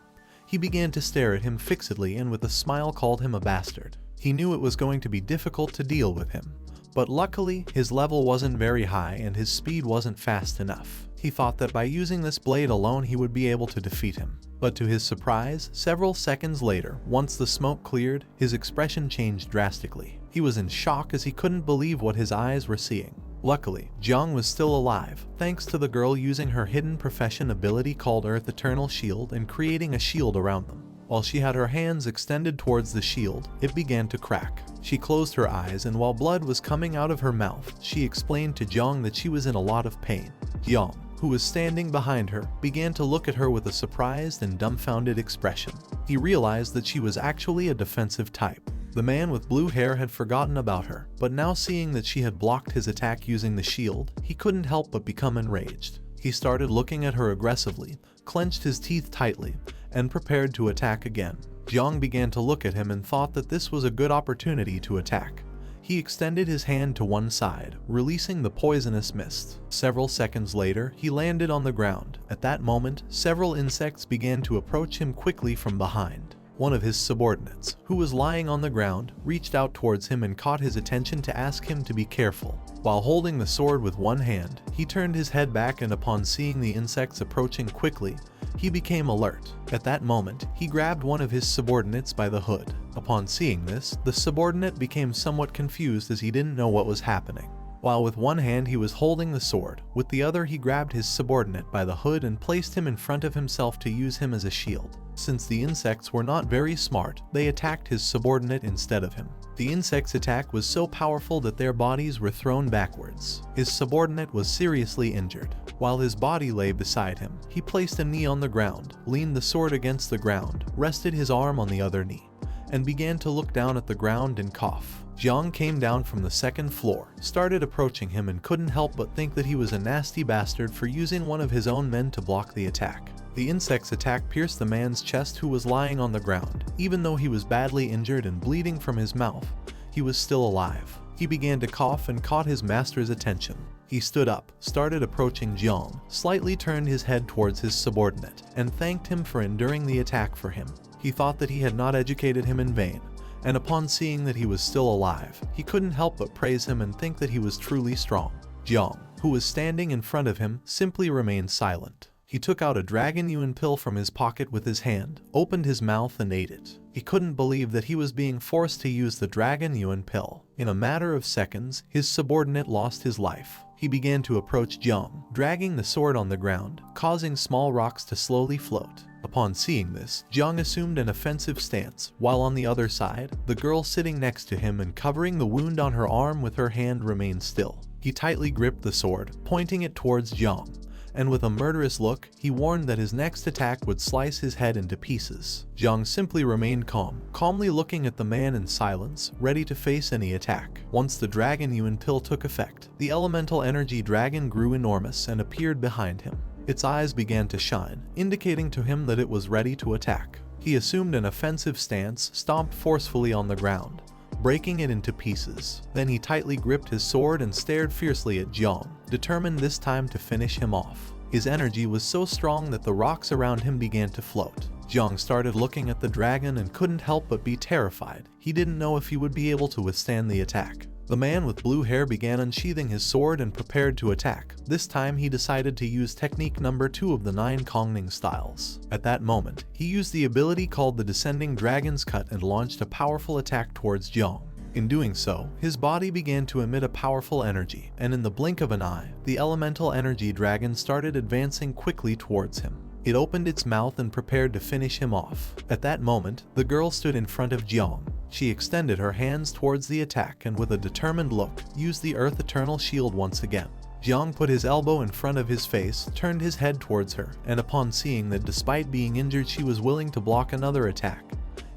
[SPEAKER 1] he began to stare at him fixedly and with a smile called him a bastard. He knew it was going to be difficult to deal with him, but luckily his level wasn't very high and his speed wasn't fast enough. He thought that by using this blade alone he would be able to defeat him. But to his surprise, several seconds later, once the smoke cleared, his expression changed drastically. He was in shock as he couldn't believe what his eyes were seeing. Luckily, Jang was still alive, thanks to the girl using her hidden profession ability called Earth Eternal Shield and creating a shield around them. While she had her hands extended towards the shield, it began to crack. She closed her eyes and while blood was coming out of her mouth, she explained to Jang that she was in a lot of pain. Jang, who was standing behind her, began to look at her with a surprised and dumbfounded expression. He realized that she was actually a defensive type. The man with blue hair had forgotten about her, but now seeing that she had blocked his attack using the shield, he couldn't help but become enraged. He started looking at her aggressively, clenched his teeth tightly, and prepared to attack again. Jang began to look at him and thought that this was a good opportunity to attack. He extended his hand to one side, releasing the poisonous mist. Several seconds later, he landed on the ground. At that moment, several insects began to approach him quickly from behind. One of his subordinates, who was lying on the ground, reached out towards him and caught his attention to ask him to be careful. While holding the sword with one hand, he turned his head back and upon seeing the insects approaching quickly, he became alert. At that moment, he grabbed one of his subordinates by the hood. Upon seeing this, the subordinate became somewhat confused as he didn't know what was happening. While with one hand he was holding the sword, with the other he grabbed his subordinate by the hood and placed him in front of himself to use him as a shield. Since the insects were not very smart, they attacked his subordinate instead of him. The insect's attack was so powerful that their bodies were thrown backwards. His subordinate was seriously injured. While his body lay beside him, he placed a knee on the ground, leaned the sword against the ground, rested his arm on the other knee, and began to look down at the ground and cough. Jang came down from the second floor, started approaching him and couldn't help but think that he was a nasty bastard for using one of his own men to block the attack. The insect's attack pierced the man's chest who was lying on the ground. Even though he was badly injured and bleeding from his mouth, he was still alive. He began to cough and caught his master's attention. He stood up, started approaching Jang, slightly turned his head towards his subordinate, and thanked him for enduring the attack for him. He thought that he had not educated him in vain, and upon seeing that he was still alive, he couldn't help but praise him and think that he was truly strong. Jang, who was standing in front of him, simply remained silent. He took out a dragon yuan pill from his pocket with his hand, opened his mouth and ate it. He couldn't believe that he was being forced to use the dragon yuan pill. In a matter of seconds, his subordinate lost his life. He began to approach Jang, dragging the sword on the ground, causing small rocks to slowly float. Upon seeing this, Jang assumed an offensive stance, while on the other side, the girl sitting next to him and covering the wound on her arm with her hand remained still. He tightly gripped the sword, pointing it towards Jang, and with a murderous look, he warned that his next attack would slice his head into pieces. Jang simply remained calm, calmly looking at the man in silence, ready to face any attack. Once the dragon yuan pill took effect, the elemental energy dragon grew enormous and appeared behind him. Its eyes began to shine, indicating to him that it was ready to attack. He assumed an offensive stance, stomped forcefully on the ground, breaking it into pieces. Then he tightly gripped his sword and stared fiercely at Jang, determined this time to finish him off. His energy was so strong that the rocks around him began to float. Jang started looking at the dragon and couldn't help but be terrified. He didn't know if he would be able to withstand the attack. The man with blue hair began unsheathing his sword and prepared to attack. This time he decided to use technique number 2 of the 9 Kongning styles. At that moment, he used the ability called the Descending Dragon's Cut and launched a powerful attack towards Jang. In doing so, his body began to emit a powerful energy, and in the blink of an eye, the elemental energy dragon started advancing quickly towards him. It opened its mouth and prepared to finish him off. At that moment, the girl stood in front of Jang. She extended her hands towards the attack and with a determined look, used the Earth Eternal Shield once again. Jang put his elbow in front of his face, turned his head towards her, and upon seeing that despite being injured she was willing to block another attack,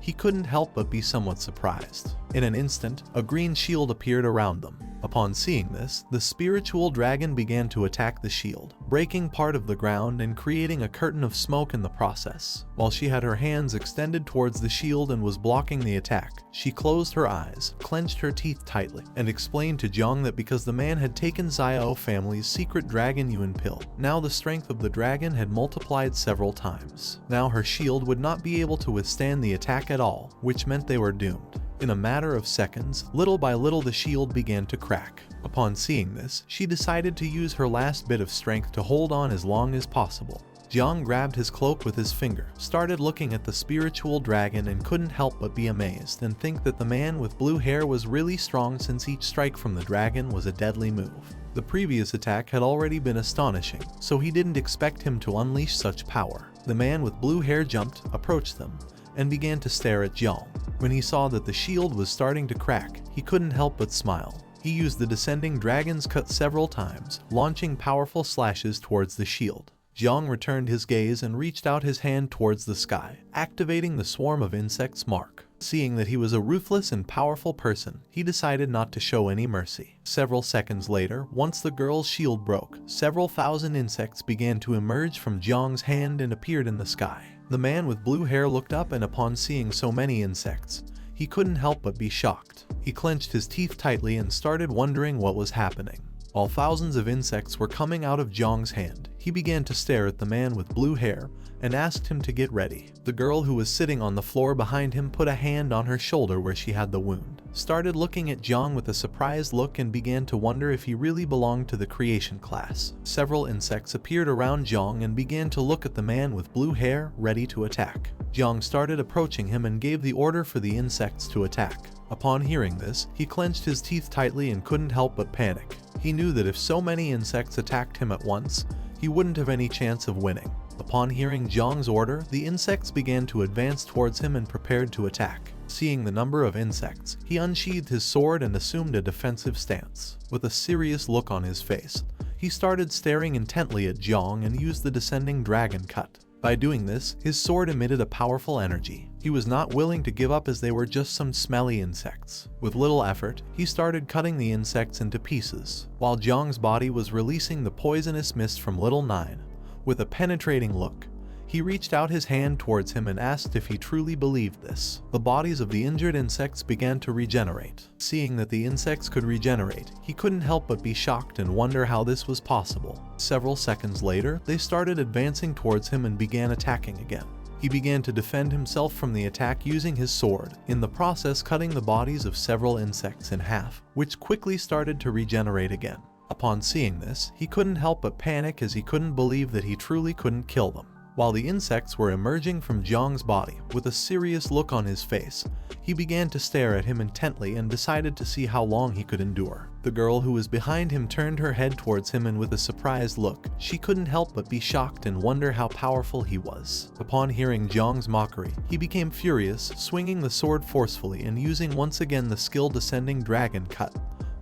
[SPEAKER 1] he couldn't help but be somewhat surprised. In an instant, a green shield appeared around them. Upon seeing this, the spiritual dragon began to attack the shield, breaking part of the ground and creating a curtain of smoke in the process. While she had her hands extended towards the shield and was blocking the attack, she closed her eyes, clenched her teeth tightly, and explained to Jang that because the man had taken Xiao family's secret dragon Yuan pill, now the strength of the dragon had multiplied several times. Now her shield would not be able to withstand the attack at all, which meant they were doomed. In a matter of seconds, little by little the shield began to crack. Upon seeing this, she decided to use her last bit of strength to hold on as long as possible. Jang grabbed his cloak with his finger, started looking at the spiritual dragon and couldn't help but be amazed and think that the man with blue hair was really strong since each strike from the dragon was a deadly move. The previous attack had already been astonishing, so he didn't expect him to unleash such power. The man with blue hair jumped, approached them, and began to stare at Jang. When he saw that the shield was starting to crack, he couldn't help but smile. He used the descending dragon's cut several times, launching powerful slashes towards the shield. Jang returned his gaze and reached out his hand towards the sky, activating the swarm of insects mark. Seeing that he was a ruthless and powerful person, he decided not to show any mercy. Several seconds later, once the girl's shield broke, several thousand insects began to emerge from Jang's hand and appeared in the sky. The man with blue hair looked up and upon seeing so many insects, he couldn't help but be shocked. He clenched his teeth tightly and started wondering what was happening. While thousands of insects were coming out of Jang's hand, he began to stare at the man with blue hair and asked him to get ready. The girl who was sitting on the floor behind him put a hand on her shoulder where she had the wound, started looking at Jang with a surprised look and began to wonder if he really belonged to the creation class. Several insects appeared around Jang and began to look at the man with blue hair, ready to attack. Jang started approaching him and gave the order for the insects to attack. Upon hearing this, he clenched his teeth tightly and couldn't help but panic. He knew that if so many insects attacked him at once, he wouldn't have any chance of winning. Upon hearing Jang's order, the insects began to advance towards him and prepared to attack. Seeing the number of insects, he unsheathed his sword and assumed a defensive stance. With a serious look on his face, he started staring intently at Jang and used the descending dragon cut. By doing this, his sword emitted a powerful energy. He was not willing to give up as they were just some smelly insects. With little effort, he started cutting the insects into pieces, while Jang's body was releasing the poisonous mist from Little Nine. With a penetrating look, he reached out his hand towards him and asked if he truly believed this. The bodies of the injured insects began to regenerate. Seeing that the insects could regenerate, he couldn't help but be shocked and wonder how this was possible. Several seconds later, they started advancing towards him and began attacking again. He began to defend himself from the attack using his sword, in the process cutting the bodies of several insects in half, which quickly started to regenerate again. Upon seeing this, he couldn't help but panic as he couldn't believe that he truly couldn't kill them. While the insects were emerging from Jang's body, with a serious look on his face, he began to stare at him intently and decided to see how long he could endure. The girl who was behind him turned her head towards him and with a surprised look, she couldn't help but be shocked and wonder how powerful he was. Upon hearing Jang's mockery, he became furious, swinging the sword forcefully and using once again the skill descending dragon cut,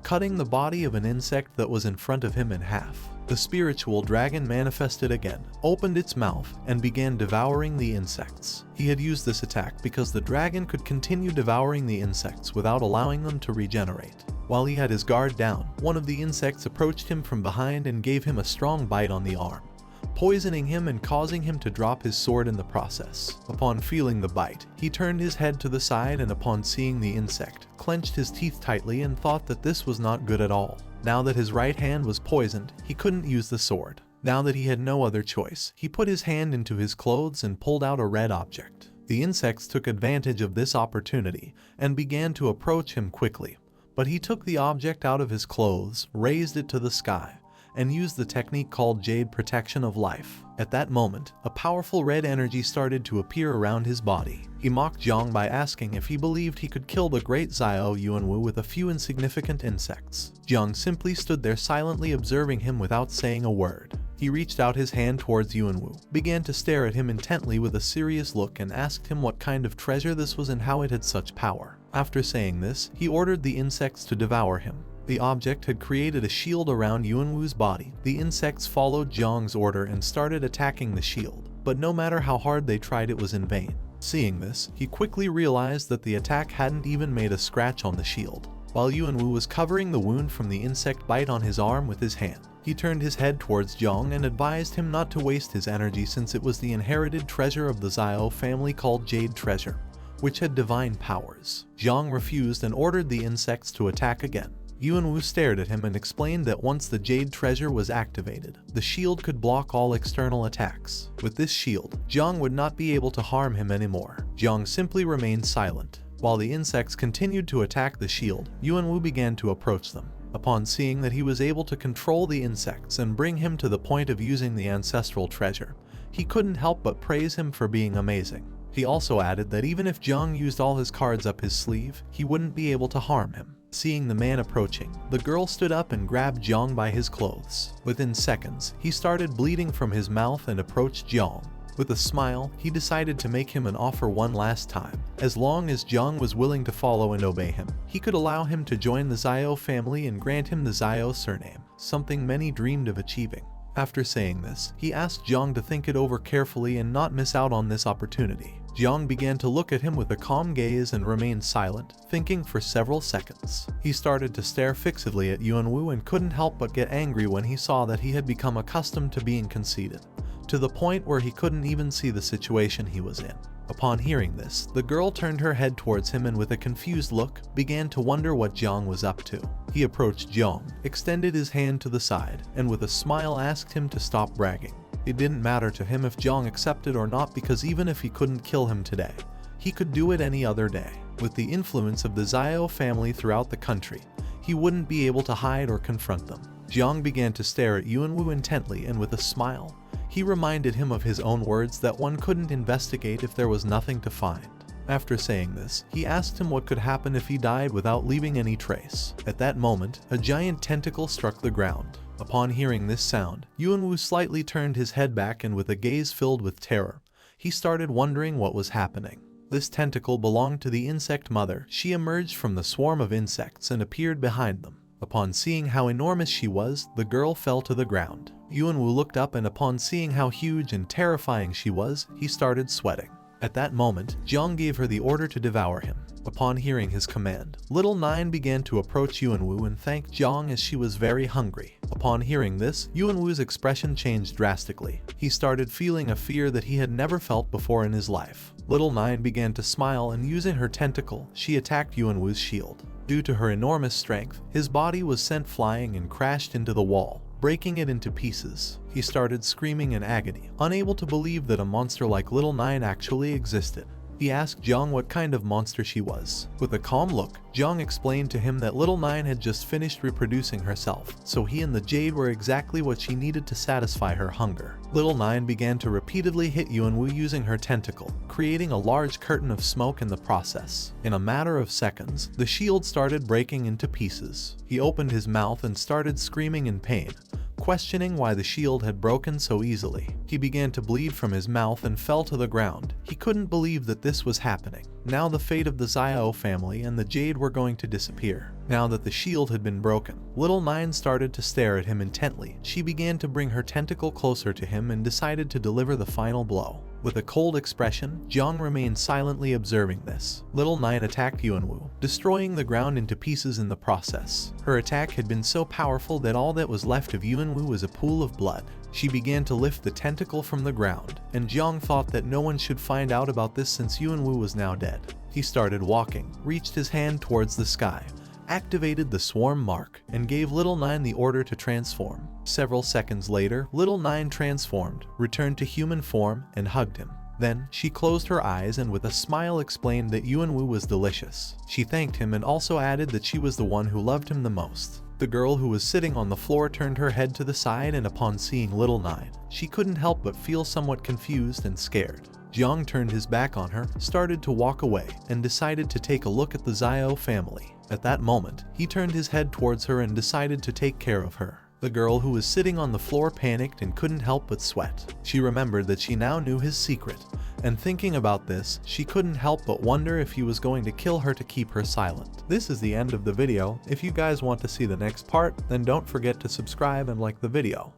[SPEAKER 1] cutting the body of an insect that was in front of him in half. The spiritual dragon manifested again, opened its mouth, and began devouring the insects. He had used this attack because the dragon could continue devouring the insects without allowing them to regenerate. While he had his guard down, one of the insects approached him from behind and gave him a strong bite on the arm, poisoning him and causing him to drop his sword in the process. Upon feeling the bite, he turned his head to the side and upon seeing the insect, clenched his teeth tightly and thought that this was not good at all. Now that his right hand was poisoned, he couldn't use the sword. Now that he had no other choice, he put his hand into his clothes and pulled out a red object. The insects took advantage of this opportunity and began to approach him quickly, but he took the object out of his clothes, raised it to the sky, and used the technique called Jade Protection of Life. At that moment, a powerful red energy started to appear around his body. He mocked Jang by asking if he believed he could kill the great Xiao Yuanwu with a few insignificant insects. Jang simply stood there silently observing him without saying a word. He reached out his hand towards Yuanwu, began to stare at him intently with a serious look and asked him what kind of treasure this was and how it had such power. After saying this, he ordered the insects to devour him. The object had created a shield around Yuanwu's body. The insects followed Jang's order and started attacking the shield, but no matter how hard they tried, it was in vain. Seeing this, he quickly realized that the attack hadn't even made a scratch on the shield. While Yuanwu was covering the wound from the insect bite on his arm with his hand, he turned his head towards Jang and advised him not to waste his energy since it was the inherited treasure of the Xiao family called Jade Treasure, which had divine powers. Jang refused and ordered the insects to attack again. Yuanwu stared at him and explained that once the Jade Treasure was activated, the shield could block all external attacks. With this shield, Jang would not be able to harm him anymore. Jang simply remained silent. While the insects continued to attack the shield, Yuanwu began to approach them. Upon seeing that he was able to control the insects and bring him to the point of using the ancestral treasure, he couldn't help but praise him for being amazing. He also added that even if Jang used all his cards up his sleeve, he wouldn't be able to harm him. Seeing the man approaching, the girl stood up and grabbed Jang by his clothes. Within seconds, he started bleeding from his mouth and approached Jang. With a smile, he decided to make him an offer one last time. As long as Jang was willing to follow and obey him, he could allow him to join the Xiao family and grant him the Xiao surname, something many dreamed of achieving. After saying this, he asked Jang to think it over carefully and not miss out on this opportunity. Jang began to look at him with a calm gaze and remained silent, thinking for several seconds. He started to stare fixedly at Yuanwu and couldn't help but get angry when he saw that he had become accustomed to being conceited, to the point where he couldn't even see the situation he was in. Upon hearing this, the girl turned her head towards him and with a confused look, began to wonder what Jang was up to. He approached Jang, extended his hand to the side, and with a smile asked him to stop bragging. It didn't matter to him if Jang accepted or not because even if he couldn't kill him today, he could do it any other day. With the influence of the Xiao family throughout the country, he wouldn't be able to hide or confront them. Jang began to stare at Yuanwu intently and with a smile, he reminded him of his own words that one couldn't investigate if there was nothing to find. After saying this, he asked him what could happen if he died without leaving any trace. At that moment, a giant tentacle struck the ground. Upon hearing this sound, Yuanwu slightly turned his head back and with a gaze filled with terror, he started wondering what was happening. This tentacle belonged to the insect mother. She emerged from the swarm of insects and appeared behind them. Upon seeing how enormous she was, the girl fell to the ground. Yuanwu looked up and upon seeing how huge and terrifying she was, he started sweating. At that moment, Jang gave her the order to devour him. Upon hearing his command, Little Nine began to approach Yuanwu and thank Jang as she was very hungry. Upon hearing this, Yuanwu's expression changed drastically. He started feeling a fear that he had never felt before in his life. Little Nine began to smile and using her tentacle, she attacked Yuanwu's shield. Due to her enormous strength, his body was sent flying and crashed into the wall, breaking it into pieces. He started screaming in agony, unable to believe that a monster like Little Nine actually existed. He asked Jang what kind of monster she was. With a calm look, Jang explained to him that Little Nine had just finished reproducing herself, so he and the Jade were exactly what she needed to satisfy her hunger. Little Nine began to repeatedly hit Yuanwu using her tentacle, creating a large curtain of smoke in the process. In a matter of seconds, the shield started breaking into pieces. He opened his mouth and started screaming in pain, questioning why the shield had broken so easily. He began to bleed from his mouth and fell to the ground. He couldn't believe that this was happening. Now the fate of the Xiao family and the Jade were going to disappear. Now that the shield had been broken, Little Nine started to stare at him intently. She began to bring her tentacle closer to him and decided to deliver the final blow. With a cold expression, Jang remained silently observing this. Little Nine attacked Yuanwu, destroying the ground into pieces in the process. Her attack had been so powerful that all that was left of Yuanwu was a pool of blood. She began to lift the tentacle from the ground, and Jang thought that no one should find out about this since Yuanwu was now dead. He started walking, reached his hand towards the sky, activated the swarm mark, and gave Little Nine the order to transform. Several seconds later, Little Nine transformed, returned to human form, and hugged him. Then, she closed her eyes and with a smile explained that Yuanwu was delicious. She thanked him and also added that she was the one who loved him the most. The girl who was sitting on the floor turned her head to the side and upon seeing Little Nine, she couldn't help but feel somewhat confused and scared. Jang turned his back on her, started to walk away, and decided to take a look at the Xiao family. At that moment, he turned his head towards her and decided to take care of her. The girl who was sitting on the floor panicked and couldn't help but sweat. She remembered that she now knew his secret, and thinking about this, she couldn't help but wonder if he was going to kill her to keep her silent. This is the end of the video. If you guys want to see the next part, then don't forget to subscribe and like the video.